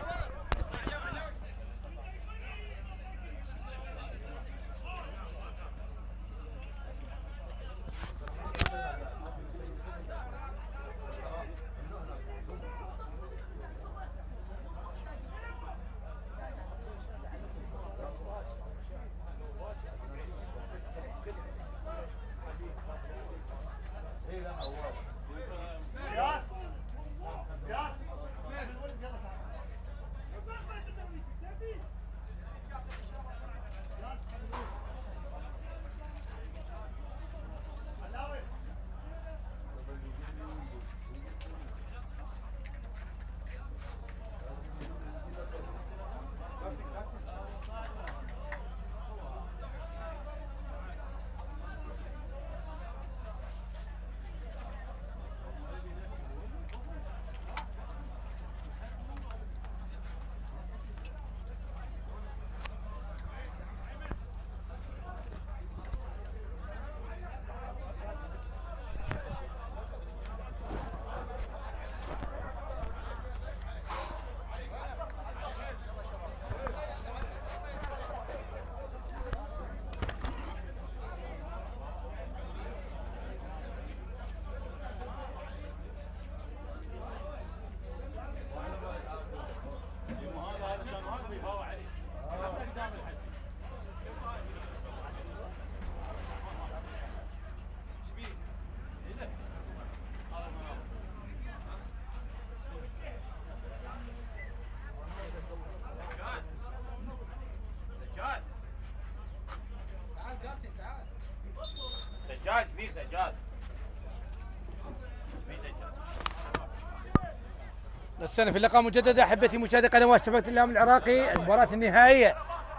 السنة في اللقاء مجددا أحبتي مشاهدي قنوات شبكة الإعلام العراقي. المباراة النهائية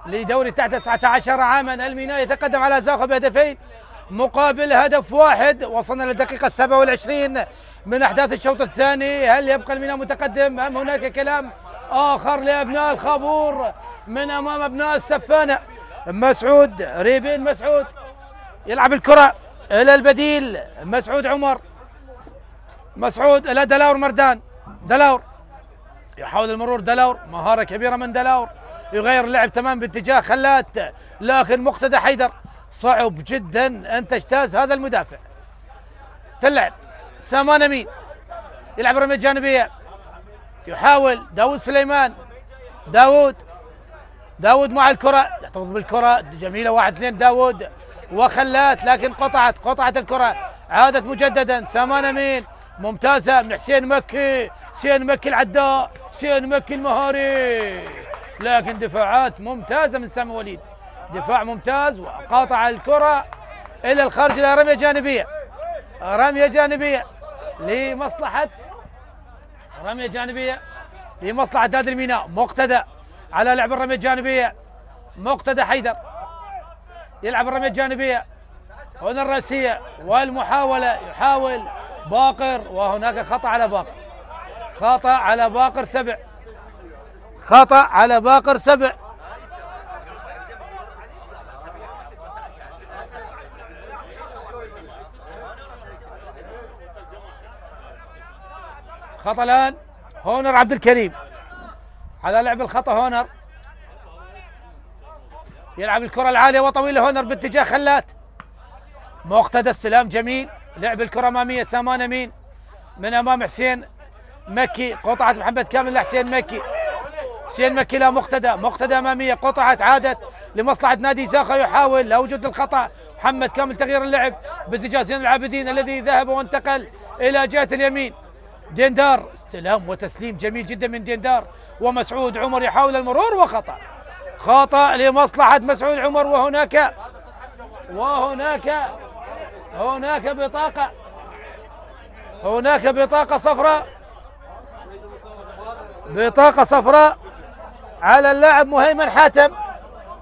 لدوري تحت 19 عاما، الميناء يتقدم على زاخو بهدفين مقابل هدف واحد. وصلنا للدقيقة 27 من أحداث الشوط الثاني. هل يبقى الميناء متقدم أم هناك كلام آخر لأبناء الخابور من أمام أبناء السفانة؟ مسعود ريبين، مسعود يلعب الكرة إلى البديل، مسعود عمر، مسعود إلى دلاور مردان، دلاور يحاول المرور، دلاور مهارة كبيرة من دلاور، يغير اللعب تمام باتجاه خلات، لكن مقتدى حيدر صعب جدا أن تجتاز هذا المدافع. تلعب سامان امين يلعب رمية جانبية، يحاول داود سليمان، داود مع الكرة، يحتفظ بالكرة جميلة 1-2 داود وخلات، لكن قطعت الكرة، عادت مجددا سامان امين ممتازة من حسين مكي، حسين مكي العداء، حسين مكي المهاري، لكن دفاعات ممتازة من سامي وليد، دفاع ممتاز وقاطع الكرة إلى الخارج إلى رمية جانبية، رمية جانبية لمصلحة نادي الميناء. مقتدى على لعب الرمية الجانبية، مقتدى حيدر يلعب الرمية الجانبية، هنا الرأسية والمحاولة، يحاول باقر وهناك خطأ على باقر، خطأ على باقر سبع. خطأ الآن هونر عبد الكريم على لعب الخطأ، هونر يلعب الكرة العالية وطويلة، هونر باتجاه خلات، مقتدى السلام جميل، لعب الكرة أمامية سامان أمين من أمام حسين مكي، قطعت محمد كامل لحسين مكي، حسين مكي لا مقتدى أمامية، قطعت عادت لمصلحة نادي زاخو، يحاول لا وجود الخطأ، محمد كامل تغيير اللعب باتجاه زين العابدين الذي ذهب وانتقل إلى جهة اليمين، ديندار استلام وتسليم جميل جدا من ديندار، ومسعود عمر يحاول المرور وخطأ لمصلحة مسعود عمر، هناك بطاقة صفراء على اللاعب مهيمن حاتم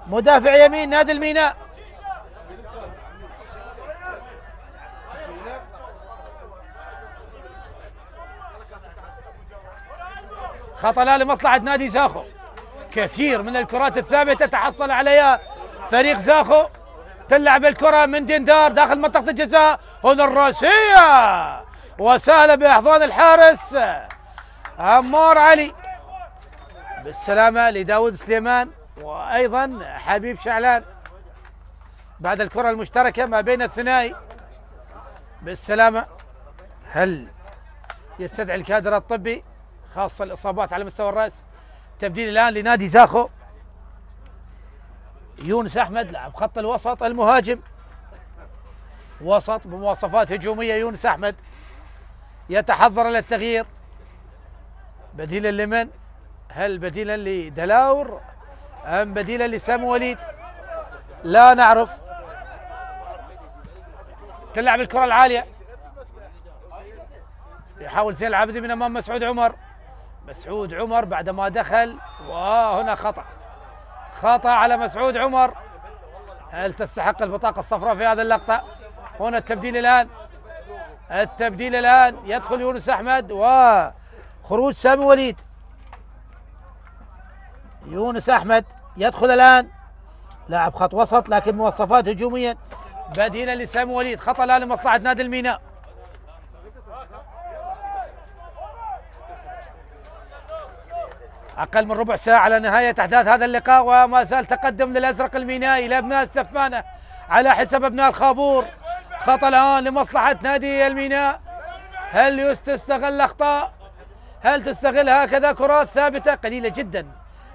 مدافع يمين نادي الميناء. خطأ لمصلحة نادي زاخو، كثير من الكرات الثابتة تحصل عليها فريق زاخو، تلعب الكرة من ديندار داخل منطقة الجزاء، هنا الراسية وسهلة بأحضان الحارس عمار علي، بالسلامة لداود سليمان وأيضا حبيب شعلان بعد الكرة المشتركة ما بين الثنائي، بالسلامة. هل يستدعي الكادر الطبي خاصة الإصابات على مستوى الرأس؟ تبديل الآن لنادي زاخو، يونس أحمد لاعب خط الوسط المهاجم، وسط بمواصفات هجومية، يونس أحمد يتحضر للتغيير، بديلا لمن؟ هل بديلا لدلاور أم بديلا لسامي وليد؟ لا نعرف. تلعب الكرة العالية، يحاول زين العابدي من أمام مسعود عمر بعدما دخل، وهنا خطأ على مسعود عمر، هل تستحق البطاقة الصفراء في هذا اللقطة؟ هنا التبديل الآن يدخل يونس أحمد وخروج سامي وليد، يونس أحمد يدخل الآن لاعب خط وسط لكن مواصفات هجوميا، بديلا لسامي وليد، خطأ الآن لمصلحة نادي الميناء. أقل من ربع ساعة على نهاية أحداث هذا اللقاء، وما زال تقدم للأزرق المينائي لأبناء السفانة على حساب أبناء الخابور. خطأ الآن لمصلحة نادي الميناء، هل تستغل الأخطاء؟ هل تستغل هكذا كرات ثابتة قليلة جدا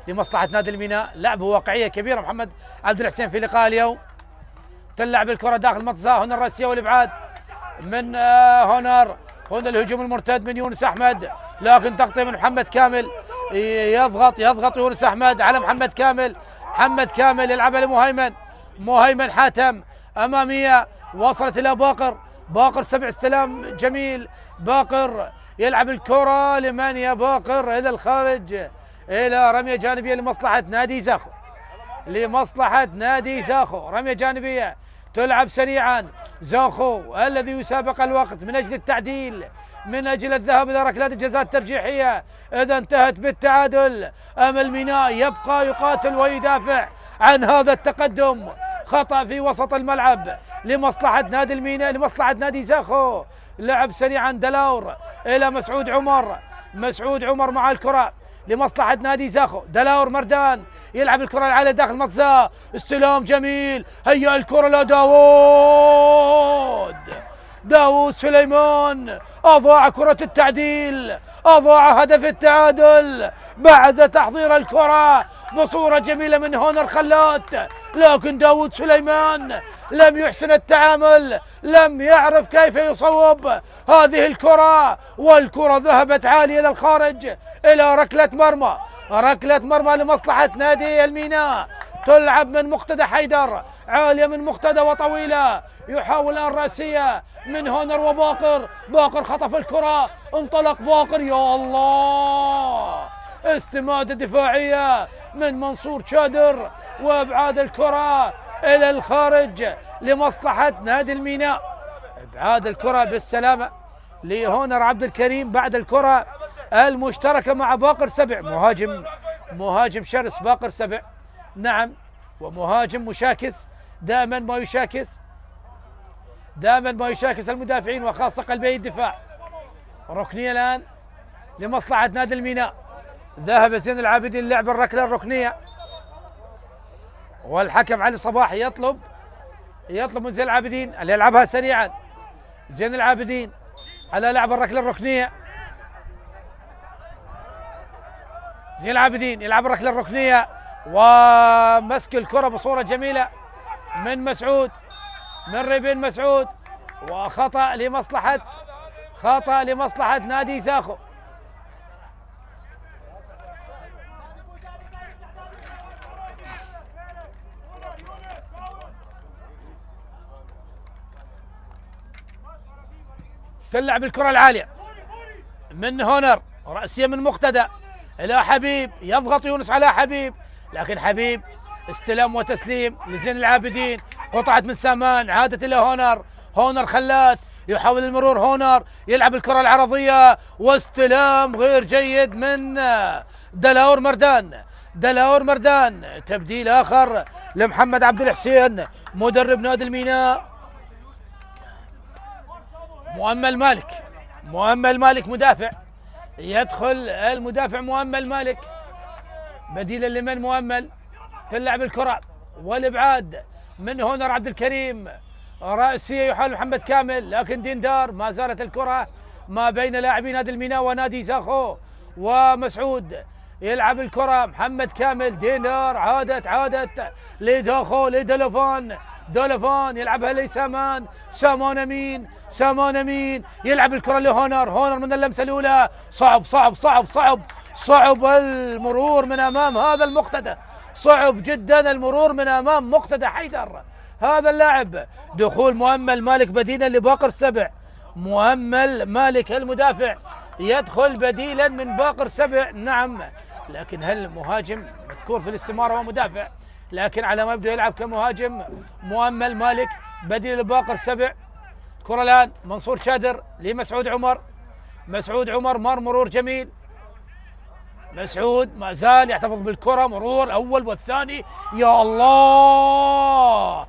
لمصلحة نادي الميناء؟ لعبه واقعية كبيرة محمد عبد الحسين في لقاء اليوم، تلعب الكرة داخل منطقة، هنا الرأسية والإبعاد من هنا الهجوم المرتد من يونس أحمد، لكن تغطية من محمد كامل، يضغط يونس أحمد على محمد كامل يلعبها لمهيمن حاتم أمامية، وصلت إلى باقر سبع السلام جميل، باقر يلعب الكرة لمن يا باقر إلى الخارج إلى رمية جانبية لمصلحة نادي زاخو، رمية جانبية تلعب سريعا، زاخو الذي يسابق الوقت من أجل التعديل، من أجل الذهاب إلى ركلات الجزاء الترجيحية، إذا انتهت بالتعادل أمام الميناء يبقى يقاتل ويدافع عن هذا التقدم. خطأ في وسط الملعب لمصلحة نادي الميناء، لمصلحة نادي زاخو، لعب سريعا دلاور إلى مسعود عمر مع الكرة لمصلحة نادي زاخو، دلاور مردان يلعب الكرة العالية داخل مطزة، استلام جميل، هيا الكرة لداود، داوود سليمان أضاع كرة التعديل، أضاع هدف التعادل بعد تحضير الكرة بصورة جميلة من هونر خلات، لكن داوود سليمان لم يحسن التعامل، لم يعرف كيف يصوب هذه الكرة، والكرة ذهبت عالية إلى الخارج إلى ركلة مرمى، ركلة مرمى لمصلحة نادي الميناء. تلعب من مقتدى حيدر، عالية من مقتدى وطويلة، يحاول الآن رأسية من هونر وباقر، باقر خطف الكرة، انطلق باقر، يا الله استمادة دفاعية من منصور شادر وابعاد الكرة إلى الخارج لمصلحة نادي الميناء. ابعاد الكرة بالسلامة لهونر عبد الكريم بعد الكرة المشتركة مع باقر سبع، مهاجم شرس باقر سبع، نعم، ومهاجم مشاكس، دائما ما يشاكس المدافعين وخاصة قلبي الدفاع. ركنية الآن لمصلحة نادي الميناء، ذهب زين العابدين لعب الركلة الركنية، والحكم علي صباح يطلب من زين العابدين اللي يلعبها سريعا. زين العابدين على لعب الركلة الركنية، زين العابدين يلعب الركلة الركنية ومسك الكرة بصورة جميلة من مسعود، من ريبين مسعود، وخطأ لمصلحة نادي زاخو. تلعب الكرة العالية من هونر، رأسية من مقتدى إلى حبيب، يضغط يونس على حبيب، لكن حبيب استلام وتسليم لزين العابدين، قطعت من سامان، عادت إلى هونر خلات، يحاول المرور، هونر يلعب الكرة العرضية واستلام غير جيد من دلاور مردان. تبديل آخر لمحمد عبد الحسين مدرب نادي الميناء. مؤمل مالك مدافع، يدخل المدافع مؤمل مالك بديلا لمن مؤمل. تلعب الكرة والابعاد من هونر عبد الكريم، رأسية يحاول محمد كامل، لكن ديندار، ما زالت الكرة ما بين لاعبي نادي الميناء ونادي زاخو ومسعود. يلعب الكرة محمد كامل، ديندار، عادت لداخو دولفان يلعبها لسامان، سامان امين يلعب الكرة لهونر من اللمسة الأولى، صعب المرور من أمام هذا المقتدى، صعب جدا المرور من أمام مقتدى حيدر هذا اللاعب. دخول مؤمل مالك بديلا لباقر سبع، مؤمل مالك المدافع يدخل بديلا من باقر سبع، نعم، لكن هل مهاجم مذكور في الاستمارة ومدافع، لكن على ما يبدو يلعب كمهاجم. مؤمل مالك بديل لباقر سبع. كرة الآن منصور شادر لمسعود عمر، مرور جميل، مسعود ما زال يحتفظ بالكرة، مرور الأول والثاني، يا الله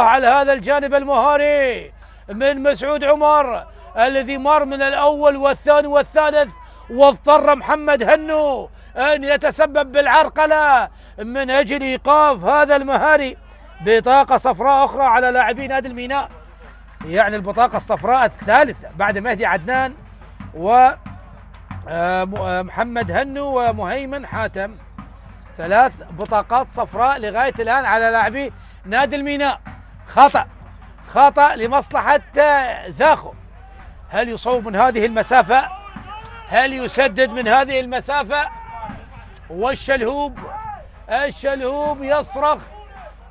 على هذا الجانب المهاري من مسعود عمر الذي مر من الأول والثاني والثالث، واضطر محمد هنو أن يتسبب بالعرقلة من أجل إيقاف هذا المهاري. بطاقة صفراء أخرى على لاعبي نادي الميناء، يعني البطاقة الصفراء الثالثة بعد مهدي عدنان ومحمد هنو ومهيمن حاتم، 3 بطاقات صفراء لغاية الآن على لاعبي نادي الميناء. خطأ لمصلحة زاخو. هل يصوب من هذه المسافة؟ هل يسدد من هذه المسافة؟ والشلهوب يصرخ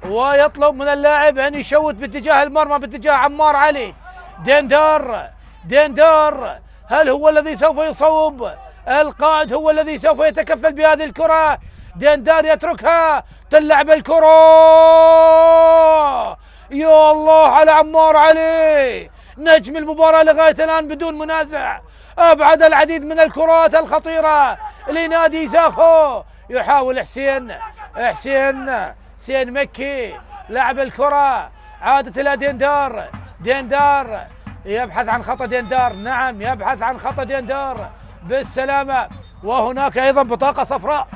ويطلب من اللاعب أن يشوت باتجاه المرمى، باتجاه عمار علي. ديندار هل هو الذي سوف يصوب؟ القائد هو الذي سوف يتكفل بهذه الكرة. ديندار يتركها، تلعب الكرة، يا الله على عمار علي، نجم المباراة لغاية الآن بدون منازع، أبعد العديد من الكرات الخطيرة لنادي زاخو. يحاول حسين مكي لعب الكرة، عادت إلى ديندار يبحث عن خطأ ديندار، نعم يبحث عن خطأ ديندار بالسلامة. وهناك أيضا بطاقة صفراء،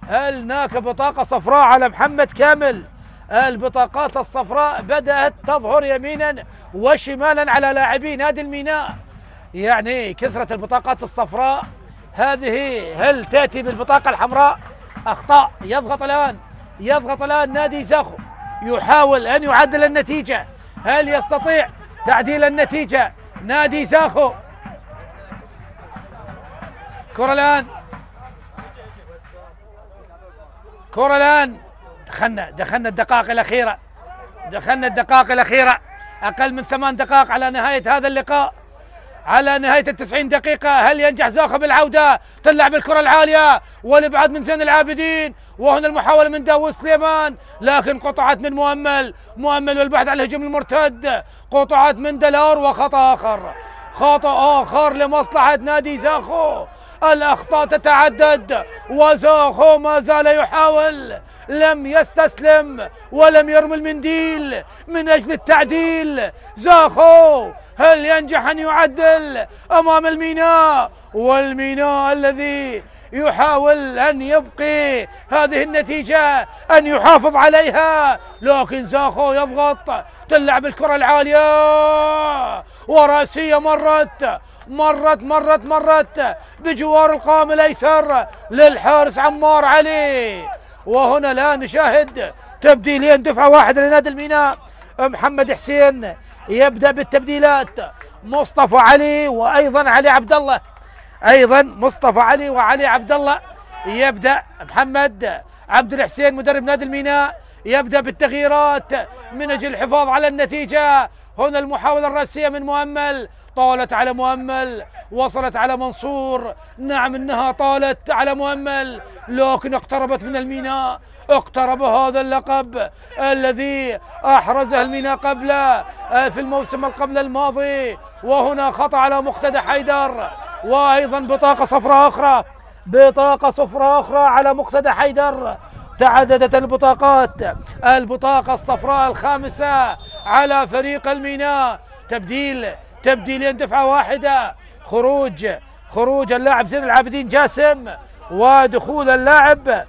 هل هناك بطاقة صفراء على محمد كامل البطاقات الصفراء بدأت تظهر يمينا وشمالا على لاعبي نادي الميناء. يعني كثرة البطاقات الصفراء هذه هل تأتي بالبطاقة الحمراء؟ أخطاء. يضغط الآن نادي زاخو، يحاول أن يعدل النتيجة. هل يستطيع تعديل النتيجة نادي زاخو؟ كرة الآن دخلنا الدقائق الأخيرة. أقل من 8 دقائق على نهاية هذا اللقاء، على نهاية 90 دقيقة. هل ينجح زاخو بالعودة؟ تلعب الكرة العالية والابعاد من زين العابدين، وهنا المحاولة من داوود سليمان، لكن قطعت من مؤمل والبحث عن الهجوم المرتد، قطعت من دلار، وخطأ آخر لمصلحة نادي زاخو. الأخطاء تتعدد وزاخو ما زال يحاول، لم يستسلم ولم يرمي المنديل من أجل التعديل. زاخو هل ينجح أن يعدل أمام الميناء؟ والميناء الذي يحاول أن يبقي هذه النتيجة، أن يحافظ عليها، لكن زاخو يضغط. تلعب الكرة العالية ورأسية مرت بجوار القائم الأيسر للحارس عمار علي. وهنا لا نشاهد تبديلين، دفعة واحدة لنادي الميناء. محمد حسين يبدأ بالتبديلات، مصطفى علي وأيضا علي عبد الله، مصطفى علي وعلي عبد الله. يبدأ محمد عبد الحسين مدرب نادي الميناء يبدأ بالتغييرات من أجل الحفاظ على النتيجة. هنا المحاولة الرأسية من مؤمل، طالت على مؤمل، وصلت على منصور. نعم إنها طالت على مؤمل، لكن اقتربت من الميناء، اقترب هذا اللقب الذي أحرزه الميناء في الموسم قبل الماضي. وهنا خطأ على مقتدى حيدر، وأيضا بطاقة صفراء أخرى على مقتدى حيدر. تعددت البطاقة الصفراء الخامسة على فريق الميناء. تبديلين، دفعة واحدة، خروج اللاعب زين العابدين جاسم، ودخول اللاعب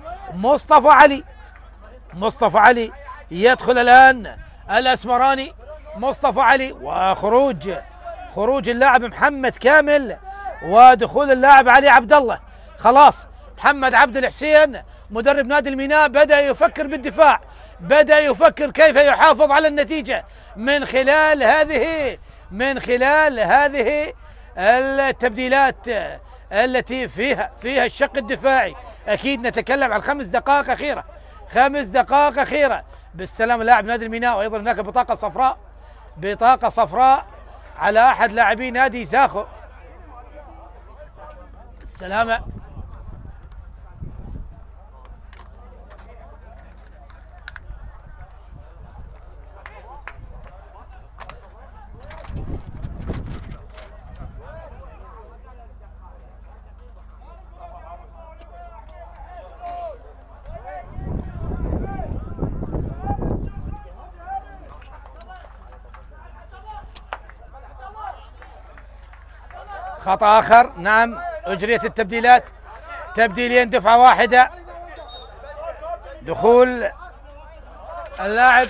مصطفى علي. يدخل الآن الأسمراني مصطفى علي، وخروج اللاعب محمد كامل، ودخول اللاعب علي عبد الله. خلاص محمد عبد الحسين مدرب نادي الميناء بدأ يفكر بالدفاع، بدأ يفكر كيف يحافظ على النتيجة من خلال هذه التبديلات التي فيها الشق الدفاعي. أكيد نتكلم عن 5 دقائق أخيرة. بالسلام لاعب نادي الميناء، وأيضا هناك بطاقة صفراء على أحد لاعبي نادي زاخو. السلامة. خطأ آخر. نعم أجريت التبديلات، تبديلين، دفعة واحدة. دخول اللاعب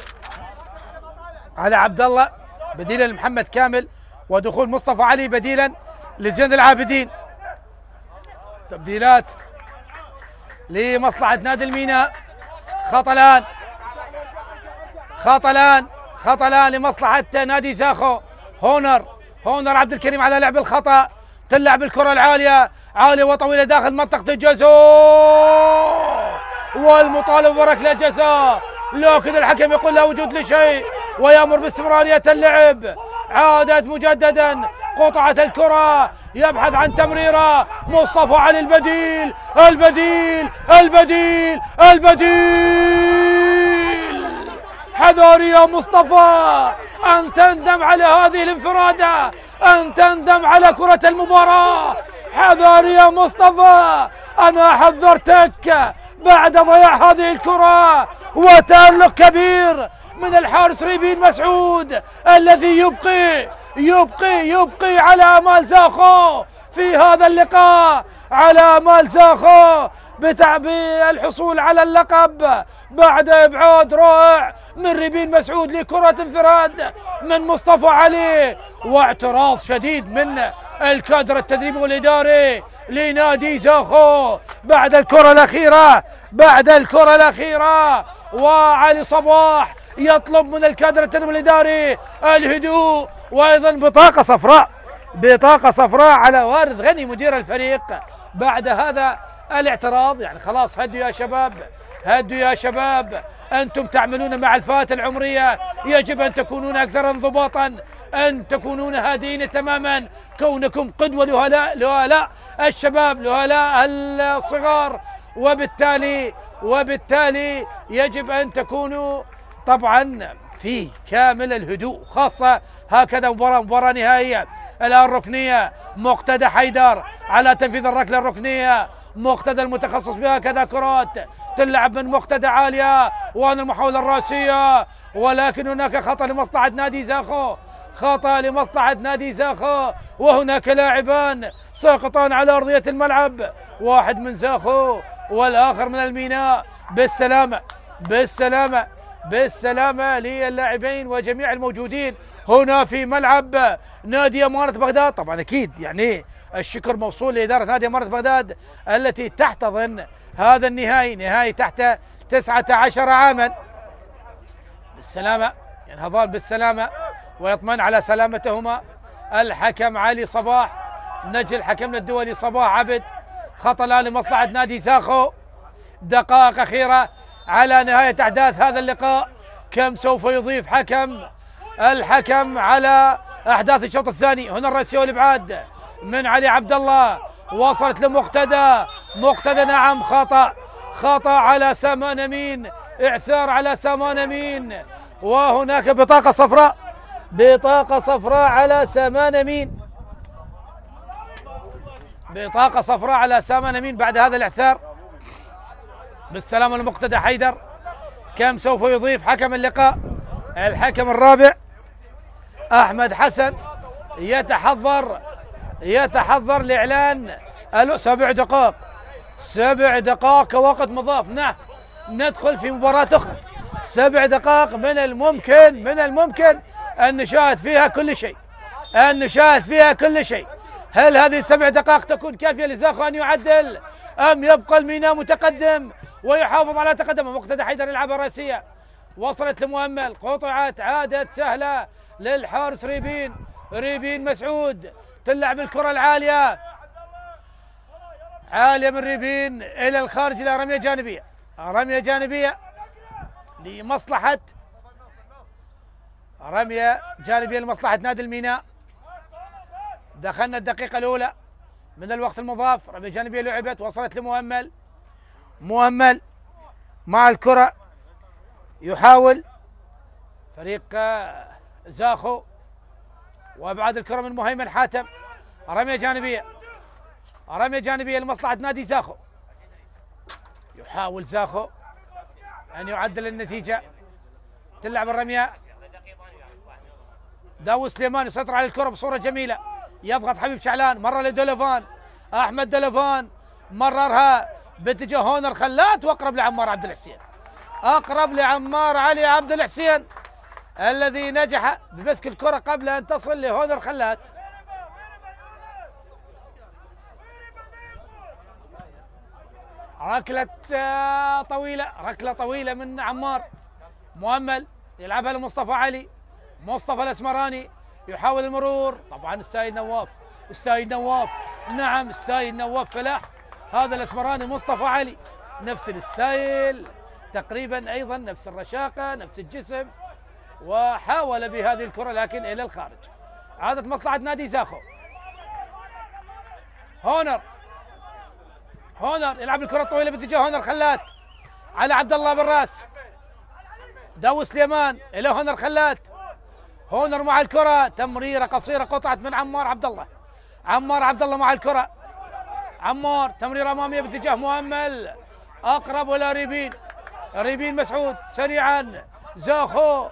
علي عبد الله بديلا لمحمد كامل، ودخول مصطفى علي بديلا لزين العابدين. تبديلات لمصلحة نادي الميناء. خطأ الآن لمصلحة نادي زاخو. هونر عبد الكريم على لعب الخطأ. تلعب الكرة العالية وطويلة داخل منطقة الجزاء، والمطالب بركلة جزاء، لكن الحكم يقول لا وجود لشيء ويأمر باستمرارية اللعب. عادت مجددا، قطعت الكرة، يبحث عن تمريرة. مصطفى علي البديل. حذر يا مصطفى أن تندم على هذه الانفرادة، أن تندم على كرة المباراة. حذر يا مصطفى، أنا حذرتك بعد ضياع هذه الكرة وتألق كبير من الحارس ريبين مسعود الذي يبقي على آمال زاخو في هذا اللقاء، على آمال زاخو بالحصول على اللقب بعد إبعاد رائع من ريبين مسعود لكرة انفراد من مصطفى علي، واعتراض شديد من الكادر التدريبي والإداري لنادي زاخو بعد الكرة الأخيرة. وعلي صباح يطلب من الكادر التدريبي والإداري الهدوء، وأيضا بطاقة صفراء على وارث غني مدير الفريق بعد هذا الاعتراض. يعني خلاص هدوا يا شباب، أنتم تعملون مع الفئات العمرية، يجب أن تكونون أكثر انضباطا، أن تكونون هادئين تماما، كونكم قدوة لهؤلاء الشباب، لهؤلاء الصغار، وبالتالي يجب أن تكونوا طبعا في كامل الهدوء، خاصة هكذا مباراة نهائية. الآن ركنية، مقتدى حيدر على تنفيذ الركلة الركنية، مقتدى المتخصص بهكذا كرات تلعب من مقتدى عالية، وأنا المحاولة الرأسية، ولكن هناك خطأ لمصلحة نادي زاخو، وهناك لاعبان ساقطان على أرضية الملعب، واحد من زاخو والآخر من الميناء. بالسلامة للاعبين وجميع الموجودين هنا في ملعب نادي أمارة بغداد. طبعا أكيد يعني الشكر موصول لإدارة نادي أمارة بغداد التي تحتضن هذا نهائي تحت 19 عاما. بالسلامة، ينهضان بالسلامة ويطمن على سلامتهما الحكم علي صباح، نجل حكمنا الدولي صباح عبد. خطأ الآن لمصلحة نادي زاخو، دقائق أخيرة على نهاية أحداث هذا اللقاء. كم سوف يضيف الحكم على أحداث الشوط الثاني؟ هنا الرأسية والإبعاد من علي عبد الله، وصلت لمقتدى، نعم خطأ على سامان أمين، إعثار على سامان أمين، وهناك بطاقة صفراء على سامان أمين، بعد هذا الإعثار. بالسلامة لمقتدى حيدر. كم سوف يضيف حكم اللقاء؟ الحكم الرابع أحمد حسن يتحضر لإعلان 7 دقائق كوقت مضاف. نعم، ندخل في مباراة أخرى. 7 دقائق من الممكن أن نشاهد فيها كل شيء. هل هذه 7 دقائق تكون كافية لزاخو أن يعدل، أم يبقى الميناء متقدم ويحافظ على تقدمه؟ مقتدى حيدر يلعبها رأسية، وصلت لمؤمل، قطعت، عادت سهلة للحارس ريبين مسعود، تلعب الكرة العالية من ريبين إلى الخارج إلى رمية جانبية لمصلحة نادي الميناء. دخلنا الدقيقة الأولى من الوقت المضاف، رمية جانبية لعبت، وصلت لمؤمل مع الكرة، يحاول فريق زاخو وابعاد الكرة من مهيمن حاتم. رمية جانبية لمصلحة نادي زاخو، يحاول زاخو أن يعدل النتيجة، تلعب الرمية، داوود سليمان يسيطر على الكرة بصورة جميلة، يضغط حبيب شعلان، مرة لدولوفان، أحمد دولوفان مررها باتجاه هونر خلات، وأقرب لعمار علي عبد الحسين الذي نجح بمسك الكرة قبل أن تصل لهونر خلات. ركلة طويلة من عمار. مؤمل يلعبها لمصطفى علي، مصطفى الأسمراني يحاول المرور، طبعا السيد نواف، نعم السيد نواف فلاح، هذا الأسمراني مصطفى علي نفس الستايل تقريبا، أيضا نفس الرشاقة، نفس الجسم، وحاول بهذه الكرة لكن إلى الخارج. عادت مصلحة نادي زاخو. هونر يلعب الكرة الطويلة باتجاه هونر خلات على عبد الله بالراس، داوود سليمان إلى هونر خلات، هونر مع الكرة، تمريرة قصيرة قطعت من عمار عبد الله مع الكرة، عمار تمريرة أمامية باتجاه مؤمل، أقرب إلى ريبين مسعود سريعا. زاخو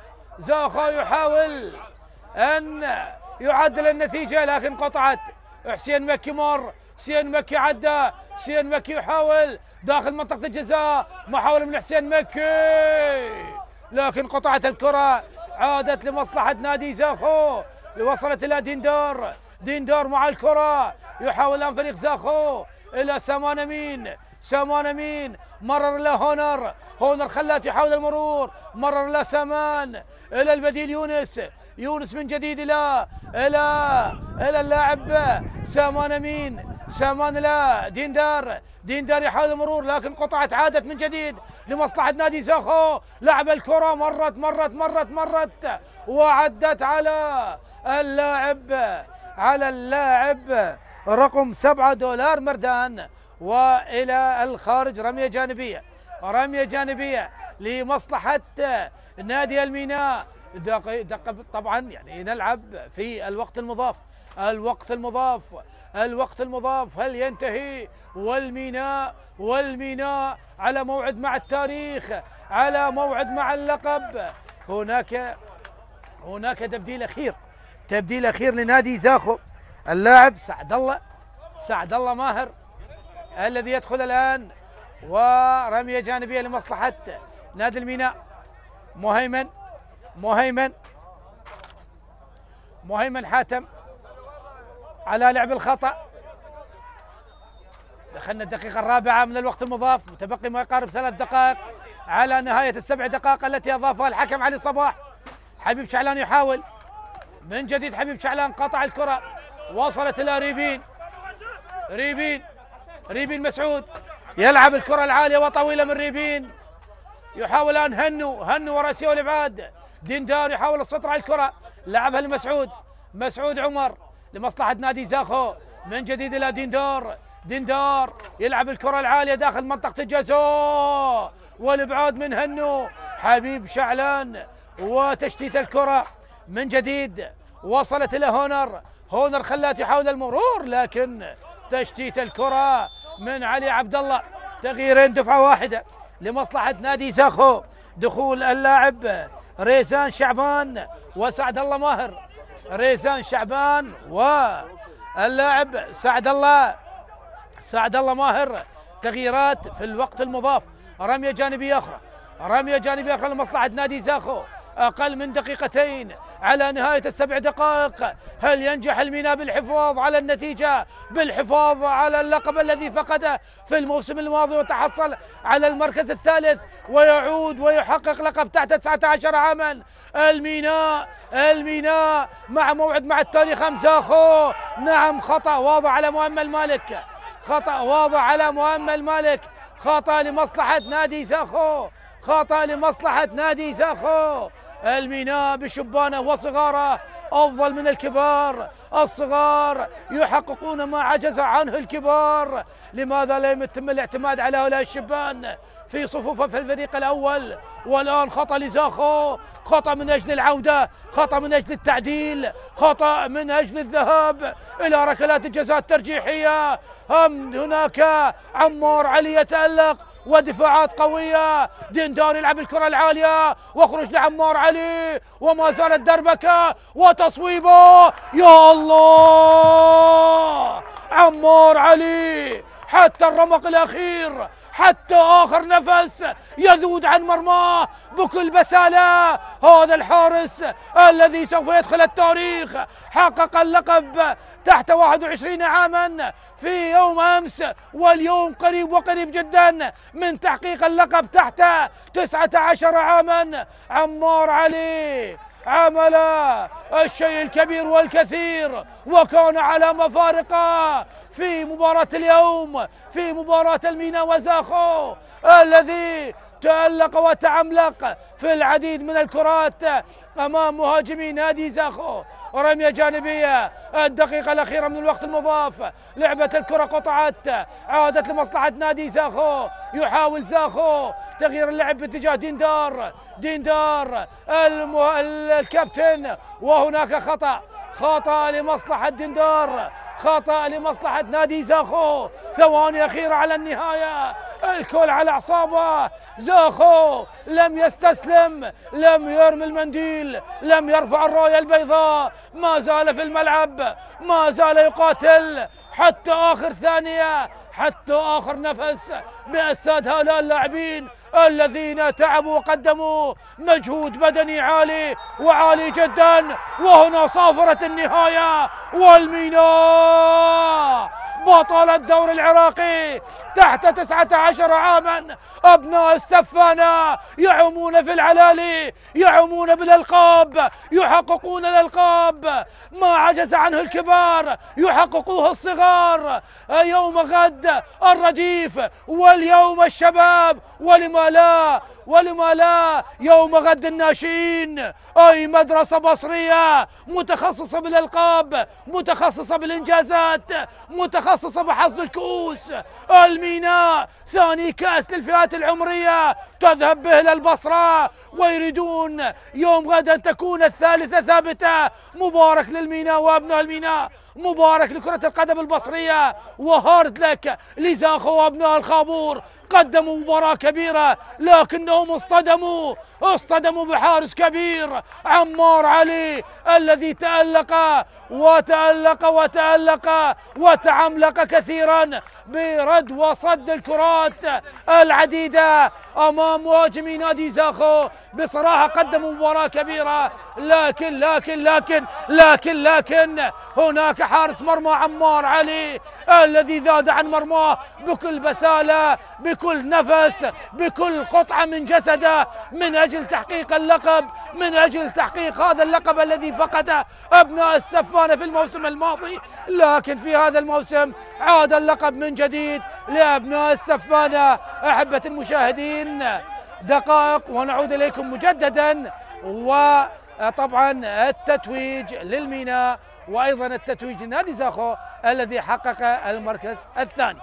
يحاول أن يعدل النتيجة لكن قطعت. حسين مكي حسين مكي عدى، حسين مكي يحاول داخل منطقة الجزاء، محاولة من حسين مكي لكن قطعت الكرة، عادت لمصلحة نادي زاخو، وصلت إلى ديندار. ديندار مع الكرة يحاول الآن فريق زاخو إلى سامان أمين. سامان أمين مرر له هونر، هونر خلات يحاول المرور، مرر له سامان إلى البديل يونس. يونس من جديد إلى اللاعب سامان أمين. سامان إلى ديندار. ديندار يحاول المرور لكن قطعت، عادت من جديد لمصلحة نادي زاخو. لعب الكرة مرت وعدت على اللاعب رقم 7 دولار مردان وإلى الخارج. رمية جانبية لمصلحة نادي الميناء. دقة طبعا يعني نلعب في الوقت المضاف هل ينتهي؟ والميناء على موعد مع التاريخ، على موعد مع اللقب. هناك تبديل أخير لنادي زاخو. اللاعب سعد الله ماهر الذي يدخل الآن، ورمية جانبية لمصلحة نادي الميناء. مهيمن حاتم على لعب الخطأ. دخلنا الدقيقة الرابعة من الوقت المضاف، متبقي ما يقارب 3 دقائق على نهاية ال7 دقائق التي أضافها الحكم علي صباح. حبيب شعلان يحاول من جديد، حبيب شعلان قطع الكرة، وصلت إلى ريبين مسعود، يلعب الكرة العالية وطويلة من ريبين. يحاول الآن هنو وراسيه والإبعاد. ديندار يحاول السيطرة على الكرة، لعبها لمسعود عمر لمصلحة نادي زاخو. من جديد إلى ديندار يلعب الكرة العالية داخل منطقة الجزاء، والإبعاد من هنو. حبيب شعلان وتشتيت الكرة من جديد، وصلت إلى هونر خلات يحاول المرور لكن تشتيت الكرة من علي عبد الله. تغييرين دفعة واحدة لمصلحة نادي زاخو، دخول اللاعب ريزان شعبان وسعد الله ماهر. ريزان شعبان واللاعب سعد الله ماهر. تغييرات في الوقت المضاف. رمية جانبية أخرى لمصلحة نادي زاخو، أقل من دقيقتين على نهاية ال7 دقائق. هل ينجح الميناء بالحفاظ على النتيجة، بالحفاظ على اللقب الذي فقده في الموسم الماضي وتحصل على المركز الثالث ويعود ويحقق لقب تحت 19 عاما؟ الميناء مع موعد مع التاريخ أم زاخو؟ نعم، خطأ واضح على مؤمل مالك، خطأ لمصلحة نادي زاخو. الميناء بشبانه وصغاره أفضل من الكبار، الصغار يحققون ما عجز عنه الكبار. لماذا لا يتم الاعتماد على هؤلاء الشبان في صفوفه في الفريق الأول؟ والآن خطأ لزاخو، خطأ من أجل العودة، خطأ من أجل التعديل، خطأ من أجل الذهاب إلى ركلات الجزاء الترجيحية. هناك عمار علي يتألق ودفاعات قوية. ديندار يلعب الكرة العالية وخرج لعمار علي، وما زالت دربكة وتصويبه. يا الله، عمار علي حتى الرمق الأخير، حتى آخر نفس يذود عن مرماه بكل بسالة. هذا الحارس الذي سوف يدخل التاريخ، حقق اللقب تحت 21 عاما في يوم أمس، واليوم قريب جدا من تحقيق اللقب تحت 19 عاما. عمار علي عمل الشيء الكبير والكثير، وكان علامة فارقة في مباراة اليوم، في مباراة الميناء وزاخو الذي تألق وتعملق في العديد من الكرات أمام مهاجمي نادي زاخو. رمية جانبية الدقيقة الأخيرة من الوقت المضاف، لعبة الكرة قطعت، عادت لمصلحة نادي زاخو. يحاول زاخو تغيير اللعب باتجاه ديندار الكابتن، وهناك خطأ لمصلحة ديندار، خطأ لمصلحة نادي زاخو. ثواني أخيرة على النهاية، الكل على أعصابه. زاخو لم يستسلم، لم يرمي المنديل، لم يرفع الراية البيضاء، ما زال في الملعب، ما زال يقاتل حتى آخر ثانية، حتى آخر نفس بأجساد هؤلاء اللاعبين الذين تعبوا وقدموا مجهود بدني عالي وعالي جدا. وهنا صافرة النهاية، والميناء بطل الدوري العراقي تحت 19 عاما. أبناء السفانة يعومون في العلالي، يعومون بالألقاب، يحققون الألقاب. ما عجز عنه الكبار يحققوه الصغار. يوم غد الرديف، واليوم الشباب، ولما لا، ولما لا يوم غد الناشئين. أي مدرسة بصرية متخصصة بالألقاب، متخصصة بالإنجازات، متخصصة بحصد الكؤوس. الميناء ثاني كأس للفئات العمرية تذهب به إلى البصرة، ويريدون يوم غد أن تكون الثالثة ثابتة. مبارك للميناء وأبناء الميناء، مبارك لكرة القدم البصرية، وهارد لك لزاخو وأبناء الخابور. قدموا مباراة كبيرة لكنهم اصطدموا بحارس كبير، عمار علي، الذي تألق وتألق وتألق وتعملق كثيرا برد وصد الكرات العديدة أمام مهاجمي نادي زاخو. بصراحة قدموا مباراة كبيرة، لكن هناك حارس مرمى عمار علي الذي ذاد عن مرماه بكل بسالة، بكل نفس، بكل قطعة من جسده، من أجل تحقيق اللقب، من أجل تحقيق هذا اللقب الذي فقده أبناء السفانة في الموسم الماضي. لكن في هذا الموسم عاد اللقب من جديد لأبناء السفانة. أحبة المشاهدين، دقائق ونعود إليكم مجددا، وطبعا التتويج للميناء وأيضا التتويج لنادي زاخو الذي حقق المركز الثاني.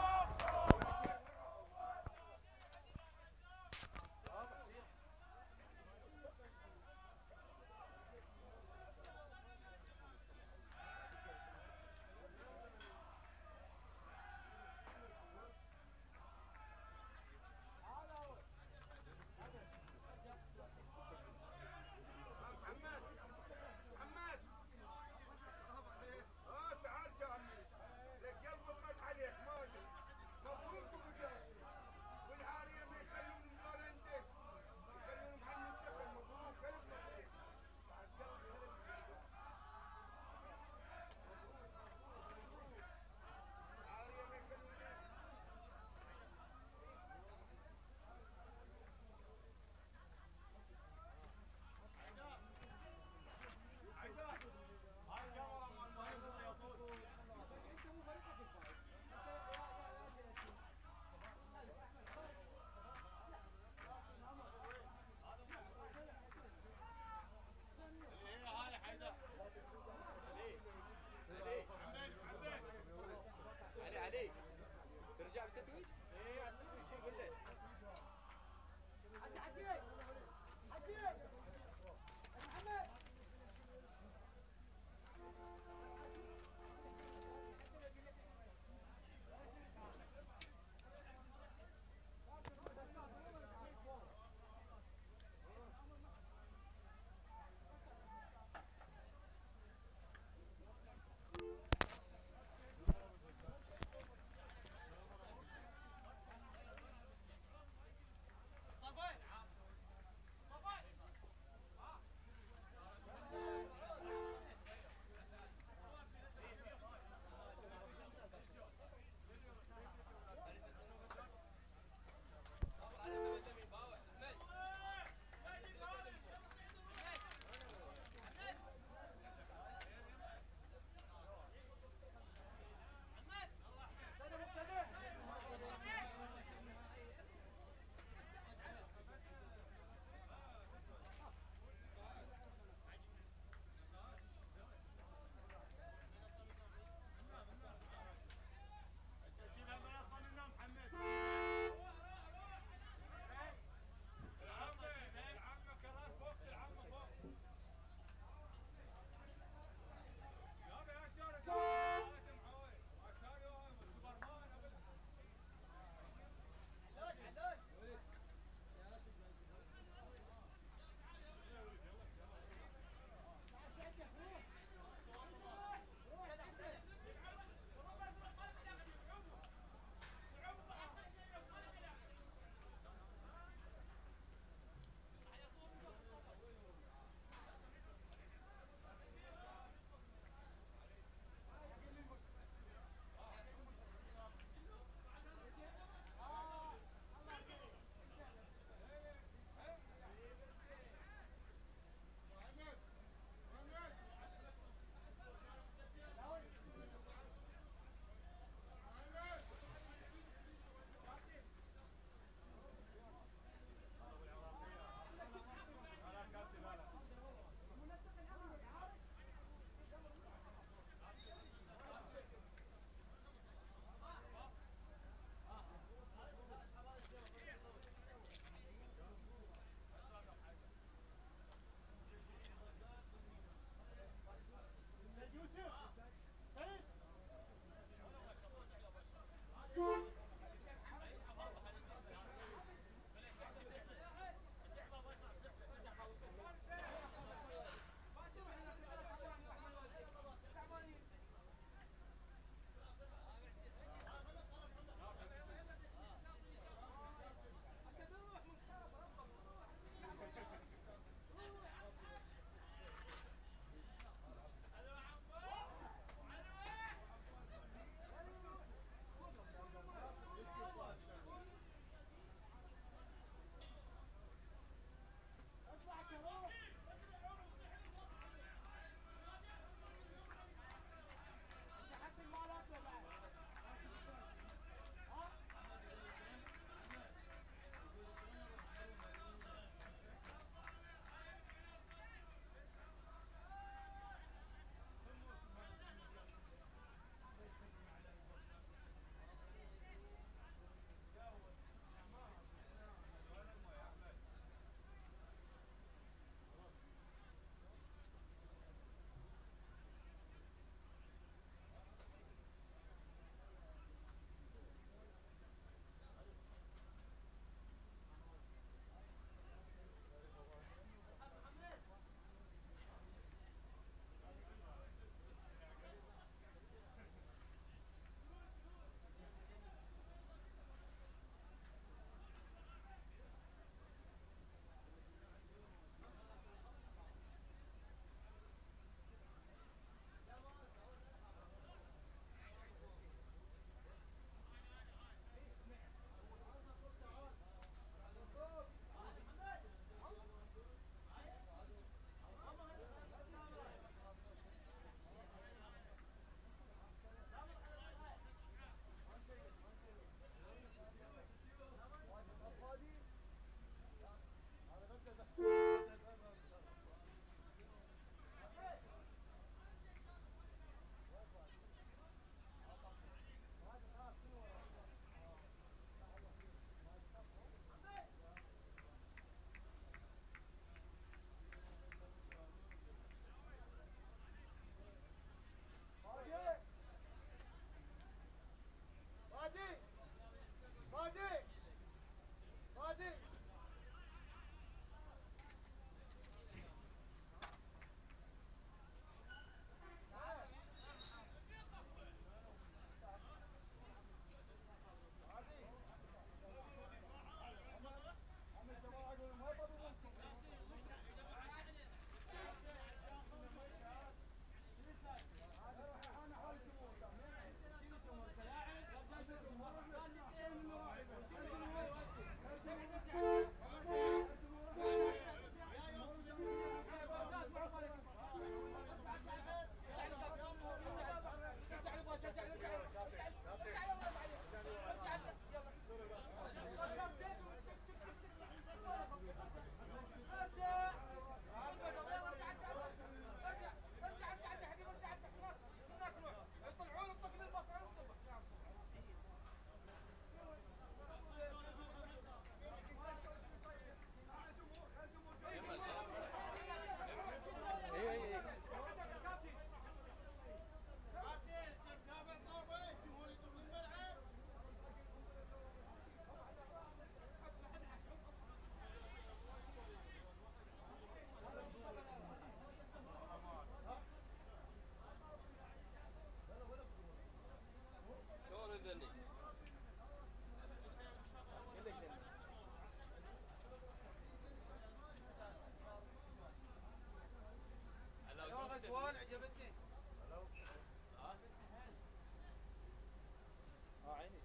عيني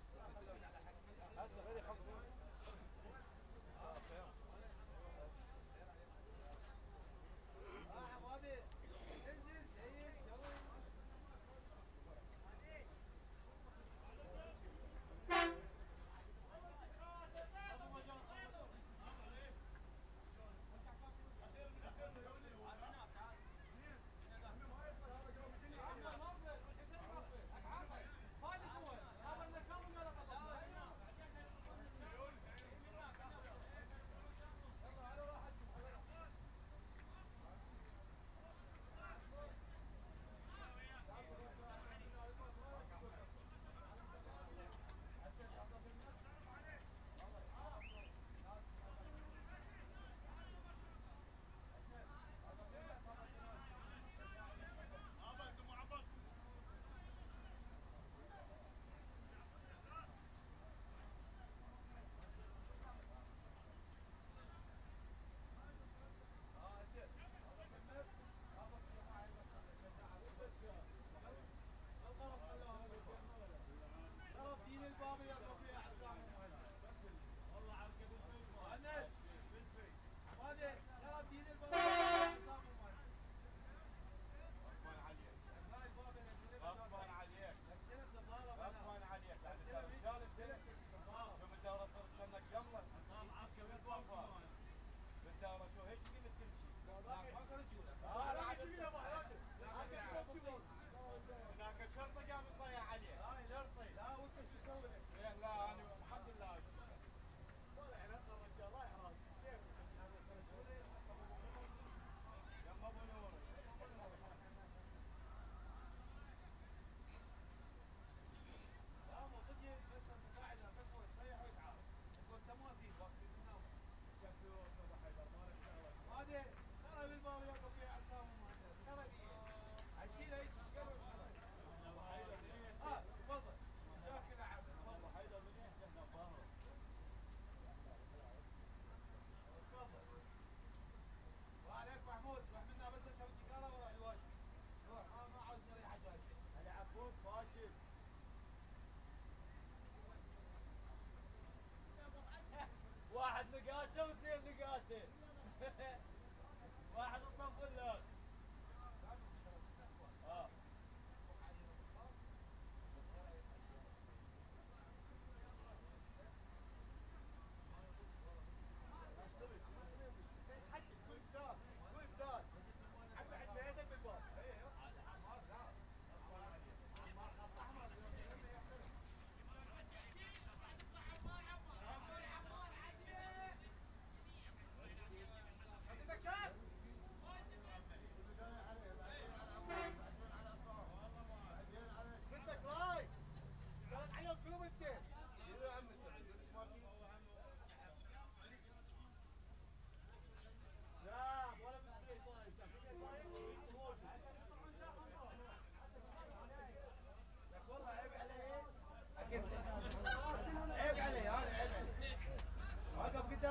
هسه غير يخلصون. واحد نقاسه واثنين نقاسه. واحد وصف ولا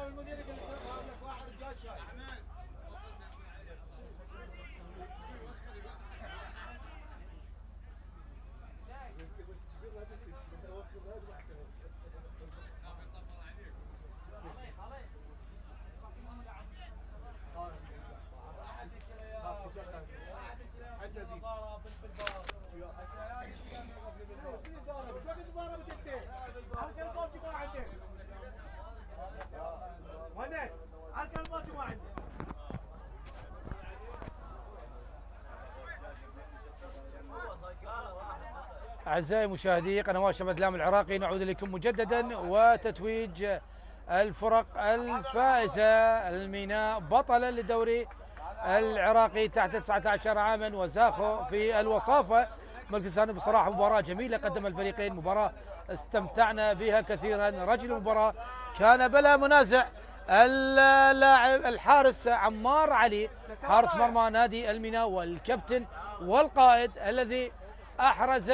المدير يقول لك واحد رجال شاي. أعزائي مشاهدي قنوات شبكة الإعلام العراقي، نعود إليكم مجددا وتتويج الفرق الفائزة. الميناء بطلا للدوري العراقي تحت 19 عاما، وزاخو في الوصافة. ملك الثاني بصراحة مباراة جميلة قدم الفريقين، مباراة استمتعنا بها كثيرا. رجل المباراة كان بلا منازع اللاعب الحارس عمار علي، حارس مرمى نادي الميناء والكابتن والقائد الذي أحرز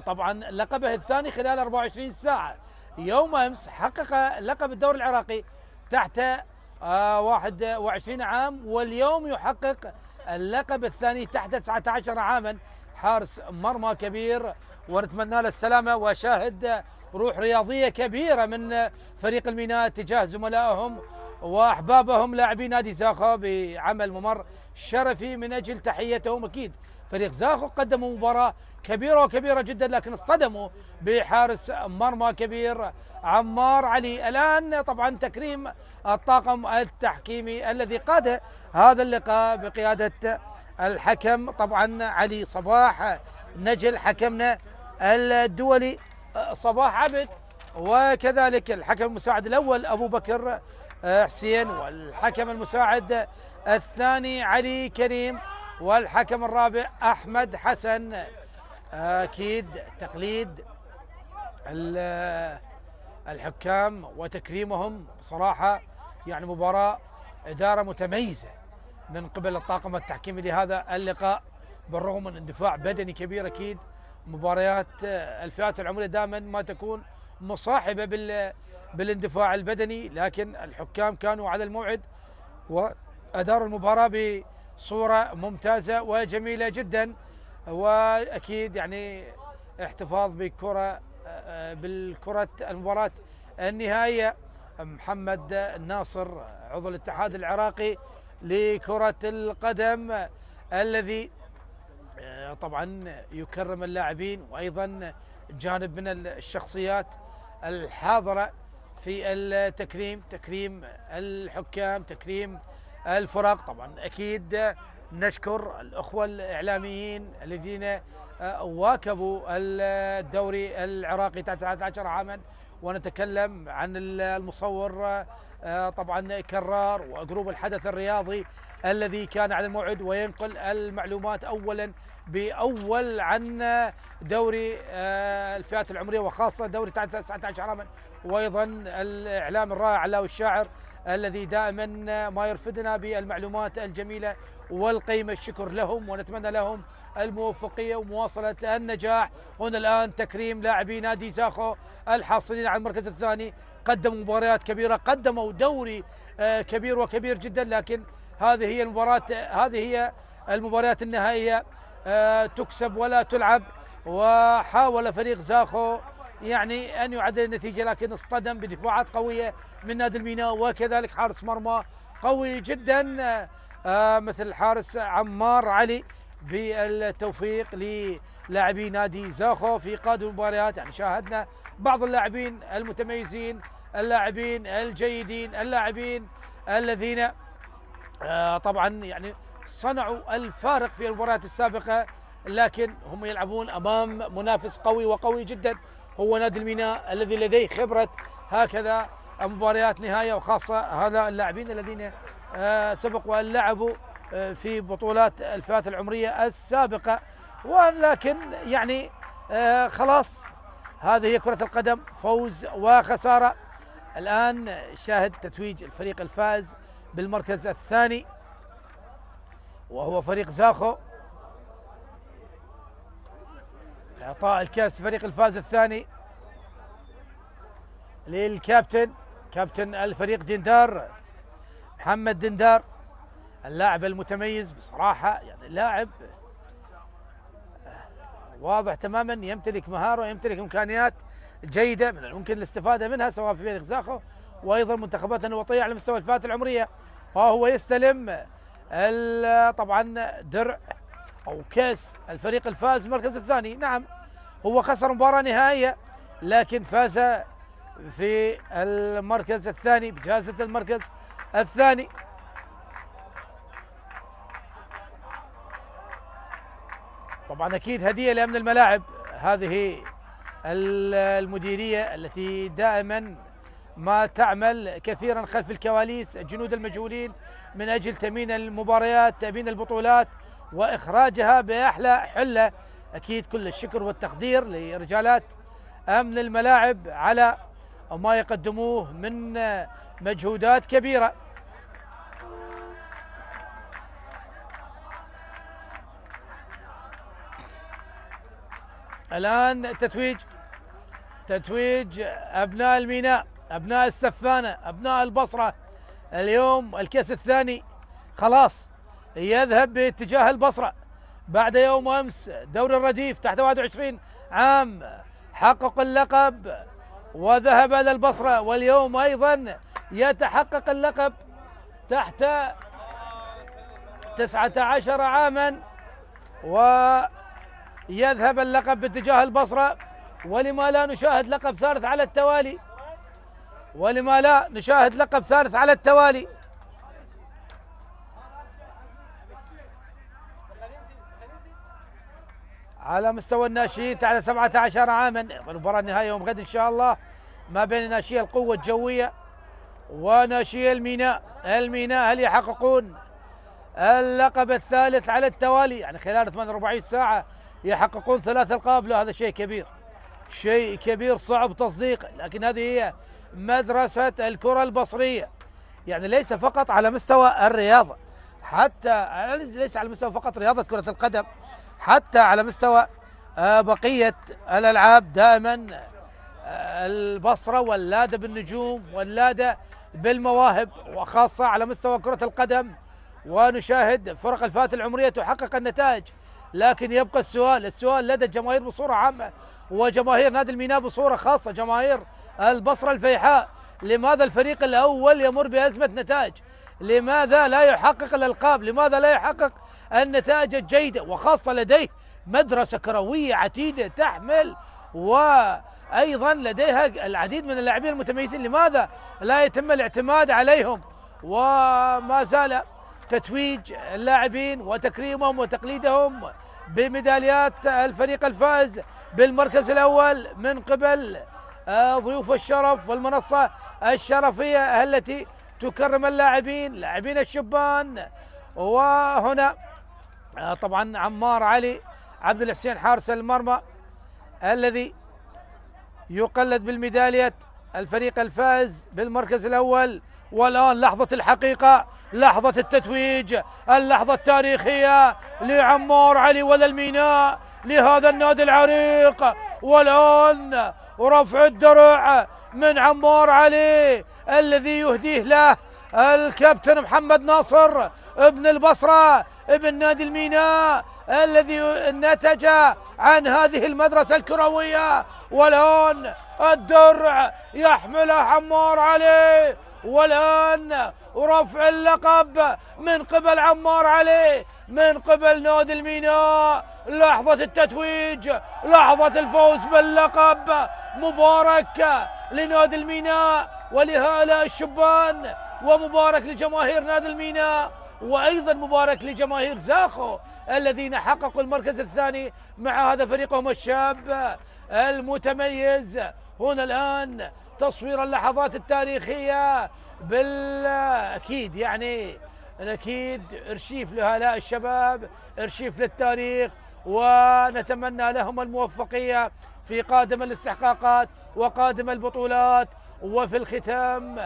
طبعا لقبه الثاني خلال 24 ساعة. يوم أمس حقق لقب الدوري العراقي تحت 21 عام، واليوم يحقق اللقب الثاني تحت 19 عاما، حارس مرمى كبير ونتمنى له السلامة، وشاهد روح رياضية كبيرة من فريق الميناء تجاه زملائهم وأحبابهم لاعبي نادي زاخو بعمل ممر شرفي من أجل تحيتهم. أكيد فريق زاخو قدموا مباراة كبيرة وكبيرة جدا، لكن اصطدموا بحارس مرمى كبير عمار علي. الآن طبعا تكريم الطاقم التحكيمي الذي قاد هذا اللقاء بقيادة الحكم طبعا علي صباح نجل، حكمنا الدولي صباح عبد، وكذلك الحكم المساعد الأول أبو بكر حسين، والحكم المساعد الثاني علي كريم، والحكم الرابع أحمد حسن. أكيد تقليد الحكام وتكريمهم بصراحة، يعني مباراة إدارة متميزة من قبل الطاقم التحكيمي لهذا اللقاء، بالرغم من اندفاع بدني كبير. أكيد مباريات الفئات العمرية دائما ما تكون مصاحبة بالاندفاع البدني، لكن الحكام كانوا على الموعد وأداروا المباراة بصورة ممتازة وجميلة جدا. وأكيد يعني احتفاظ بالكرة المباراة النهائية محمد الناصر عضو الاتحاد العراقي لكرة القدم، الذي طبعا يكرم اللاعبين، وأيضا جانب من الشخصيات الحاضرة في التكريم، تكريم الحكام، تكريم الفرق. طبعا أكيد نشكر الأخوة الإعلاميين الذين واكبوا الدوري العراقي تحت 19 عاما، ونتكلم عن المصور طبعا كرار وجروب الحدث الرياضي الذي كان على الموعد وينقل المعلومات أولا بأول عن دوري الفئات العمرية وخاصة دوري تحت 19 عاما، وأيضا الإعلام الرائع علاوي الشاعر الذي دائما ما يرفدنا بالمعلومات الجميلة والقيمة. الشكر لهم ونتمنى لهم الموفقية ومواصلة النجاح. هنا الآن تكريم لاعبي نادي زاخو الحاصلين على المركز الثاني، قدموا مباريات كبيرة، قدموا دوري كبير وكبير جدا، لكن هذه هي المباريات النهائية تكسب ولا تلعب. وحاول فريق زاخو يعني أن يعدل النتيجة، لكن اصطدم بدفاعات قوية من نادي الميناء، وكذلك حارس مرمى قوي جدا مثل الحارس عمار علي. بالتوفيق للاعبي نادي زاخو في قادم المباريات. يعني شاهدنا بعض اللاعبين المتميزين، اللاعبين الجيدين، اللاعبين الذين طبعا يعني صنعوا الفارق في المباريات السابقة، لكن هم يلعبون أمام منافس قوي وقوي جدا هو نادي الميناء الذي لديه خبرة هكذا مباريات نهاية، وخاصة هؤلاء اللاعبين الذين سبقوا أن لعبوا في بطولات الفئات العمرية السابقة. ولكن يعني خلاص هذه هي كرة القدم، فوز وخسارة. الآن شاهد تتويج الفريق الفائز بالمركز الثاني وهو فريق زاخو، إعطاء الكأس فريق الفائز الثاني للكابتن، كابتن الفريق دندار، محمد دندار، اللاعب المتميز بصراحة. يعني لاعب واضح تماما يمتلك مهارة ويمتلك إمكانيات جيدة من الممكن الاستفادة منها سواء في فريق زاخو وأيضا منتخباتنا الوطنية على مستوى الفئات العمرية. وهو يستلم طبعا درع أو كأس الفريق الفائز المركز الثاني. نعم هو خسر مباراة نهائية، لكن فاز في المركز الثاني بجائزة المركز الثاني. طبعا أكيد هدية لأمن الملاعب، هذه المديرية التي دائما ما تعمل كثيرا خلف الكواليس، الجنود المجهولين، من أجل تأمين المباريات، تأمين البطولات وإخراجها بأحلى حلة. أكيد كل الشكر والتقدير لرجالات أمن الملاعب على ما يقدموه من مجهودات كبيرة. الآن تتويج أبناء الميناء، أبناء السفانة، أبناء البصرة. اليوم الكأس الثاني خلاص يذهب باتجاه البصرة بعد يوم أمس دوري الرديف تحت 21 عام حقق اللقب وذهب إلى البصرة، واليوم أيضا يتحقق اللقب تحت 19 عاما ويذهب اللقب باتجاه البصرة. ولما لا نشاهد لقب ثالث على التوالي، ولما لا نشاهد لقب ثالث على التوالي. على مستوى الناشئين تحت 17 عاما المباراة النهائية يوم غد إن شاء الله ما بين ناشئي القوة الجوية وناشئي الميناء. الميناء هل يحققون اللقب الثالث على التوالي؟ يعني خلال 48 ساعة يحققون 3 ألقاب. لا هذا شيء كبير، شيء كبير صعب تصديقه، لكن هذه هي مدرسة الكرة البصرية. يعني ليس فقط على مستوى الرياضة، حتى ليس على مستوى فقط رياضة كرة القدم، حتى على مستوى بقية الألعاب. دائما البصرة ولادة بالنجوم، ولادة بالمواهب، وخاصة على مستوى كرة القدم. ونشاهد فرق الفئات العمرية تحقق النتائج، لكن يبقى السؤال لدى الجماهير بصورة عامة وجماهير نادي الميناء بصورة خاصة، جماهير البصرة الفيحاء، لماذا الفريق الأول يمر بأزمة نتائج؟ لماذا لا يحقق الألقاب؟ لماذا لا يحقق النتائج الجيدة؟ وخاصة لديه مدرسة كروية عتيدة تحمل، وأيضا لديها العديد من اللاعبين المتميزين، لماذا لا يتم الاعتماد عليهم؟ وما زال تتويج اللاعبين وتكريمهم وتقليدهم بميداليات الفريق الفائز بالمركز الأول من قبل ضيوف الشرف والمنصة الشرفية التي تكرم لاعبين الشبان. وهنا طبعا عمار علي عبد الحسين حارس المرمى الذي يقلد بالميدالية الفريق الفائز بالمركز الأول. والآن لحظة الحقيقة، لحظة التتويج، اللحظة التاريخية لعمار علي وللميناء، لهذا النادي العريق. والآن رفع الدرع من عمار علي الذي يهديه له الكابتن محمد ناصر ابن البصرة ابن نادي الميناء الذي نتج عن هذه المدرسة الكروية. والآن الدرع يحمله عمار علي، والآن رفع اللقب من قبل عمار علي من قبل نادي الميناء. لحظة التتويج، لحظة الفوز باللقب. مبارك لنادي الميناء ولهؤلاء الشبان، ومبارك لجماهير نادي الميناء، وأيضا مبارك لجماهير زاخو الذين حققوا المركز الثاني مع هذا فريقهم الشاب المتميز. هنا الآن تصوير اللحظات التاريخية بالأكيد، يعني أكيد إرشيف لهؤلاء الشباب، إرشيف للتاريخ، ونتمنى لهم الموفقية في قادم الاستحقاقات وقادم البطولات. وفي الختام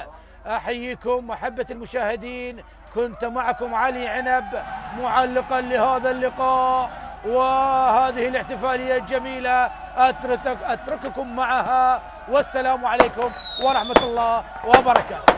أحييكم محبة المشاهدين، كنت معكم علي عنب معلقا لهذا اللقاء وهذه الاحتفالية الجميلة، أترككم معها، والسلام عليكم ورحمة الله وبركاته.